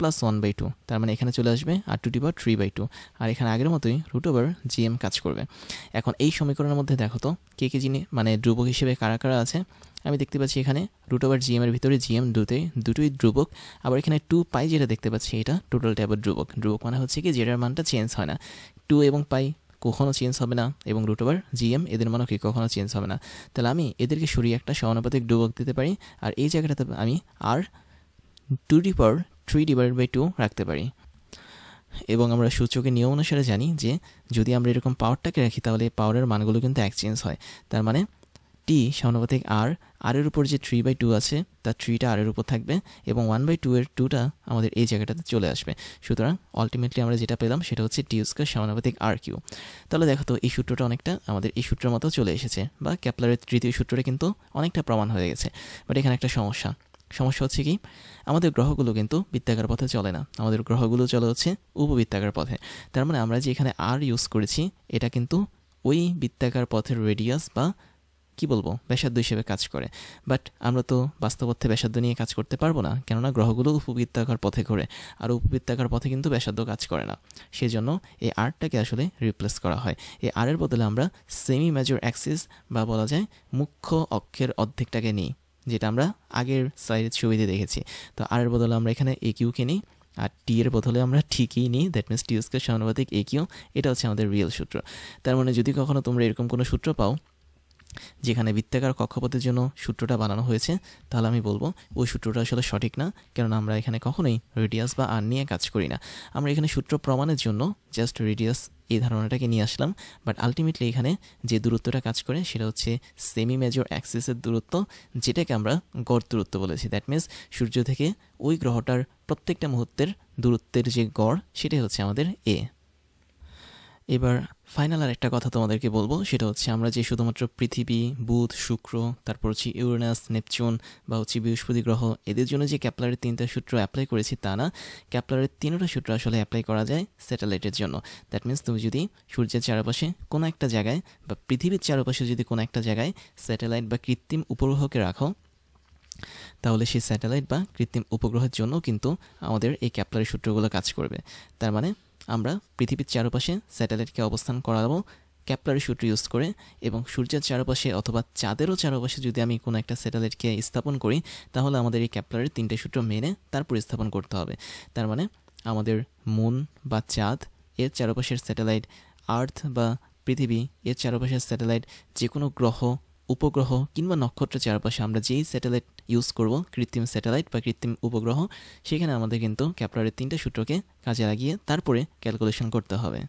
+ 1/2। তার মানে এখানে চলে আসবে r⁻3/2, আর এখানে আগের মতোই রুট ওভার জিএম কাজ করবে। এখন এই সমীকরণের মধ্যে দেখো তো কে কে জিনিস মানে ধ্রুবক হিসেবে কারা কারা আছে। আমি দেখতে পাচ্ছি এখানে রুট ওভার জিএম এর ভিতরে জিএম দুটোই ধ্রুবক। আবার এখানে 2π যেটা দেখতে পাচ্ছি এটা টোটালটা আবার ধ্রুবক। ধ্রুবক মানে হচ্ছে কি যেটার মানটা চেঞ্জ হয় না। 2 এবং π কখনো চেঞ্জ হবে না, এবং রুট ওভার জিএম এদের মানও কি কখনো চেঞ্জ হবে না। তাহলে আমি এদেরকে সরিয়ে একটা সমানুপাতিক ধ্রুবক দিতে পারি, আর এই জায়গাটাতে আমি r⁻3/2 রাখতে পারি। এবং আমরা সূচকের নিয়ম অনুসারে জানি যে যদি আমরা এরকম পাওয়ারটাকে রাখি তাহলে পাওয়ারের মানগুলো কিন্তু এক্সচেঞ্জ হয়। তার মানে টি সমানুপাতিক আর এর উপর যে 3/2 আছে তার 3টা আর এর উপর থাকবে, এবং 1/2 এর 2টা আমাদের এই জায়গাটাতে চলে আসবে। সুতরাং আলটিমেটলি আমরা যেটা পেলাম সেটা হচ্ছে টি² সমানুপাতিক r3। তাহলে দেখো তো এই সূত্রটা অনেকটা আমাদের এই সূত্রের মতো চলে এসেছে, বা কেপলারের তৃতীয় সূত্রটা কিন্তু অনেকটা প্রমাণ হয়ে গেছে। বাট এখানে একটা সমস্যা হচ্ছে কি, আমাদের গ্রহগুলো কিন্তু বৃত্তাকার পথে চলে না, আমাদের গ্রহগুলো চলে হচ্ছে উপবৃত্তাকার পথে। তার মানে আমরা যে এখানে আর ইউজ করেছি এটা কিন্তু ওই বৃত্তাকার পথের রেডিয়াস বা কি বলবো ব্যাসার্ধ হিসেবে কাজ করে। বাট আমরা তো বাস্তব অর্থে ব্যাসার্ধ নিয়ে কাজ করতে পারবো না, কেননা গ্রহগুলো উপবৃত্তাকার পথে ঘোরে, আর উপবৃত্তাকার পথে কিন্তু ব্যাসার্ধ কাজ করে না। সেই জন্য এই আরটাকে আসলে রিপ্লেস করা হয়। এই আরের বদলে আমরা সেমি মেজর অ্যাক্সিস বা বলা যায় মুখ্য অক্ষের অর্ধেকটাকে নিই, যেটা আমরা আগের স্লাইডের ছবিতে দেখেছি। তো আর এর বদলে আমরা এখানে এ কিউকে নিই, আর টি এর বদলে আমরা ঠিকই নিই, দ্যাট মিনস টি² সমানুপাতিক এ কিউ। এটা হচ্ছে আমাদের রিয়েল সূত্র। তার মানে যদি কখনো তোমরা এরকম কোনো সূত্র পাও যেখানে বৃত্তাকার কক্ষপথের জন্য সূত্রটা বানানো হয়েছে, তাহলে আমি বলবো ওই সূত্রটা আসলে সঠিক না, কারণ আমরা এখানে কখনোই রেডিয়াস বা আর নিয়ে কাজ করি না। আমরা এখানে সূত্র প্রমাণের জন্য জাস্ট রেডিয়াস এই ধারণাটাকে নিয়ে আসলাম, বাট আলটিমেটলি এখানে যে দূরত্বটা কাজ করে সেটা হচ্ছে সেমি মেজর অ্যাক্সিসের দূরত্ব, যেটাকে আমরা গড় দূরত্ব বলেছি। দ্যাট মিনস সূর্য থেকে ওই গ্রহটার প্রত্যেকটা মুহূর্তের দূরত্বের যে গড় সেটাই হচ্ছে আমাদের এ। এবার ফাইনাল আর একটা কথা তোমাদেরকে বলবো, সেটা হচ্ছে আমরা যে শুধুমাত্র পৃথিবী, বুধ, শুক্র, তারপর হচ্ছে ইউরেনাস, নেপচুন বা হচ্ছে বৃহস্পতি গ্রহ এদের জন্য যে কেপলারের 3টা সূত্র অ্যাপ্লাই করেছি তা না, কেপলারের 3টা সূত্র আসলে অ্যাপ্লাই করা যায় স্যাটেলাইটের জন্য। দ্যাট মিনস তুমি যদি সূর্যের চারপাশে কোনো একটা জায়গায় বা পৃথিবীর চারপাশে যদি কোনো একটা জায়গায় স্যাটেলাইট বা কৃত্রিম উপগ্রহকে রাখো, তাহলে সেই স্যাটেলাইট বা কৃত্রিম উপগ্রহের জন্য কিন্তু আমাদের এই কেপলারের সূত্রগুলো কাজ করবে। তার মানে আমরা পৃথিবীর চারপাশে স্যাটেলাইটকে অবস্থান করাবো কেপলারের সূত্র ইউজ করে, এবং সূর্যের চারপাশে অথবা চাঁদেরও চারপাশে যদি আমি কোনো একটা স্যাটেলাইটকে স্থাপন করি, তাহলে আমাদের এই কেপলারের 3টে সূত্র মেনে তারপর স্থাপন করতে হবে। তার মানে আমাদের মুন বা চাঁদ এর চারপাশের স্যাটেলাইট, আর্থ বা পৃথিবী এর চারপাশের স্যাটেলাইট, যে কোনো গ্রহ, উপগ্রহ কিংবা নক্ষত্রের চারপাশে আমরা যেই স্যাটেলাইট ইউজ করব, কৃত্রিম স্যাটেলাইট বা কৃত্রিম উপগ্রহ, সেখানে আমাদের কিন্তু কেপলারের 3টে সূত্রকে কাজে লাগিয়ে তারপরে ক্যালকুলেশন করতে হবে।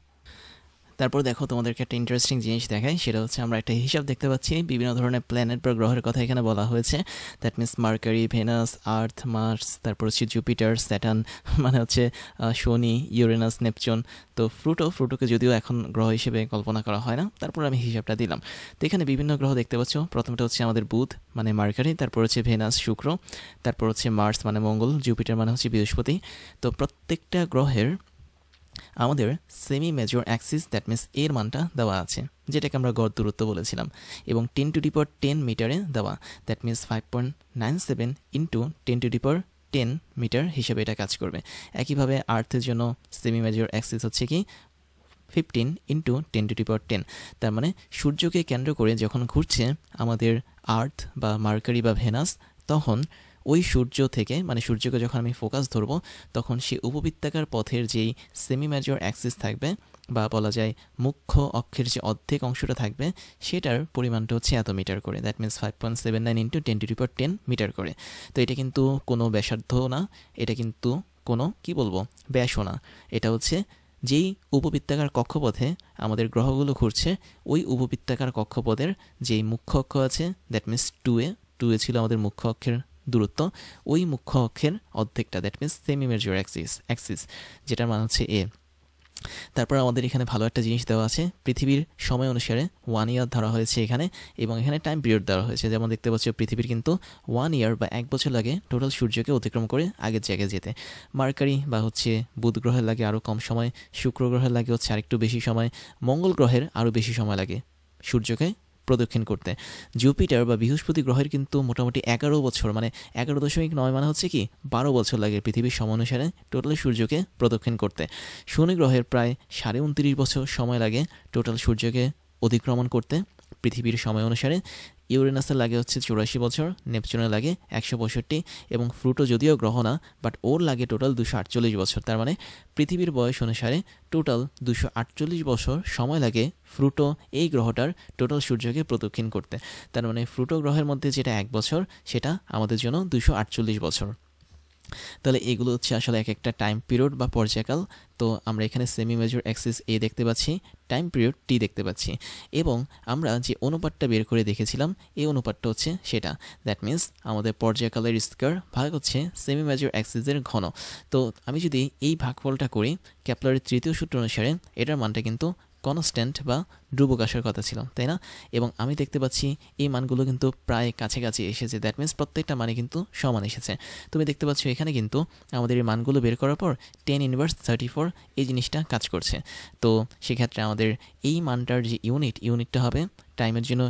তারপর দেখো তোমাদেরকে একটা ইন্টারেস্টিং জিনিস দেখায়, সেটা হচ্ছে আমরা একটা হিসাব দেখতে পাচ্ছি বিভিন্ন ধরনের প্ল্যানেট বা গ্রহের কথা এখানে বলা হয়েছে। That means Mercury, Venus, Earth, Mars, তারপর হচ্ছে জুপিটার, স্যাটার্ন, মানে হচ্ছে শনি, ইউরেনাস, নেপচুন। তো ফ্লুটোকে যদিও এখন গ্রহ হিসেবে কল্পনা করা হয় না, তারপর আমি হিসাবটা দিলাম। তো এখানে বিভিন্ন গ্রহ দেখতে পাচ্ছ। প্রথমটা হচ্ছে আমাদের বুধ মানে মার্কারি, তারপর হচ্ছে ভেনাস শুক্র, তারপর হচ্ছে মার্স মানে মঙ্গল, জুপিটার মানে হচ্ছে বৃহস্পতি। তো প্রত্যেকটা গ্রহের আমাদের semi major Axis that means এর মানটা দেওয়া আছে, যেটাকে আমরা গড় দূরত্ব বলেছিলাম, এবং 10⁻10 মিটারে দেওয়া। দ্যাট মিনস 5.97 ইন্টু 10⁻10 মিটার হিসেবে এটা কাজ করবে। একইভাবে আর্থের জন্য সেমি মেজর অ্যাক্সিস হচ্ছে কি 15 ইন্টু 10⁻10। তার মানে সূর্যকে কেন্দ্র করে যখন ঘুরছে আমাদের আর্থ বা মার্কারি বা ভেনাস, তখন ওই সূর্য থেকে মানে সূর্যকে যখন আমি ফোকাস ধরবো, তখন সেই উপবৃত্তাকার পথের যেই সেমি মেজর অ্যাক্সিস থাকবে বা বলা যায় মুখ্য অক্ষের যে অর্ধেক অংশটা থাকবে, সেটার পরিমাণটা হচ্ছে এত মিটার করে। দ্যাট মিনস 5.79 ইন্টু 10⁻10 মিটার করে। তো এটা কিন্তু কোনো ব্যাসার্ধ না, এটা কিন্তু কোনো কি বলবো ব্যাসও না, এটা হচ্ছে যেই উপবৃত্তাকার কক্ষপথে আমাদের গ্রহগুলো ঘুরছে, ওই উপবৃত্তাকার কক্ষপথের যেই মুখ্য অক্ষ আছে, দ্যাট মিনস 2a ছিল আমাদের মুখ্য অক্ষের দূরত্ব, ওই মুখ্য অক্ষের অর্ধেকটা, that means semi major Axis যেটার মান হচ্ছে এ। তারপর আমাদের এখানে ভালো একটা জিনিস দেওয়া আছে, পৃথিবীর সময় অনুসারে 1 ইয়ার ধরা হয়েছে এখানে, এবং এখানে টাইম পিরিয়ড দেওয়া হয়েছে। যেমন দেখতে পাচ্ছ পৃথিবীর কিন্তু 1 ইয়ার বা 1 বছর লাগে টোটাল সূর্যকে অতিক্রম করে আগের জায়গায় যেতে। মার্কারি বা হচ্ছে বুধ গ্রহের লাগে আরও কম সময়, শুক্র গ্রহের লাগে হচ্ছে আরেকটু বেশি সময়, মঙ্গল গ্রহের আরও বেশি সময় লাগে সূর্যকে প্রদক্ষিণ করতে। জুপিটার বা বৃহস্পতি গ্রহের কিন্তু মোটামুটি 11 বছর, মানে 11.9 মানে হচ্ছে কি 12 বছর লাগে পৃথিবীর সময় অনুসারে টোটাল সূর্যকে প্রদক্ষিণ করতে। শনি গ্রহের প্রায় 29.5 বছর সময় লাগে টোটাল সূর্যকে অতিক্রমণ করতে পৃথিবীর সময় অনুসারে। ইউরেনাসের লাগে হচ্ছে 84 বছর, নেপচুনের লাগে 165, এবং ফ্লুটো যদিও গ্রহ না, বাট ওর লাগে টোটাল 248 বছর। তার মানে পৃথিবীর বয়স অনুসারে টোটাল 248 বছর সময় লাগে ফ্লুটো এই গ্রহটার টোটাল সূর্যকে প্রদক্ষিণ করতে। তার মানে ফ্লুটো গ্রহের মধ্যে যেটা 1 বছর, সেটা আমাদের জন্য 248 বছর। তাহলে এগুলো হচ্ছে আসলে এক একটা টাইম পিরিয়ড বা পর্যায়কাল। তো আমরা এখানে সেমি মেজর অ্যাক্সিস এ দেখতে পাচ্ছি, টাইম পিরিয়ড টি দেখতে পাচ্ছি, এবং আমরা যে অনুপাতটা বের করে দেখেছিলাম এই অনুপাতটা হচ্ছে সেটা। দ্যাট মিন্স আমাদের পর্যায়কালের স্কয়ার ভাগ হচ্ছে সেমি মেজর অ্যাক্সিসের ঘন। তো আমি যদি এই ভাগফলটা করি কেপলারের তৃতীয় সূত্র অনুসারে, এটার মানটা কিন্তু কনস্ট্যান্ট বা ধ্রুবক আসার কথা ছিল, তাই না? এবং আমি দেখতে পাচ্ছি এই মানগুলো কিন্তু প্রায় কাছাকাছি এসেছে। দ্যাট মিন্স প্রত্যেকটা মানে কিন্তু সমান এসেছে। তুমি দেখতে পাচ্ছ এখানে কিন্তু আমাদের এই মানগুলো বের করার পর 10^34 এই জিনিসটা কাজ করছে। তো সেক্ষেত্রে আমাদের এই মানটার যে ইউনিটটা হবে টাইমের জন্য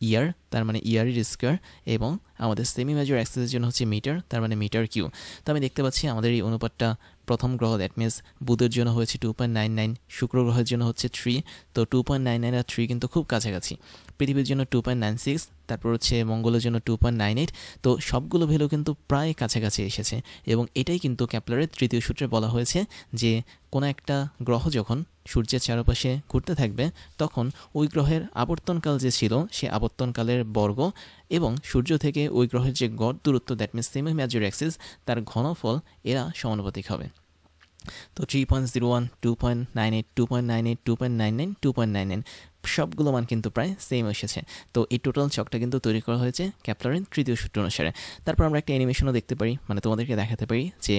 ইয়ার, তার মানে ইয়ারের স্কয়ার, এবং আমাদের সেমি মেজর অ্যাক্সিসের জন্য হচ্ছে মিটার, তার মানে মিটার কিউ। তো আমি দেখতে পাচ্ছি আমাদের এই অনুপাতটা প্রথম গ্রহ দ্যাট মিন্স বুধের জন্য হয়েছে 2.99, শুক্র গ্রহের জন্য হচ্ছে 3। তো 2.99 আর 3 কিন্তু খুব কাছাকাছি। পৃথিবীর জন্য 2.96, তারপর হচ্ছে মঙ্গলের জন্য 2.98। তো সবগুলো ভ্যালু কিন্তু প্রায় কাছাকাছি এসেছে, এবং এটাই কিন্তু কেপলারের তৃতীয় সূত্রে বলা হয়েছে যে কোনো একটা গ্রহ যখন সূর্যের চারপাশে ঘুরতে থাকবে তখন ওই গ্রহের আবর্তনকাল যে ছিল সে আবর্তনকালের বর্গ এবং সূর্য থেকে ওই গ্রহের যে গড় দূরত্ব that means semi major Axis তার ঘনফল এরা সমানুপাতিক হবে। তো 3.01, 2.98, 2.98, 2.99, 2.99 সবগুলো মান কিন্তু প্রায় সেম এসেছে। তো এই টোটাল চকটা কিন্তু তৈরি করা হয়েছে কেপলারের তৃতীয় সূত্র অনুসারে। তারপর আমরা একটা অ্যানিমেশনও দেখতে পারি, মানে তোমাদেরকে দেখাতে পারি যে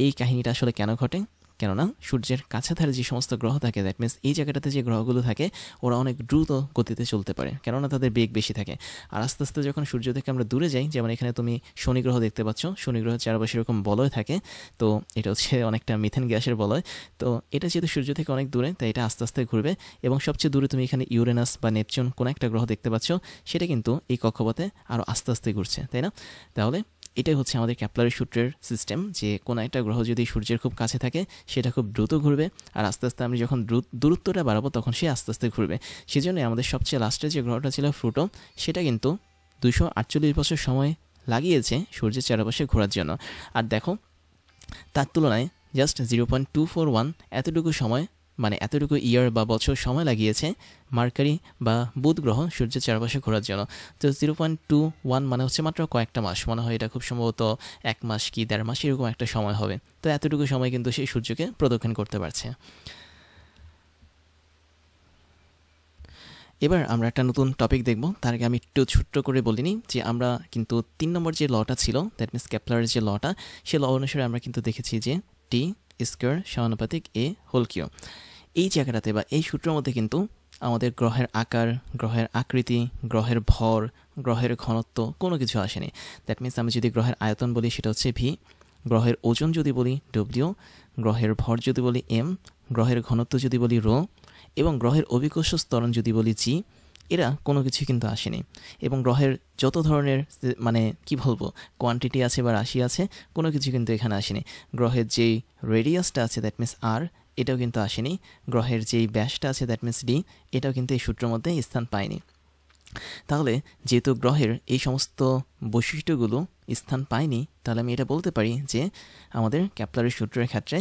এই কাহিনীটা আসলে কেন ঘটে। কেননা সূর্যের কাছাধারে যে সমস্ত গ্রহ থাকে দ্যাট মিন্স এই জায়গাটাতে যে গ্রহগুলো থাকে ওরা অনেক দ্রুত গতিতে চলতে পারে, কেননা তাদের বেগ বেশি থাকে। আর আস্তে আস্তে যখন সূর্য থেকে আমরা দূরে যাই, যেমন এখানে তুমি শনি গ্রহ দেখতে পাচ্ছ, শনি গ্রহের চারপাশে এরকম বলয় থাকে। তো এটা হচ্ছে অনেকটা মিথেন গ্যাসের বলয়। তো এটা যেহেতু সূর্য থেকে অনেক দূরে তাই এটা আস্তে আস্তে ঘুরবে, এবং সবচেয়ে দূরে তুমি এখানে ইউরেনাস বা নেপচুন কোনো একটা গ্রহ দেখতে পাচ্ছ, সেটা কিন্তু এই কক্ষপথে আরও আস্তে আস্তে ঘুরছে, তাই না? তাহলে এটাই হচ্ছে আমাদের কেপলারের সূত্রের সিস্টেম, যে কোনো একটা গ্রহ যদি সূর্যের খুব কাছে থাকে সেটা খুব দ্রুত ঘুরবে, আর আস্তে আস্তে আমি যখন দূরত্বটা বাড়াবো তখন সে আস্তে আস্তে ঘুরবে। সেজন্য আমাদের সবচেয়ে লাস্টে যে গ্রহটা ছিল প্লুটো, সেটা কিন্তু 248 বছর সময় লাগিয়েছে সূর্যের চারপাশে ঘোরার জন্য। আর দেখো তার তুলনায় জাস্ট 0.241 এতটুকু সময়, মানে এতটুকু ইয়ার বা বছর সময় লাগিয়েছে মার্কারি বা বুধ গ্রহ সূর্যের চারপাশে ঘোরার জন্য। তো 0.21 মানে হচ্ছে মাত্র কয়েকটা মাস, মনে হয় এটা খুব সম্ভবত 1 মাস কি 1.5 মাস এরকম একটা সময় হবে। তো এতটুকু সময় কিন্তু সেই সূর্যকে প্রদক্ষিণ করতে পারছে। এবার আমরা একটা নতুন টপিক দেখব, তার আগে আমি একটু ছোট্ট করে বলিনি যে আমরা কিন্তু 3 নম্বর যে লটা ছিল দ্যাট মিন্স কেপলারের যে লটা, সে ল অনুসারে আমরা কিন্তু দেখেছি যে টি স্কয়ার সমানুপাতিক এ হোল কিউ। এই জায়গাটাতে বা এই সূত্রের মধ্যে কিন্তু আমাদের গ্রহের আকার, গ্রহের আকৃতি, গ্রহের ভর, গ্রহের ঘনত্ব কোনো কিছু আসেনি। দ্যাট মিন্স আমি যদি গ্রহের আয়তন বলি সেটা হচ্ছে ভি, গ্রহের ওজন যদি বলি ডব্লিউ, গ্রহের ভর যদি বলি এম, গ্রহের ঘনত্ব যদি বলি রো, এবং গ্রহের অভিকর্ষ ত্বরণ যদি বলি জি, এরা কোনো কিছু কিন্তু আসেনি। এবং গ্রহের যত ধরনের মানে কি বলবো কোয়ান্টিটি আছে বা রাশি আছে কোনো কিছু কিন্তু এখানে আসেনি। গ্রহের যেই রেডিয়াসটা আছে দ্যাট মিন্স আর, এটাও কিন্তু আসেনি। গ্রহের যেই ব্যাসটা আছে দ্যাট মিন্স ডি, এটাও কিন্তু এই সূত্রের মধ্যে স্থান পায়নি। তাহলে যেহেতু গ্রহের এই সমস্ত বৈশিষ্ট্যগুলো স্থান পায়নি, তাহলে আমি এটা বলতে পারি যে আমাদের কেপলারের সূত্রের ক্ষেত্রে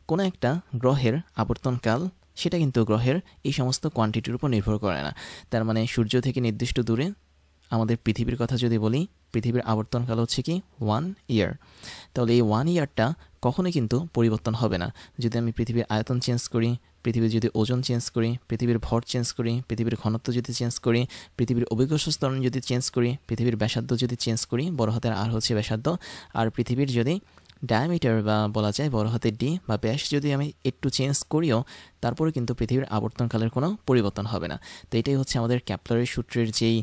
কোনো একটা গ্রহের আবর্তনকাল সেটা কিন্তু গ্রহের এই সমস্ত কোয়ান্টিটির উপর নির্ভর করে না। তার মানে সূর্য থেকে নির্দিষ্ট দূরে আমাদের পৃথিবীর কথা যদি বলি, পৃথিবীর আবর্তনকাল হচ্ছে কি 1 ইয়ার। তাহলে এই 1 ইয়ারটা কখনোই কিন্তু পরিবর্তন হবে না। যদি আমি পৃথিবীর আয়তন চেঞ্জ করি, পৃথিবীর যদি ওজন চেঞ্জ করি, পৃথিবীর ভর চেঞ্জ করি, পৃথিবীর ঘনত্ব যদি চেঞ্জ করি, পৃথিবীর অভিকর্ষ ত্বরণ যদি চেঞ্জ করি, পৃথিবীর ব্যাসার্ধ যদি চেঞ্জ করি, বড় হাতের আর হচ্ছে ব্যাসার্ধ, আর পৃথিবীর যদি ডায়ামিটার বা বলা যায় বড় হাতের ডি বা ব্যাস যদি আমি একটু চেঞ্জ করিও তারপরে কিন্তু পৃথিবীর আবর্তনকালের কোনো পরিবর্তন হবে না। তো এটাই হচ্ছে আমাদের ক্যাপলারের সূত্রের যেই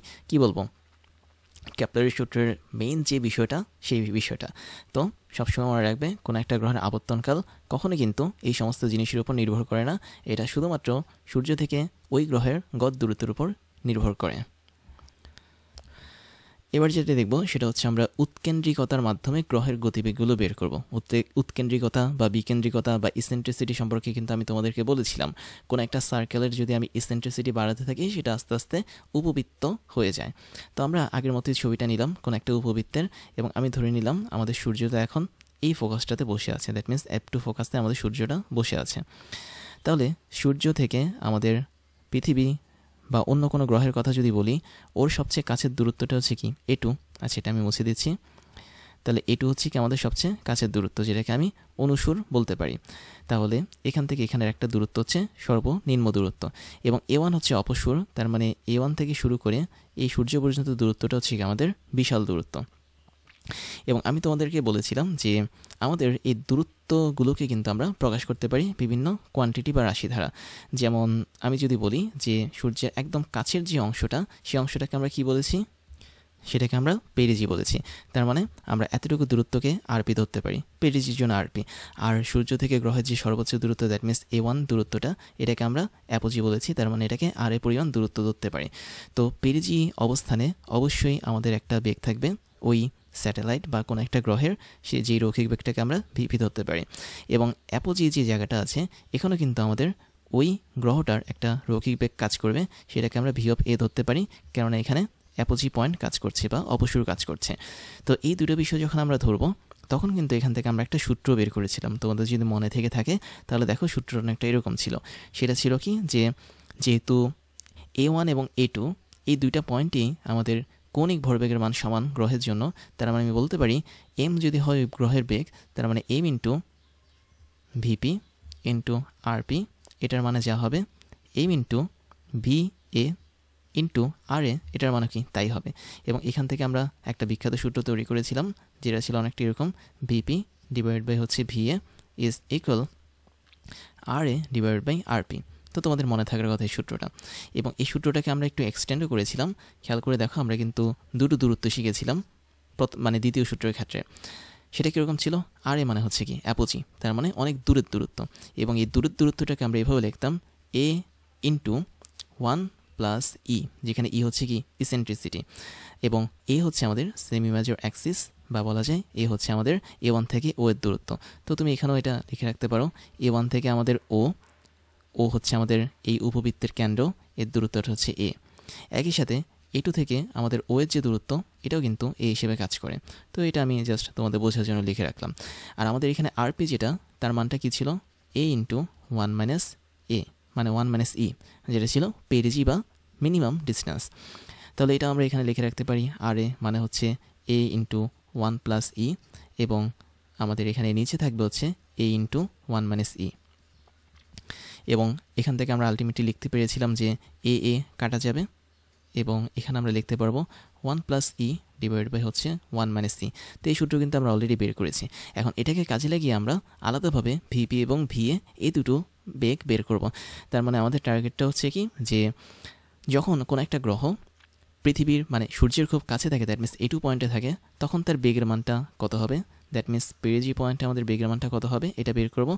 ক্যাপলারের সূত্রের মেইন যে বিষয়টা সেই বিষয়টা। তো সবসময় মনে রাখবে কোনো একটা গ্রহের আবর্তনকাল কখনো কিন্তু এই সমস্ত জিনিসের উপর নির্ভর করে না, এটা শুধুমাত্র সূর্য থেকে ওই গ্রহের গড় দূরত্বের উপর নির্ভর করে। এবার যেটা দেখব সেটা হচ্ছে আমরা উৎকেন্দ্রিকতার মাধ্যমে গ্রহের গতিবেগগুলো বের করব। উৎকেন্দ্রিকতা বা বিকেন্দ্রিকতা বা ইসেন্ট্রিসিটি সম্পর্কে কিন্তু আমি তোমাদেরকে বলেছিলাম, কোনো একটা সার্কেলের যদি আমি ইসেন্ট্রিসিটি বাড়াতে থাকি সেটা আস্তে আস্তে উপবৃত্ত হয়ে যায়। তো আমরা আগের মতোই ছবিটা নিলাম কোনো একটা উপবৃত্তের, এবং আমি ধরে নিলাম আমাদের সূর্যটা এখন এই ফোকাসটাতে বসে আছে, দ্যাট মিনস F2 ফোকাসে আমাদের সূর্যটা বসে আছে। তাহলে সূর্য থেকে আমাদের পৃথিবী বা অন্য কোনো গ্রহের কথা যদি বলি, ওর সবচেয়ে কাছের দূরত্বটা হচ্ছে কি A2। আচ্ছা, এটা আমি মুছে দিচ্ছি। তাহলে A2 হচ্ছে কি আমাদের সবচেয়ে কাছের দূরত্ব, যেটাকে আমি অনুসুর বলতে পারি। তাহলে এখান থেকে এখানের একটা দূরত্ব হচ্ছে সর্বনিম্ন দূরত্ব, এবং A1 হচ্ছে অপসুর, তার মানে A1 থেকে শুরু করে এই সূর্য পর্যন্ত দূরত্বটা হচ্ছে কি আমাদের বিশাল দূরত্ব। এবং আমি তোমাদেরকে বলেছিলাম যে আমাদের এই দূরত্বগুলোকে কিন্তু আমরা প্রকাশ করতে পারি বিভিন্ন কোয়ান্টিটি বা রাশি দ্বারা। যেমন আমি যদি বলি যে সূর্যের একদম কাছের যে অংশটা, সেই অংশটাকে আমরা কি বলেছি, সেটাকে আমরা পেরিজি বলেছি। তার মানে আমরা এতটুকু দূরত্বকে আরপি ধরতে পারি, পেরিজির জন্য আরপি। আর সূর্য থেকে গ্রহের যে সর্বোচ্চ দূরত্ব, দ্যাট মিনস A1 দূরত্বটা, এটাকে আমরা অ্যাপোজি বলেছি, তার মানে এটাকে আর এ পরিমাণ দূরত্ব ধরতে পারি। তো পেরিজি অবস্থানে অবশ্যই আমাদের একটা বেগ থাকবে ওই স্যাটেলাইট বা কোনো একটা গ্রহের, সে যেই রৈখিক বেগটাকে আমরা ভিপি ধরতে পারি। এবং অ্যাপোজি যে জায়গাটা আছে, এখানেও কিন্তু আমাদের ওই গ্রহটার একটা রৈখিক বেগ কাজ করবে, সেটাকে আমরা ভি অফ এ ধরতে পারি, কেননা এখানে অ্যাপোজি পয়েন্ট কাজ করছে বা অপসূর কাজ করছে। তো এই দুটো বিষয় যখন আমরা ধরবো, তখন কিন্তু এখান থেকে আমরা একটা সূত্র বের করেছিলাম। তোমাদের যদি মনে থেকে থাকে তাহলে দেখো সূত্রটা অনেকটা এরকম ছিল। সেটা ছিল কি, যে যেহেতু A1 এবং A2 এই দুইটা পয়েন্টই আমাদের কৌণিক ভরবেগের মান সমান গ্রহের জন্য, তার মানে আমি বলতে পারি এম যদি হয় গ্রহের বেগ, তার মানে m into vp into rp, এটার মানে যা হবে m into v a into r a, এটার মানে কি তাই হবে। এবং এখান থেকে আমরা একটা বিখ্যাত সূত্র তৈরি করেছিলাম, যেটা ছিল অনেকটা এরকম, ভিপি ডিভাইড বাই হচ্ছে V A is equal R A divide by RP. তো তোমাদের মনে থাকার কথা এই সূত্রটা। এবং এই সূত্রটাকে আমরা একটু এক্সটেন্ডও করেছিলাম। খেয়াল করে দেখো, আমরা কিন্তু দুটো দূরত্ব শিখেছিলাম মানে দ্বিতীয় সূত্রের ক্ষেত্রে। সেটা কীরকম ছিল, আর এ মানে হচ্ছে কি অ্যাপোজি, তার মানে অনেক দূরের দূরত্ব। এবং এই দূরের দূরত্বটাকে আমরা এভাবে লিখতাম এ ইন্টু 1 প্লাস ই, যেখানে ই হচ্ছে কি ইসেন্ট্রিসিটি, এবং এ হচ্ছে আমাদের সেমি মেজর অ্যাক্সিস, বা বলা যায় এ হচ্ছে আমাদের A1 থেকে ও এর দূরত্ব। তো তুমি এখানেও এটা লিখে রাখতে পারো, A1 থেকে আমাদের ও হচ্ছে আমাদের এই উপবৃত্তের কেন্দ্র, এর দূরত্বটা হচ্ছে এ। একই সাথে A2 থেকে আমাদের ও এর যে দূরত্ব, এটাও কিন্তু এ হিসেবে কাজ করে। তো এটা আমি জাস্ট তোমাদের বোঝার জন্য লিখে রাখলাম। আর আমাদের এখানে আরপি যেটা, তার মানটা কি ছিল, এ ইন্টু 1 মাইনাস এ, মানে 1 মাইনাস ই, যেটা ছিল পেরিজি বা মিনিমাম ডিস্টেন্স। তাহলে এটা আমরা এখানে লিখে রাখতে পারি, আর এ মানে হচ্ছে এ ইন্টু 1 প্লাস ই, এবং আমাদের এখানে নিচে থাকবে হচ্ছে এ ইন্টু 1 মাইনাস ই। এবং এখান থেকে আমরা আলটিমেটলি লিখতে পেরেছিলাম যে এ এ কাটা যাবে, এবং এখানে আমরা লিখতে পারবো 1 প্লাস ই ডিভাইড বাই হচ্ছে 1 মাইনাস ই। তো এই সূত্র কিন্তু আমরা অলরেডি বের করেছি। এখন এটাকে কাজে লাগিয়ে আমরা আলাদাভাবে ভিপি এবং ভিএ এই দুটো বেগ বের করব। তার মানে আমাদের টার্গেটটা হচ্ছে কি, যে যখন কোনো একটা গ্রহ পৃথিবীর মানে সূর্যের খুব কাছে থাকে, দ্যাট মিনস A2 পয়েন্টে থাকে, তখন তার বেগের মানটা কত হবে, দ্যাট মিনস পেরিজি পয়েন্টে আমাদের বেগের মানটা কত হবে, এটা বের করব।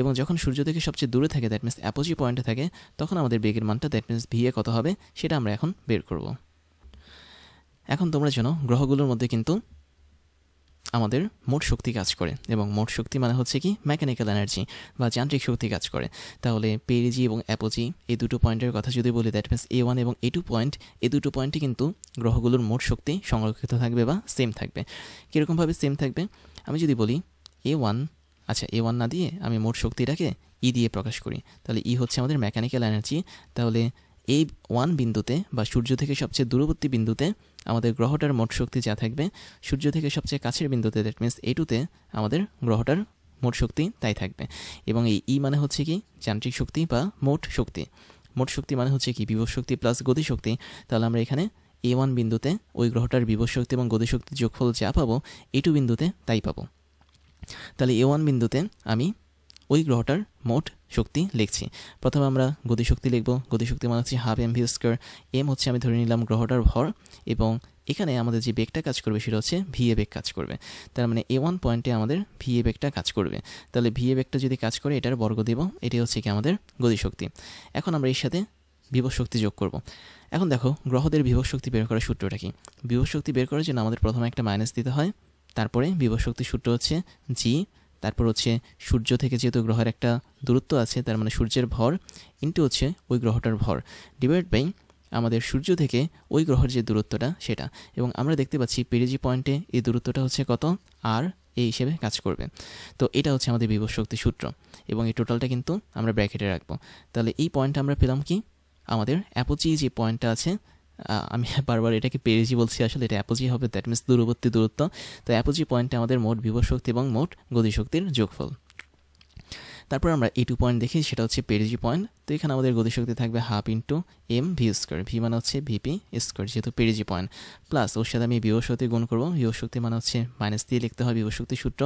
এবং যখন সূর্য থেকে সবচেয়ে দূরে থাকে, দ্যাট মিনস অ্যাপোজি পয়েন্টে থাকে, তখন আমাদের বেগের মানটা, দ্যাট মিনস ভিএ কত হবে, সেটা আমরা এখন বের করব। এখন তোমরা জানো গ্রহগুলোর মধ্যে কিন্তু আমাদের মোট শক্তি কাজ করে, এবং মোট শক্তি মানে হচ্ছে কি মেকানিক্যাল এনার্জি বা যান্ত্রিক শক্তি কাজ করে। তাহলে পেরিজি এবং অ্যাপোজি এই দুটো পয়েন্টের কথা যদি বলি, দ্যাট মিনস A1 এবং A2 পয়েন্ট, এই দুটো পয়েন্টে কিন্তু গ্রহগুলোর মোট শক্তি সংরক্ষিত থাকবে বা সেম থাকবে। কীরকমভাবে সেম থাকবে, আমি যদি বলি A1, আচ্ছা A1 না দিয়ে আমি মোট শক্তিটাকে ই দিয়ে প্রকাশ করি, তাহলে ই হচ্ছে আমাদের মেকানিক্যাল এনার্জি। তাহলে এই 1 বিন্দুতে বা সূর্য থেকে সবচেয়ে দূরবর্তী বিন্দুতে আমাদের গ্রহটার মোট শক্তি যা থাকবে, সূর্য থেকে সবচেয়ে কাছের বিন্দুতে, দ্যাট মিনস A2তে আমাদের গ্রহটার মোট শক্তি তাই থাকবে। এবং এই ই মানে হচ্ছে কি যান্ত্রিক শক্তি বা মোট শক্তি। মোট শক্তি মানে হচ্ছে কি বিভব শক্তি প্লাস গতিশক্তি। তাহলে আমরা এখানে A1 বিন্দুতে ওই গ্রহটার বিভব শক্তি এবং গতিশক্তির যোগফল যা পাবো, A2 বিন্দুতে তাই পাবো। তাহলে A1 বিন্দুতে আমি ওই গ্রহটার মোট শক্তি লিখছি। প্রথমে আমরা গতিশক্তি লিখব। গতিশক্তি মানে হচ্ছে half m v square. M হচ্ছে আমি ধরে নিলাম গ্রহটার ভর, এবং এখানে আমাদের যে বেগটা কাজ করবে সেটা হচ্ছে ভিএ বেগ কাজ করবে। তার মানে A1 পয়েন্টে আমাদের ভিএ বেগটা কাজ করবে। তাহলে ভিএ বেগটা যদি কাজ করে এটার বর্গ দেব, এটাই হচ্ছে কি আমাদের গতিশক্তি। এখন আমরা এর সাথে বিভব শক্তি যোগ করব। এখন দেখো গ্রহদের বিভব শক্তি বের করার সূত্রটা কি। বিভব শক্তি বের করার জন্য আমাদের প্রথমে একটা মাইনাস দিতে হয়, তারপরে বিভব শক্তির সূত্র হচ্ছে জি, তারপর হচ্ছে সূর্য থেকে যেহেতু গ্রহের একটা দূরত্ব আছে, তার মানে সূর্যের ভর ইন্টু হচ্ছে ওই গ্রহটার ভর ডিভাইড বাই আমাদের সূর্য থেকে ওই গ্রহের যে দূরত্বটা সেটা। এবং আমরা দেখতে পাচ্ছি পেরিজি পয়েন্টে এই দূরত্বটা হচ্ছে কত, আর এই হিসেবে কাজ করবে। তো এটা হচ্ছে আমাদের বিভব শক্তির সূত্র, এবং এই টোটালটা কিন্তু আমরা ব্র্যাকেটে রাখবো। তাহলে এই পয়েন্টটা আমরা পেলাম কি, আমাদের অ্যাপোজি যে পয়েন্টটা আছে, আমি বারবার এটাকে পেরেজি বলছি, আসলে এটা অ্যাপোজি হবে, দ্যাট মিনস দূরবর্তী দূরত্ব। তো অ্যাপোজি পয়েন্টে আমাদের মোট বিভব শক্তি এবং মোট গতিশক্তির যোগফল। তারপর আমরা A2 পয়েন্ট দেখি, সেটা হচ্ছে পেরিজি পয়েন্ট। তো এখানে আমাদের গতিশক্তি থাকবে half into m v square, v মানে হচ্ছে ভিপি স্কোয়ার যেহেতু পেরিজি পয়েন্ট, প্লাস ওর সাথে আমি বিভব শক্তি গুণ করবো। বিভব শক্তি মানে হচ্ছে মাইনাস দিয়ে লিখতে হয় বিভব শক্তির সূত্র,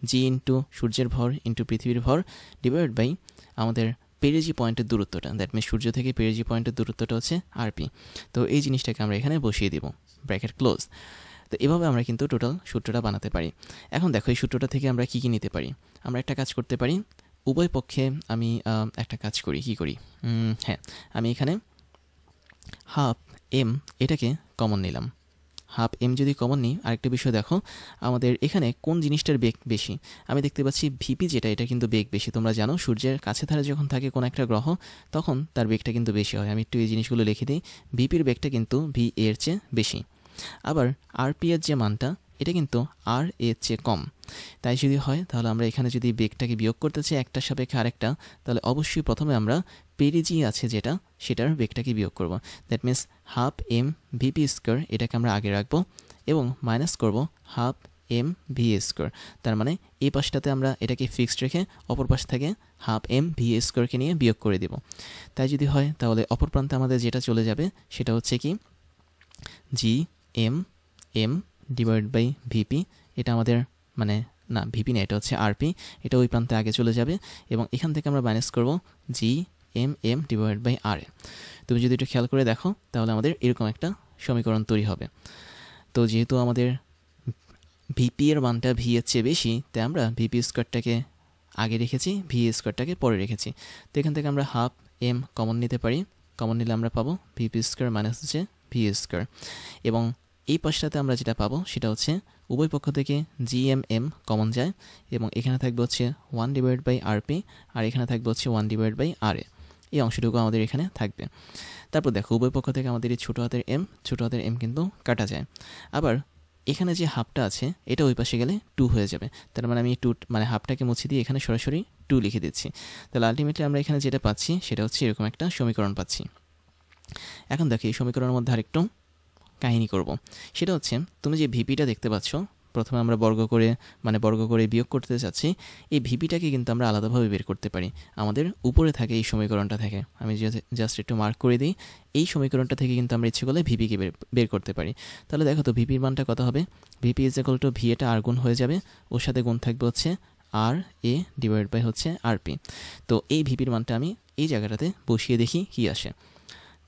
জি ইন্টু সূর্যের ভর ইন্টু পৃথিবীর ভর ডিভাইড বাই আমাদের পেরিজি পয়েন্টের দূরত্বটা, দ্যাট মিনস সূর্য থেকে পেরিজি পয়েন্টের দূরত্বটা হচ্ছে আরপি। তো এই জিনিসটাকে আমরা এখানে বসিয়ে দিব, ব্র্যাকেট ক্লোজ। তো এভাবে আমরা কিন্তু টোটাল সূত্রটা বানাতে পারি। এখন দেখো এই সূত্রটা থেকে আমরা কী কী নিতে পারি। আমরা একটা কাজ করতে পারি, উভয় পক্ষে আমি একটা কাজ করি, কি করি, হ্যাঁ, আমি এখানে হাফ এম এটাকে কমন নিলাম। হাফ এম যদি কমন নিই, আরেকটা বিষয় দেখো, আমাদের এখানে কোন জিনিসটার বেগ বেশি। আমি দেখতে পাচ্ছি ভিপি যেটা, এটা কিন্তু বেগ বেশি। তোমরা জানো সূর্যের কাছে ধারে যখন থাকে কোনো একটা গ্রহ, তখন তার বেগটা কিন্তু বেশি হয়। আমি একটু এই জিনিসগুলো লিখে দিই। ভিপির বেগটা কিন্তু ভি এর চেয়ে বেশি। আবার আরপি এর যে মানটা, এটা কিন্তু আর এর চেয়ে কম। তাই যদি হয়, তাহলে আমরা এখানে যদি বেগটাকে বিয়োগ করতে চাই একটার সাপেক্ষে আরেকটা, তাহলে অবশ্যই প্রথমে আমরা পেরিজি আছে যেটা, সেটার বেগটাকে বিয়োগ করব। That means half m VP square, এটাকে আমরা আগে রাখবো এবং মাইনাস করব হাফ এম ভি স্কোয়ার। তার মানে এই পাশটাতে আমরা এটাকে ফিক্সড রেখে অপর পাশ থেকে হাফ এম ভি স্কোয়ারকে নিয়ে বিয়োগ করে দেব। তাই যদি হয়, তাহলে অপর প্রান্তে আমাদের যেটা চলে যাবে সেটা হচ্ছে কি G M m divide by VP. এটা আমাদের মানে না, ভিপি না, এটা হচ্ছে আরপি। এটা ওই প্রান্তে আগে চলে যাবে, এবং এখান থেকে আমরা মাইনাস করব g M m divide by R a. তুমি যদি একটু খেয়াল করে দেখো, তাহলে আমাদের এরকম একটা সমীকরণ তৈরি হবে। তো যেহেতু আমাদের ভিপি এর মানটা ভি এর চেয়ে বেশি, তাই আমরা ভিপি স্কোয়ারটাকে আগে রেখেছি, ভি স্কোয়ারটাকে পরে রেখেছি। তো এখান থেকে আমরা হাফ এম কমন নিতে পারি। কমন নিলে আমরা পাবো ভিপি স্কোয়ার মাইনাস হচ্ছে ভি স্কোয়ার, এবং এই পাশটাতে আমরা যেটা পাবো সেটা হচ্ছে উভয় পক্ষ থেকে জিএম কমন যায়, এবং এখানে থাকবে হচ্ছে 1 ডিভাইড বাই আরপি, আর এখানে থাকবে হচ্ছে 1 ডিভাইড বাই আর এ। এই অংশটুকু আমাদের এখানে থাকবে। তারপর দেখো উভয় পক্ষ থেকে আমাদের এই ছোটো হাতের এম কিন্তু কাটা যায়। আবার এখানে যে হাফটা আছে, এটা ওই পাশে গেলে 2 হয়ে যাবে। তার মানে আমি 2 মানে হাফটাকে মুছে দিয়ে এখানে সরাসরি 2 লিখে দিচ্ছি। তাহলে আলটিমেটলি আমরা এখানে যেটা পাচ্ছি সেটা হচ্ছে এরকম একটা সমীকরণ পাচ্ছি। এখন দেখো এই সমীকরণের মধ্যে আরেকটু কাহিনী করব। সেটা হচ্ছে, তুমি যে ভিপিটা দেখতে পাচ্ছ, প্রথমে আমরা বর্গ করে বিয়োগ করতে চাচ্ছি। এই ভিপিটাকে কিন্তু আমরা আলাদাভাবে বের করতে পারি। আমাদের উপরে থাকে এই সমীকরণটা থেকে, আমি জাস্ট একটু মার্ক করে দিই। এই সমীকরণটা থেকে কিন্তু আমরা ইচ্ছে করলে ভিপিকে বের করতে পারি। তাহলে দেখো তো ভিপির মানটা কত হবে। VP is equal two V, এটা আর গুণ হয়ে যাবে, ওর সাথে গুণ থাকবে হচ্ছে আর এ ডিভাইড বাই হচ্ছে আরপি। তো এই ভিপির মানটা আমি এই জায়গাটাতে বসিয়ে দেখি কি আসে।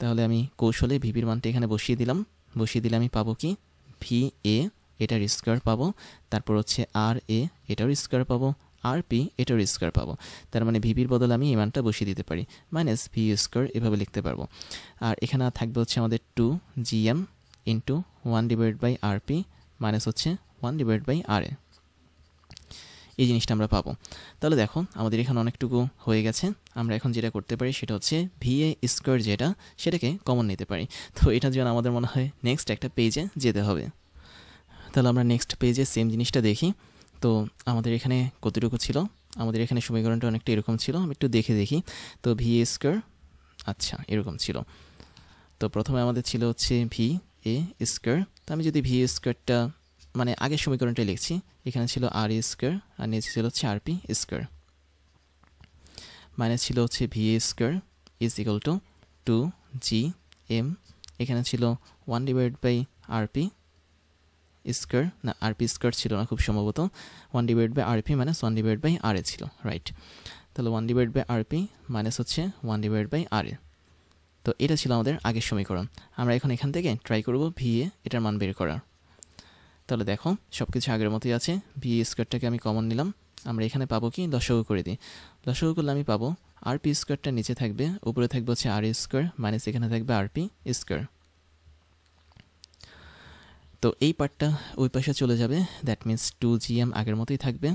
তাহলে আমি কৌশলে ভিপির মানটা এখানে বসিয়ে দিলে আমি পাবো কি, ভি এ এটার স্কোয়ার পাবো, তারপর হচ্ছে আর এ এটার স্কোয়ার পাবো, আর পি এটার স্কোয়ার পাবো। তার মানে ভিপির বদলে আমি এই মানটা বসিয়ে দিতে পারি, মাইনাস ভি স্কোয়ার এভাবে লিখতে পারবো। আর এখানে থাকবে হচ্ছে আমাদের 2 GM into 1 divide by R P minus হচ্ছে 1 ডিভাইড বাই আর এ। এই জিনিসটা আমরা পাবো। তাহলে দেখো আমাদের এখানে অনেকটুকু হয়ে গেছে। আমরা এখন যেটা করতে পারি সেটা হচ্ছে ভি এ স্কোয়ার যেটা, সেটাকে কমন নিতে পারি। তো এটার জন্য আমাদের মনে হয় নেক্সট একটা পেজে যেতে হবে। তাহলে আমরা নেক্সট পেজে সেম জিনিসটা দেখি। তো আমাদের এখানে কতটুকু ছিল, আমাদের এখানে সমীকরণটা অনেকটা এরকম ছিল, আমি একটু দেখি। তো ভি এ স্কোয়ার, আচ্ছা এরকম ছিল। তো প্রথমে আমাদের ছিল হচ্ছে ভি এ স্কোয়ার। তো আমি যদি ভি এ স্কোয়ারটা মানে আগের সমীকরণটা লিখছি, এখানে ছিল আর এ স্কোয়ার, আর নিচে ছিল হচ্ছে আর পি স্কোয়ার, মাইনাস ছিল হচ্ছে V a square is equal to 2 g m, এখানে ছিল 1 divide by R p square, না আরপি স্কোয়ার ছিল না খুব সম্ভবত, 1 divide by rp minus 1 divide by R a ছিল, রাইট। তাহলে 1 ডিভাইড বাই আরপি মাইনাস হচ্ছে 1 ডিভাইড বাই আর এ। তো এটা ছিল আমাদের আগের সমীকরণ। আমরা এখন এখান থেকে ট্রাই করব ভিএ এটার মান বের করার। তাহলে দেখো সব কিছু আগের মতোই আছে, ভিএ স্কোয়ারটাকে আমি কমন নিলাম। আমরা এখানে পাবো কি, লসাগু করে দিই। লসাগু করলে আমি পাবো আরপি স্কোয়ারটা নিচে থাকবে, উপরে থাকবে হচ্ছে আর স্কোয়ার মাইনাস এখানে থাকবে আরপি স্কোয়ার। তো এই পার্টটা ওই পাশে চলে যাবে, দ্যাট মিনস 2gm আগের মতোই থাকবে।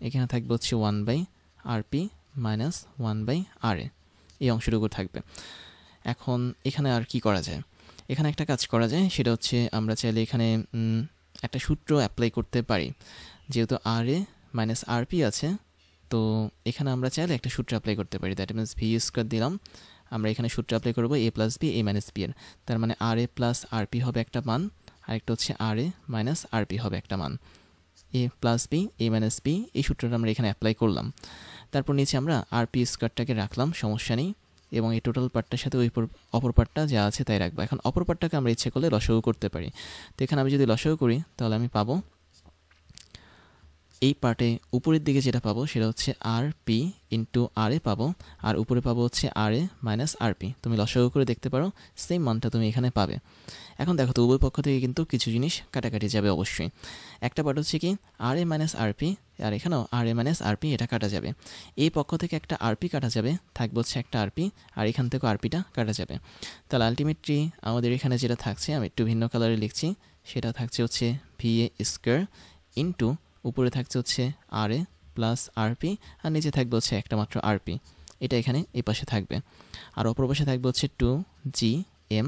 এখানে থাকবে হচ্ছে 1 বাই আরপি মাইনাস 1 বাই আর এ, এই অংশটুকু থাকবে। এখন এখানে আর কি করা যায়, এখানে একটা কাজ করা যায়, সেটা হচ্ছে আমরা চাইলে এখানে একটা সূত্র অ্যাপ্লাই করতে পারি। যেহেতু আর এ মাইনাস আরপি আছে, তো এখানে আমরা চাইলে একটা সূত্র অ্যাপ্লাই করতে পারি, দ্যাট মিনস ভি স্কোয়ার দিলাম। আমরা এখানে সূত্র অ্যাপ্লাই করবো এ plus B A minus B এর, তার মানে আর এ প্লাস আরপি হবে একটা মান, আরেকটা হচ্ছে আর এ মাইনাস আরপি হবে একটা মান। এ plus B A minus B, এই সূত্রটা আমরা এখানে অ্যাপ্লাই করলাম। তারপর নিচে আমরা আরপি স্কোয়ারটাকে রাখলাম, সমস্যা নেই, এবং এই টোটাল পার্টটার সাথে ওই অপর পার্টটা যা আছে তাই রাখবো। এখন অপর পার্টটাকে আমরা ইচ্ছে করলে লসাগু করতে পারি। তো এখানে আমি যদি লসাগু করি তাহলে আমি পাবো এই পার্টে উপরের দিকে যেটা পাবো সেটা হচ্ছে আর পি ইন্টু আর এ পাবো, আর উপরে পাবো হচ্ছে আর এ মাইনাস আর পি। তুমি লসাগু করে দেখতে পারো, সেম মানটা তুমি এখানে পাবে। এখন দেখো তো উভয় পক্ষ থেকে কিন্তু কিছু জিনিস কাটাকাটি যাবে অবশ্যই। একটা পার্ট হচ্ছে কি আর এ মাইনাস আর পি, আর এখানেও আর এ মাইনাস আর পি, এটা কাটা যাবে। এই পক্ষ থেকে একটা আরপি কাটা যাবে, থাকবে হচ্ছে একটা আরপি, আর এখান থেকেও আরপিটা কাটা যাবে। তাহলে আলটিমেটলি আমাদের এখানে যেটা থাকছে, আমি একটু ভিন্ন কালারে লিখছি, সেটা থাকছে হচ্ছে ভি এ স্কোয়ার ইন্টু উপরে থাকছে হচ্ছে আর এ প্লাস আরপি, আর নিচে থাকবে হচ্ছে একটা মাত্র আরপি, এটা এখানে এই পাশে থাকবে। আর অপর পাশে থাকবে হচ্ছে 2gm,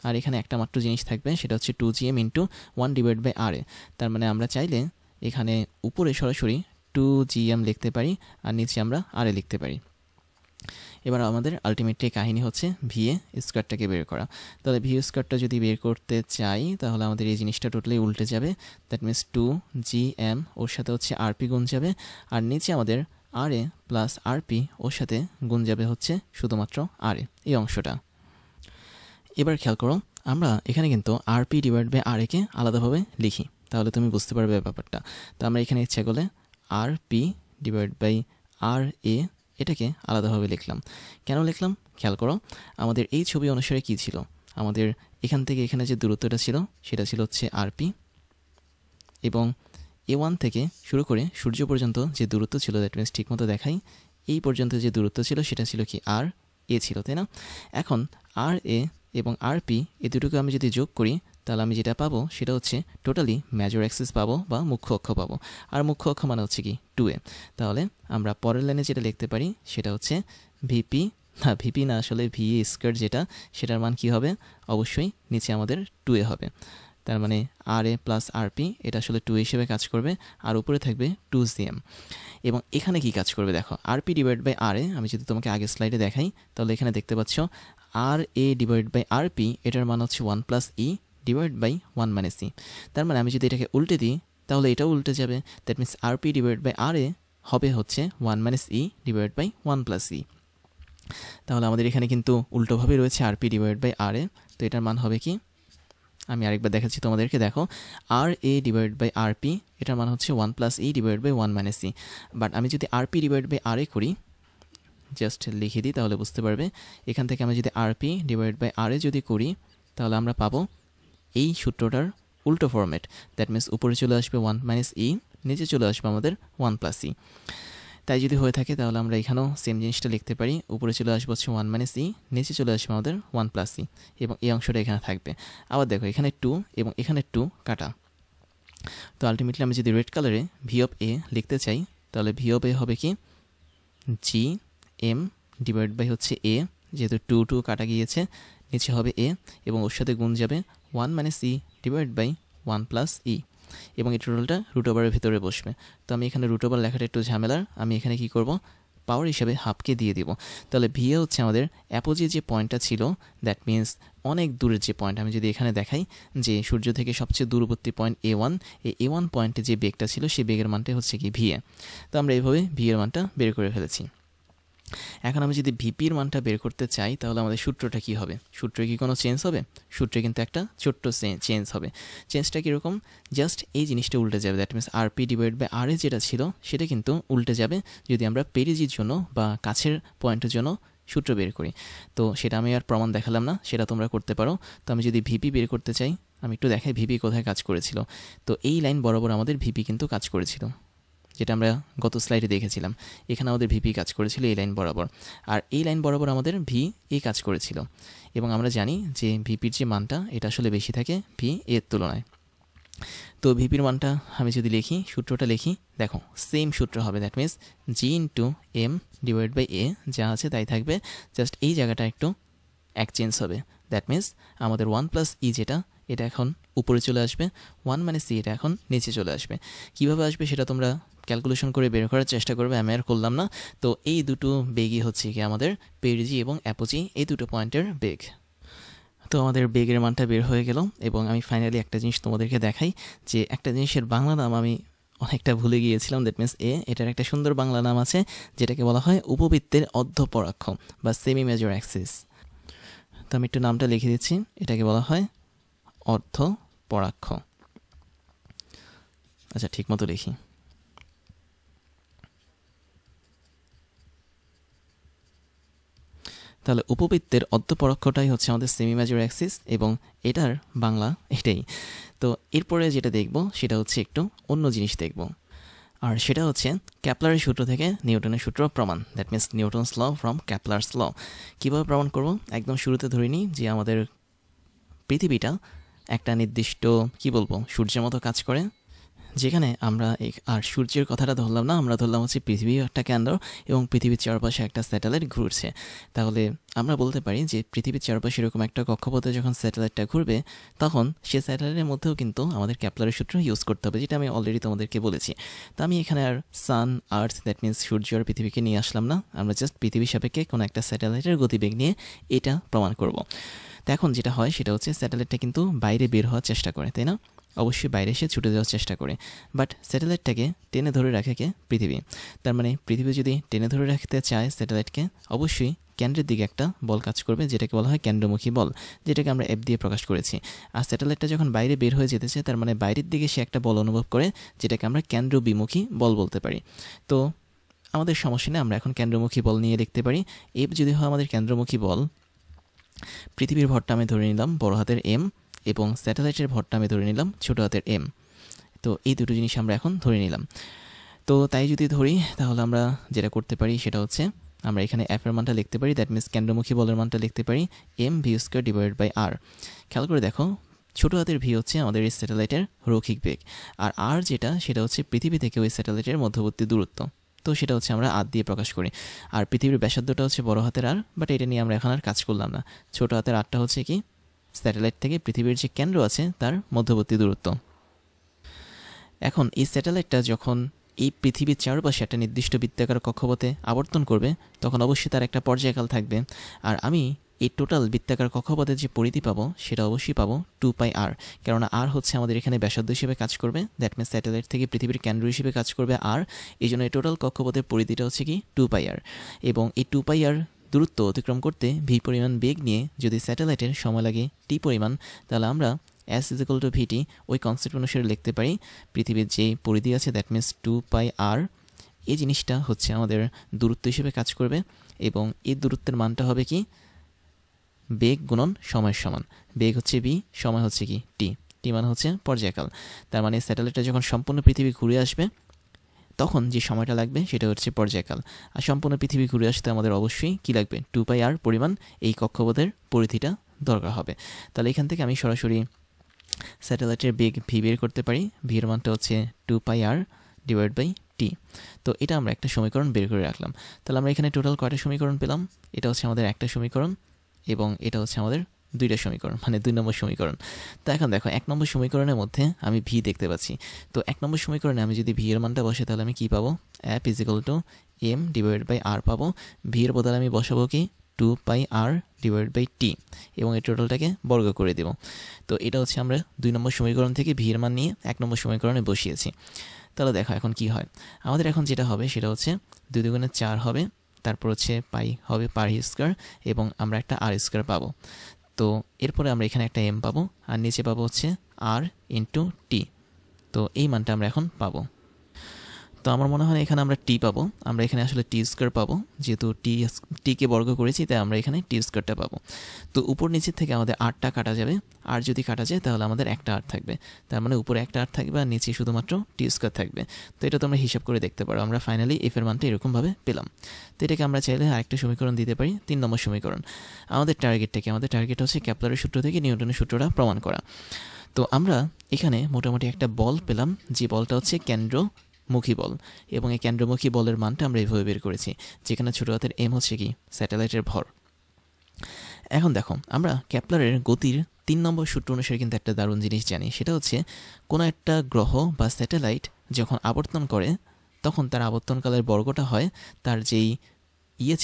আর এখানে একটা মাত্র জিনিস থাকবে, সেটা হচ্ছে 2gm ইন্টু 1 ডিভাইড বাই আর এ। তার মানে আমরা চাইলে এখানে উপরে সরাসরি 2gm লিখতে পারি, আর নিচে আমরা আর এ লিখতে পারি। এবার আমাদের আলটিমেটলি কাহিনী হচ্ছে ভিএ স্কোয়ারটাকে বের করা। তাহলে ভিএ স্কোয়ারটা যদি বের করতে চাই তাহলে আমাদের এই জিনিসটা টোটালি উল্টে যাবে, দ্যাট মিনস 2gm ওর সাথে হচ্ছে আরপি গুণ যাবে, আর নিচে আমাদের আর এ প্লাস আরপি ওর সাথে গুণ যাবে হচ্ছে শুধুমাত্র আর এ, এই অংশটা। এবার খেয়াল করো, আমরা এখানে কিন্তু আরপি ডিভাইড বাই আর একে আলাদাভাবে লিখি, তাহলে তুমি বুঝতে পারবে ব্যাপারটা। তো আমরা এখানে ইচ্ছা করলে আরপি ডিভাইড বাই আর এ এটাকে আলাদাভাবে লিখলাম। কেন লিখলাম খেয়াল করো, আমাদের এই ছবি অনুসারে কি ছিল, আমাদের এখান থেকে এখানে যে দূরত্বটা ছিল সেটা ছিল হচ্ছে আরপি, এবং A1 থেকে শুরু করে সূর্য পর্যন্ত যে দূরত্ব ছিল, দ্যাট মিনস ঠিক মতো দেখাই, এই পর্যন্ত যে দূরত্ব ছিল সেটা ছিল কি আর এ ছিল, তাই না? এখন আর এ এবং আরপি এই দুটোকে আমি যদি যোগ করি তাহলে আমি যেটা পাবো সেটা হচ্ছে টোটালি মেজর অ্যাক্সিস পাবো বা মুখ্য অক্ষ পাবো, আর মুখ্য অক্ষ মানে হচ্ছে কি 2a। তাহলে আমরা পরের লাইনে যেটা লিখতে পারি সেটা হচ্ছে ভিপি, না ভিপি না, আসলে ভিএ স্কোয়ার যেটা, সেটার মান কি হবে, অবশ্যই নিচে আমাদের 2a হবে। তার মানে আর এ প্লাস আরপি এটা আসলে 2 হিসেবে কাজ করবে, আর উপরে থাকবে 2gm। এবং এখানে কি কাজ করবে দেখো, আরপি ডিভাইড বাই আর এ, আমি যদি তোমাকে আগের স্লাইডে দেখাই তাহলে এখানে দেখতে পাচ্ছ r A divide by RP এটার মান হচ্ছে 1 plus e divide by 1 minus e. তার মানে আমি যদি এটাকে উল্টে দিই তাহলে এটাও উল্টে যাবে, that means rp divide by R a হবে হচ্ছে 1 minus e divide by 1 plus e. তাহলে আমাদের এখানে কিন্তু উল্টোভাবে রয়েছে rp divide by R a. তো এটার মান হবে কি, আমি আরেকবার দেখাচ্ছি তোমাদেরকে, দেখো R A divide by RP এটার মান হচ্ছে 1 plus e divide by 1 minus e. But আমি যদি RP divide by R A করি, জাস্ট লিখে দিই তাহলে বুঝতে পারবে। এখান থেকে আমি যদি আরপি ডিভাইড বাই আর এ যদি করি তাহলে আমরা পাবো এই সূত্রটার উল্টো ফরম্যাট, দ্যাট মিনস উপরে চলে আসবে 1 মাইনাস ই, নিচে চলে আসবে আমাদের 1 প্লাস ই। তাই যদি হয়ে থাকে তাহলে আমরা এখানেও সেম জিনিসটা লিখতে পারি, উপরে চলে আসবে হচ্ছে 1 মাইনাস ই, নিচে চলে আসবে আমাদের 1 প্লাস ই, এবং এই অংশটা এখানে থাকবে। আবার দেখো এখানে 2 এবং এখানে 2 কাটা। তো আলটিমেটলি আমি যদি রেড কালারে ভি অফ এ লিখতে চাই তাহলে ভি অফ এ হবে কি জি এম ডিভাইড বাই হচ্ছে এ, যেহেতু 2 কাটা গিয়েছে, নিচে হবে এ এবং ওর সাথে গুণ যাবে 1 minus e divide by 1 plus e, এবং এই টোটালটা রুট ওভারের ভিতরে বসবে। তো আমি এখানে রুট ওভার লেখাটা একটু ঝামেলার, আমি এখানে কি করব, পাওয়ার হিসাবে হাফকে দিয়ে দিব। তাহলে ভিএ হচ্ছে আমাদের অ্যাপোজে যে পয়েন্টটা ছিল, দ্যাট মিনস অনেক দূরের যে পয়েন্ট, আমি যদি এখানে দেখাই যে সূর্য থেকে সবচেয়ে দূরবর্তী পয়েন্ট A1, এই A1 পয়েন্টে যে বেগটা ছিল সেই বেগের মানটা হচ্ছে কি ভিএ। তো আমরা এইভাবে ভিএর মানটা বের করে ফেলেছি। এখন আমি যদি ভিপির মানটা বের করতে চাই তাহলে আমাদের সূত্রটা কি হবে? সূত্রে কি কোনো চেঞ্জ হবে? সূত্রে কিন্তু একটা ছোট্ট চেঞ্জ হবে। চেঞ্জটা কীরকম? জাস্ট এই জিনিসটা উল্টে যাবে। That means rp divide by R a যেটা ছিল সেটা কিন্তু উল্টে যাবে যদি আমরা পেরিজির জন্য বা কাছের পয়েন্টের জন্য সূত্র বের করি। তো সেটা আমি আর প্রমাণ দেখালাম না, সেটা তোমরা করতে পারো। তো আমি যদি ভিপি বের করতে চাই, আমি একটু দেখাই ভিপি কোথায় কাজ করেছিল। তো এই লাইন বরাবর আমাদের ভিপি কিন্তু কাজ করেছিল, যেটা আমরা গত স্লাইডে দেখেছিলাম। এখানে আমাদের ভিপি কাজ করেছিল এই লাইন বরাবর, আর এই লাইন বরাবর আমাদের ভি এ কাজ করেছিল। এবং আমরা জানি যে ভিপির যে মানটা এটা আসলে বেশি থাকে ভি এর তুলনায়। তো ভিপির মানটা আমি যদি লিখি, সূত্রটা লিখি, দেখো সেম সূত্র হবে। That means g into m divide by a, যা আছে তাই থাকবে, জাস্ট এই জায়গাটা একটু এক চেঞ্জ হবে। দ্যাট মিনস আমাদের 1 প্লাস ই যেটা, এটা এখন উপরে চলে আসবে, 1 মানে সি এটা এখন নিচে চলে আসবে। কীভাবে আসবে সেটা তোমরা ক্যালকুলেশন করে বের করার চেষ্টা করবে, আমি আর করলাম না। তো এই দুটো বেগই হচ্ছে কি আমাদের পেরিজি এবং অ্যাপোজি, এই দুটো পয়েন্টের বেগ। তো আমাদের বেগের মানটা বের হয়ে গেল, এবং আমি ফাইনালি একটা জিনিস তোমাদেরকে দেখাই, যে একটা জিনিসের বাংলা নাম আমি অনেকটা ভুলে গিয়েছিলাম। দ্যাট মিনস এটার একটা সুন্দর বাংলা নাম আছে যেটাকে বলা হয় উপবৃত্তের অর্ধপরাক্ষ বা সেমি মেজর অ্যাক্সিস। তো আমি একটু নামটা লিখে দিচ্ছি, এটাকে বলা হয় অর্ধপরাক্ষ। আচ্ছা, ঠিক মতো লিখি। তাহলে উপবৃত্তের অর্ধপরাক্ষটাই হচ্ছে আমাদের সেমি মেজর অ্যাক্সিস, এবং এটার বাংলা এটাই। তো এরপরে যেটা দেখব সেটা হচ্ছে একটু অন্য জিনিস দেখব, আর সেটা হচ্ছে ক্যাপলারের সূত্র থেকে নিউটনের সূত্র প্রমাণ। That means Newton's law from Kepler's law. কীভাবে প্রমাণ করব? একদম শুরুতে ধরে নিই যে আমাদের পৃথিবীটা একটা নির্দিষ্ট সূর্যের মতো কাজ করে, যেখানে আমরা আর সূর্যের কথাটা ধরলাম না, আমরা ধরলাম হচ্ছে পৃথিবী একটা কেন্দ্র এবং পৃথিবীর চারপাশে একটা স্যাটেলাইট ঘুরছে। তাহলে আমরা বলতে পারি যে পৃথিবীর চারপাশে এরকম একটা কক্ষপথে যখন স্যাটেলাইটটা ঘুরবে, তখন সে স্যাটেলাইটের মধ্যেও কিন্তু আমাদের ক্যাপলারের সূত্র ইউজ করতে হবে, যেটা আমি অলরেডি তোমাদেরকে বলেছি। তো আমি এখানে আর সান, আর্থ, দ্যাট মিনস সূর্য আর পৃথিবীকে নিয়ে আসলাম না, আমরা জাস্ট পৃথিবীর সাপেক্ষে কোনো একটা স্যাটেলাইটের গতিবেগ নিয়ে এটা প্রমাণ করব। তো এখন যেটা হয় সেটা হচ্ছে স্যাটেলাইটটা কিন্তু বাইরে বের হওয়ার চেষ্টা করে, তাই না? অবশ্যই বাইরে এসে ছুটে যাওয়ার চেষ্টা করে, বাট স্যাটেলাইটটাকে টেনে ধরে রাখে কে? পৃথিবী। তার মানে পৃথিবী যদি টেনে ধরে রাখতে চায় স্যাটেলাইটকে, অবশ্যই কেন্দ্রের দিকে একটা বল কাজ করবে, যেটাকে বলা হয় কেন্দ্রমুখী বল, যেটাকে আমরা এফ দিয়ে প্রকাশ করেছি। আর স্যাটেলাইটটা যখন বাইরে বের হয়ে যেতেছে, তার মানে বাইরের দিকে সে একটা বল অনুভব করে, যেটাকে আমরা কেন্দ্রবিমুখী বল বলতে পারি। তো আমাদের সমস্যা নেই, আমরা এখন কেন্দ্রমুখী বল নিয়ে লিখতে পারি। এফ যদি হয় আমাদের কেন্দ্রমুখী বল, পৃথিবীর ভরটা আমি ধরে নিলাম বড় হাতের এম, এবং স্যাটেলাইটের ভরটা আমি ধরে নিলাম ছোট হাতের এম। তো এই দুটো জিনিস আমরা এখন ধরে নিলাম। তো তাই যদি ধরি, তাহলে আমরা যেটা করতে পারি সেটা হচ্ছে আমরা এখানে এফ এর মানটা লিখতে পারি, দ্যাট মিনস কেন্দ্রমুখী বলের মানটা লিখতে পারি m v square divided by r. খেয়াল করে দেখো, ছোটো হাতের ভি হচ্ছে আমাদের এই স্যাটেলাইটের রৈখিক বেগ, আর আর যেটা সেটা হচ্ছে পৃথিবী থেকে ওই স্যাটেলাইটের মধ্যবর্তী দূরত্ব। তো সেটা হচ্ছে আমরা আর দিয়ে প্রকাশ করি। আর পৃথিবীর ব্যাসার্ধটা হচ্ছে বড় হাতের আর, বাট এটা নিয়ে আমরা এখন আর কাজ করলাম না। ছোটো হাতের আরটা হচ্ছে কি? স্যাটেলাইট থেকে পৃথিবীর যে কেন্দ্র আছে তার মধ্যবর্তী দূরত্ব। এখন এই স্যাটেলাইটটা যখন এই পৃথিবীর চারপাশে একটা নির্দিষ্ট বৃত্তাকার কক্ষপথে আবর্তন করবে, তখন অবশ্যই তার একটা পর্যায়কাল থাকবে। আর আমি এই টোটাল বৃত্তাকার কক্ষপথের যে পরিধি পাবো সেটা অবশ্যই পাবো 2πr, কেননা আর হচ্ছে আমাদের এখানে ব্যাসার্ধ হিসেবে কাজ করবে, দ্যাট মিনস স্যাটেলাইট থেকে পৃথিবীর কেন্দ্র হিসেবে কাজ করবে আর, এই জন্য এই টোটাল কক্ষপথের পরিধিটা হচ্ছে কি 2πr। এবং এই 2πr দূরত্ব অতিক্রম করতে ভি পরিমাণ বেগ নিয়ে যদি স্যাটেলাইটের সময় লাগে টি পরিমাণ, তাহলে আমরা এস ইজ ইকুয়াল টু ভিটি ওই কনসেপ্ট অনুসারে লিখতে পারি পৃথিবীর যে পরিধি আছে, দ্যাট মিনস 2πr, এই জিনিসটা হচ্ছে আমাদের দূরত্ব হিসেবে কাজ করবে, এবং এই দূরত্বের মানটা হবে কি? বেগ গুণন সময়ের সমান। বেগ হচ্ছে ভি, সময় হচ্ছে কি? টি। টি মানে হচ্ছে পর্যায়কাল। তার মানে স্যাটেলাইটটা যখন সম্পূর্ণ পৃথিবী ঘুরে আসবে, তখন যে সময়টা লাগবে সেটা হচ্ছে পর্যায়কাল। আর সম্পূর্ণ পৃথিবী ঘুরে আসতে আমাদের অবশ্যই কী লাগবে? 2πr পরিমাণ এই কক্ষপথের পরিধিটা দরকার হবে। তাহলে এখান থেকে আমি সরাসরি স্যাটেলাইটের বেগ ভি বের করতে পারি। ভি এর মানটা হচ্ছে 2πr ডিভাইড বাই টি। তো এটা আমরা একটা সমীকরণ বের করে রাখলাম। তাহলে আমরা এখানে টোটাল কয়টা সমীকরণ পেলাম? এটা হচ্ছে আমাদের একটা সমীকরণ, এবং এটা হচ্ছে আমাদের দুইটা সমীকরণ, মানে 2 নম্বর সমীকরণ। তো এখন দেখো 1 নম্বর সমীকরণের মধ্যে আমি ভি দেখতে পাচ্ছি। তো 1 নম্বর সমীকরণে আমি যদি ভি এর মানটা বসে, তাহলে আমি কী পাবো? F is equal to m divide by r পাবো। ভি এর বদলে আমি বসাবো কি? 2πr ডিভাইড বাই টি, এবং এই টোটালটাকে বর্গ করে দেব। তো এটা হচ্ছে আমরা 2 নম্বর সমীকরণ থেকে ভি এর মান নিয়ে 1 নম্বর সমীকরণে বসিয়েছি। তাহলে দেখো এখন কি হয়। আমাদের এখন যেটা হবে সেটা হচ্ছে 2 দুগুণে 4 হবে, তারপর হচ্ছে পাই হবে পার স্কয়ার এবং আমরা একটা আর স্কয়ার পাবো। তো এরপরে আমরা এখানে একটা এম পাবো আর নিচে পাবো হচ্ছে আর ইন্টু টি। তো এই মানটা আমরা এখন পাবো। তো আমার মনে হয় এখানে আমরা টি পাবো, আমরা এখানে আসলে টি স্কয়ার পাবো, যেহেতু টিকে বর্গ করেছি তাই আমরা এখানে টি স্কয়ারটা পাবো। তো উপর নিচের থেকে আমাদের আরটা কাটা যাবে, আর যদি কাটা যায় তাহলে আমাদের একটা আর থাকবে, তার মানে উপরে একটা আর থাকবে আর নিচে শুধুমাত্র টি স্কয়ার থাকবে। তো এটা তোমরা হিসাব করে দেখতে পারো, আমরা ফাইনালি এফ এর মানটা এরকমভাবে পেলাম। তো এটাকে আমরা চাইলে আরেকটা সমীকরণ দিতে পারি, 3 নম্বর সমীকরণ। আমাদের টার্গেটটা কি? আমাদের টার্গেট হচ্ছে কেপলারের সূত্র থেকে নিউটনের সূত্রটা প্রমাণ করা। তো আমরা এখানে মোটামুটি একটা বল পেলাম, যে বলটা হচ্ছে কেন্দ্রমুখী বল, এবং এই কেন্দ্রমুখী বলের মানটা আমরা এইভাবে বের করেছি, যেখানে ছোট হাতের এম হচ্ছে কি স্যাটেলাইটের ভর। এখন দেখো, আমরা কেপলারের গতির 3 নম্বর সূত্র অনুসারে কিন্তু একটা দারুণ জিনিস জানি, সেটা হচ্ছে কোনো একটা গ্রহ বা স্যাটেলাইট যখন আবর্তন করে তখন তার আবর্তনকালের বর্গটা হয় তার যেই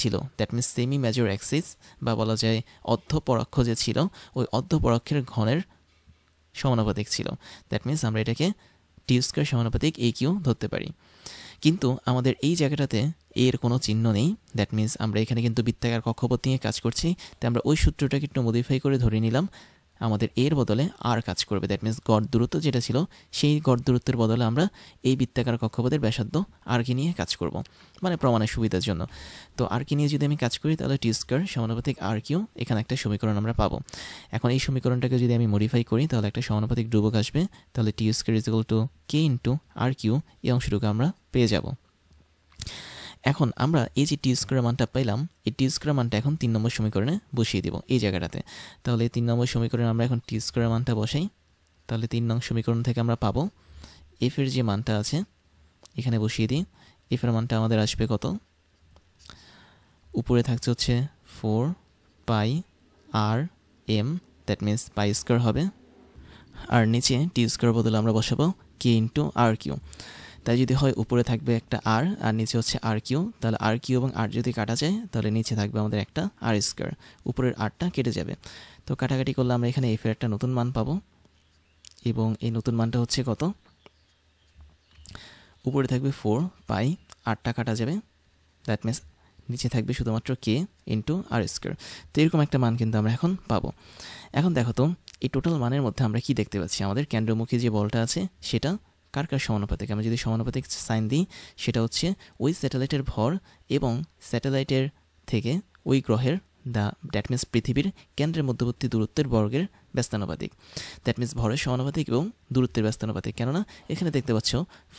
ছিল, that means semi major Axis বা বলা যায় অর্ধপরাক্ষ যে ছিল, ওই অর্ধপরাক্ষের ঘনের সমানুপাতিক ছিল। দ্যাট মিনস আমরা এটাকে টি স্কয়ার সমানুপাতিক এ কিউ ধরতে পারি। কিন্তু আমাদের এই জায়গাটাতে এর কোনো চিহ্ন নেই, দ্যাট মিনস আমরা এখানে কিন্তু বৃত্তাকার কক্ষপথ নিয়ে কাজ করছি, তাই আমরা ওই সূত্রটাকে একটু মডিফাই করে ধরে নিলাম আমাদের এর বদলে আর কাজ করবে। দ্যাট মিনস গড় দূরত্ব যেটা ছিল সেই গড় দূরত্বের বদলে আমরা এই বৃত্তাকার কক্ষপথের ব্যাসার্ধ আরকে নিয়ে কাজ করব, মানে প্রমাণের সুবিধার জন্য। তো আরকে নিয়ে যদি আমি কাজ করি তাহলে টি স্কয়ার সমানুপাতিক আর কিউ, এখানে একটা সমীকরণ আমরা পাবো। এখন এই সমীকরণটাকে যদি আমি মডিফাই করি তাহলে একটা সমানুপাতিক ধ্রুবক আসবে, তাহলে t square is equal to k into r cube, এই অংশটুকু আমরা পেয়ে যাব। এখন আমরা এই যে টি স্কয়ার মানটা পেলাম, এই টি স্কয়ার মানটা এখন 3 নম্বর সমীকরণে বসিয়ে দিব এই জায়গাটাতে। তাহলে 3 নম্বর সমীকরণে আমরা এখন টি স্কয়ার মানটা বসাই, তাহলে 3 নং সমীকরণ থেকে আমরা পাবো এফ এর যে মানটা আছে এখানে বসিয়ে দিই। এফ এর মানটা আমাদের আসবে কত? উপরে থাকছে হচ্ছে 4 পাই আর m, that means pi square হবে, আর নিচে টি স্কয়ার বদলে আমরা বসাবো কে ইন্টু আর কিউ। তাই যদি হয় উপরে থাকবে একটা আর আর নিচে হচ্ছে আর কিউ, তাহলে আর কিউ এবং আর যদি কাটা যায় তাহলে নিচে থাকবে আমাদের একটা আর স্কয়ার, উপরের আরটা কেটে যাবে। তো কাটাকাটি করলে আমরা এখানে এফ এর একটা নতুন মান পাবো, এবং এই নতুন মানটা হচ্ছে কত? উপরে থাকবে 4 পাই, আরটা কাটা যাবে, দ্যাট মিনস নিচে থাকবে শুধুমাত্র কে ইন্টু আর স্কয়ার। তো এরকম একটা মান কিন্তু আমরা এখন পাবো। এখন দেখো তো এই টোটাল মানের মধ্যে আমরা কি দেখতে পাচ্ছি? আমাদের কেন্দ্রমুখী যে বলটা আছে সেটা কার কার সমানুপাতিক? আমরা যদি সমানুপাতিক সাইন দিই সেটা হচ্ছে ওই স্যাটেলাইটের ভর এবং স্যাটেলাইটের থেকে ওই গ্রহের দ্যাট মিনস পৃথিবীর কেন্দ্রের মধ্যবর্তী দূরত্বের বর্গের ব্যস্তানুপাতিক। দ্যাট মিনস ভরের সমানুপাতিক এবং দূরত্বের ব্যস্তানুপাতিক। কেননা এখানে দেখতে পাচ্ছ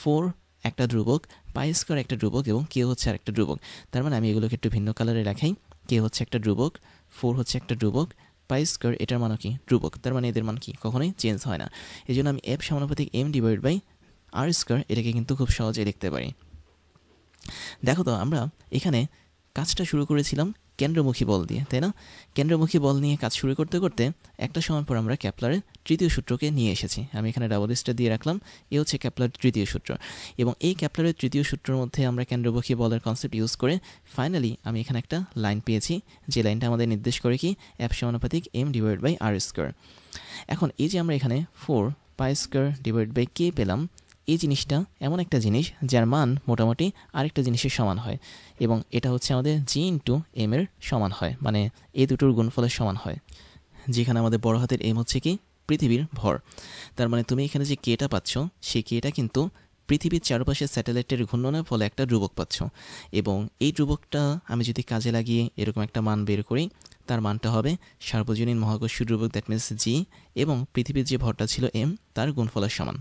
4 একটা ধ্রুবক, পাই স্কয়ার একটা ধ্রুবক এবং কে হচ্ছে আরেকটা ধ্রুবক। তার মানে আমি এগুলোকে একটু ভিন্ন কালারে রাখাই। কে হচ্ছে একটা ধ্রুবক, 4 হচ্ছে একটা ধ্রুবক, পাই স্কয়ার এটার মানও কি ধ্রুবক, তার মানে এদের মান কি কখনোই চেঞ্জ হয় না। এই জন্য আমি এফ সমানুপাতিক m divide by r square এটাকে কিন্তু খুব সহজেই লিখতে পারি। দেখো তো আমরা এখানে কাজটা শুরু করেছিলাম কেন্দ্রমুখী বল দিয়ে, তাই না? কেন্দ্রমুখী বল নিয়ে কাজ শুরু করতে করতে একটা সময় পর আমরা কেপলারের তৃতীয় সূত্রকে নিয়ে এসেছি। আমি এখানে ডাবল স্টার দিয়ে রাখলাম, এ হচ্ছে কেপলারের তৃতীয় সূত্র, এবং এই কেপলারের তৃতীয় সূত্রের মধ্যে আমরা কেন্দ্রমুখী বলের কনসেপ্ট ইউজ করে ফাইনালি আমি এখানে একটা লাইন পেয়েছি, যে লাইনটা আমাদের নির্দেশ করে কি এফ সমানুপাতিক m divide by r square. এখন এই যে আমরা এখানে 4 pi square divide by k পেলাম, এই জিনিসটা এমন একটা জিনিস যার মান মোটামুটি আরেকটা জিনিসের সমান হয়, এবং এটা হচ্ছে আমাদের জি ইন্টু এম এর সমান হয়, মানে এই দুটোর গুণফলের সমান হয়, যেখানে আমাদের বড় হাতের এম হচ্ছে কি পৃথিবীর ভর। তার মানে তুমি এখানে যে কেটা পাচ্ছ সেই কেটা কিন্তু পৃথিবীর চারপাশে স্যাটেলাইটের ঘূর্ণনের ফলে একটা ধ্রুবক পাচ্ছ, এবং এই ধ্রুবকটা আমি যদি কাজে লাগিয়ে এরকম একটা মান বের করি, তার মানটা হবে সার্বজনীন মহাকর্ষীয় ধ্রুবক, দ্যাট মিনস জি, এবং পৃথিবীর যে ভরটা ছিল এম তার গুণফলের সমান।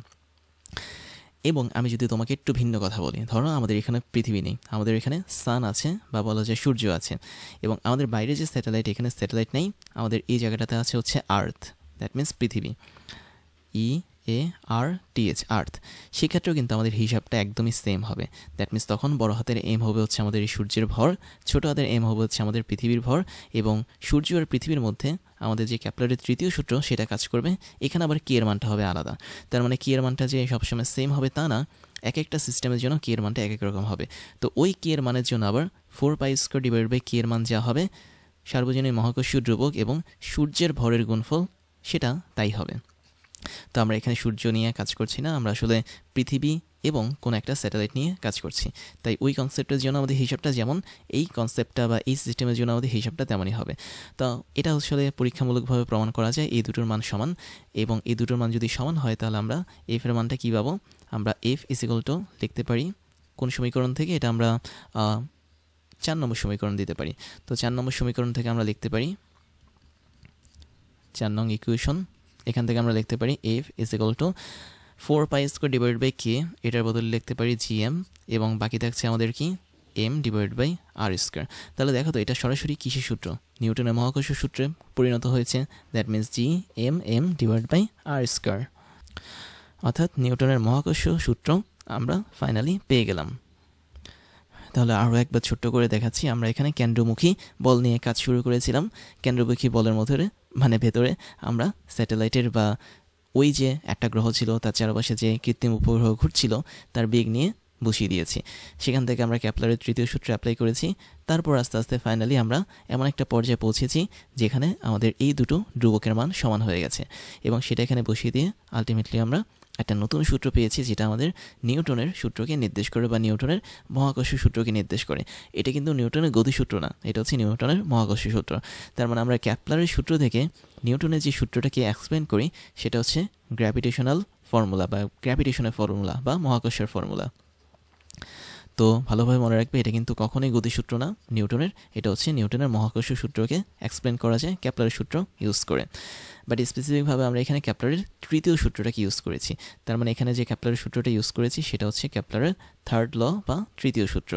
এবং আমি যদি তোমাকে একটু ভিন্ন কথা বলি, ধরো আমাদের এখানে পৃথিবী নেই, আমাদের এখানে সান আছে বা বলা যায় সূর্য আছে, এবং আমাদের বাইরে যে স্যাটেলাইট, এখানে স্যাটেলাইট নেই, আমাদের এই জায়গাটাতে আছে হচ্ছে আর্থ, দ্যাট মিনস পৃথিবী, EARTH আর্থ। সেক্ষেত্রেও কিন্তু আমাদের হিসাবটা একদমই সেম হবে। দ্যাট মিনস তখন বড় হাতের এম হবে হচ্ছে আমাদের এই সূর্যের ভর, ছোট হাতের এম হবে হচ্ছে আমাদের পৃথিবীর ভর, এবং সূর্য আর পৃথিবীর মধ্যে আমাদের যে কেপলারের তৃতীয় সূত্র সেটা কাজ করবে। এখানে আবার কে এর মানটা হবে আলাদা, তার মানে কে এর মানটা যে সবসময় সেম হবে তা না, এক একটা সিস্টেমের জন্য কে এর মানটা এক এক রকম হবে। তো ওই কে এর মানের জন্য আবার 4 পাই স্কয়ার ডিভাইড বাই কে এর মান যা হবে সার্বজনীন মহাকর্ষীয় ধ্রুবক এবং সূর্যের ভরের গুণফল সেটা তাই হবে। তো আমরা এখানে সূর্য নিয়ে কাজ করছি না, আমরা আসলে পৃথিবী এবং কোনো একটা স্যাটেলাইট নিয়ে কাজ করছি। তাই ওই কনসেপ্টের জন্য আমাদের হিসাবটা যেমন, এই কনসেপ্টটা বা এই সিস্টেমের জন্য আমাদের হিসাবটা তেমনই হবে। তো এটা আসলে পরীক্ষামূলকভাবে প্রমাণ করা যায় এই দুটোর মান সমান, এবং এই দুটোর মান যদি সমান হয় তাহলে আমরা এফ এর মানটা কী পাবো, আমরা এফ ইজিক্যাল টু লিখতে পারি কোন সমীকরণ থেকে, এটা আমরা 4 নম্বর সমীকরণ দিতে পারি। তো 4 নম্বর সমীকরণ থেকে আমরা লিখতে পারি 4 নং ইকুয়েশন, এখান থেকে আমরা লিখতে পারি f is equal to 4 pi square divide by k, এটার বদলে লিখতে পারি জিএম, এবং বাকি থাকছে আমাদের কি m divide by r square. তাহলে দেখো তো এটা সরাসরি কিসের সূত্র, নিউটনের মহাকর্ষ সূত্রে পরিণত হয়েছে। That means G m divide by r square, অর্থাৎ নিউটনের মহাকর্ষ সূত্র আমরা ফাইনালি পেয়ে গেলাম। তাহলে আরও একবার ছোট্ট করে দেখাচ্ছি, আমরা এখানে কেন্দ্রমুখী বল নিয়ে কাজ শুরু করেছিলাম। কেন্দ্রমুখী বলের ভেতরে আমরা স্যাটেলাইটের বা ওই যে একটা গ্রহ ছিল তার চারপাশে যে কৃত্রিম উপগ্রহ ঘুরছিল তার বেগ নিয়ে বসিয়ে দিয়েছি। সেখান থেকে আমরা কেপলারের তৃতীয় সূত্র অ্যাপ্লাই করেছি। তারপর আস্তে আস্তে ফাইনালি আমরা এমন একটা পর্যায়ে পৌঁছেছি যেখানে আমাদের এই দুটো ধ্রুবকের মান সমান হয়ে গেছে, এবং সেটা এখানে বসিয়ে দিয়ে আলটিমেটলি আমরা একটা নতুন সূত্র পেয়েছি যেটা আমাদের নিউটনের সূত্রকে নির্দেশ করে বা নিউটনের মহাকর্ষ সূত্রকে নির্দেশ করে। এটা কিন্তু নিউটনের গতিসূত্র না, এটা হচ্ছে নিউটনের মহাকর্ষ সূত্র। তার মানে আমরা কেপলারের সূত্র থেকে নিউটনের যে সূত্রটাকে এক্সপ্লেন করি সেটা হচ্ছে গ্র্যাভিটেশনাল ফর্মুলা বা গ্র্যাভিটেশনের ফর্মুলা বা মহাকর্ষের ফর্মুলা। তো ভালোভাবে মনে রাখবে, এটা কিন্তু কখনোই গতিসূত্র না নিউটনের, এটা হচ্ছে নিউটনের মহাকর্ষ সূত্রকে এক্সপ্লেন করা যায় কেপলারের সূত্র ইউজ করে। বাট স্পেসিফিকভাবে আমরা এখানে কেপলারের তৃতীয় সূত্রটাকে ইউজ করেছি। তার মানে এখানে যে কেপলারের সূত্রটা ইউজ করেছি সেটা হচ্ছে কেপলারের থার্ড ল বা তৃতীয় সূত্র।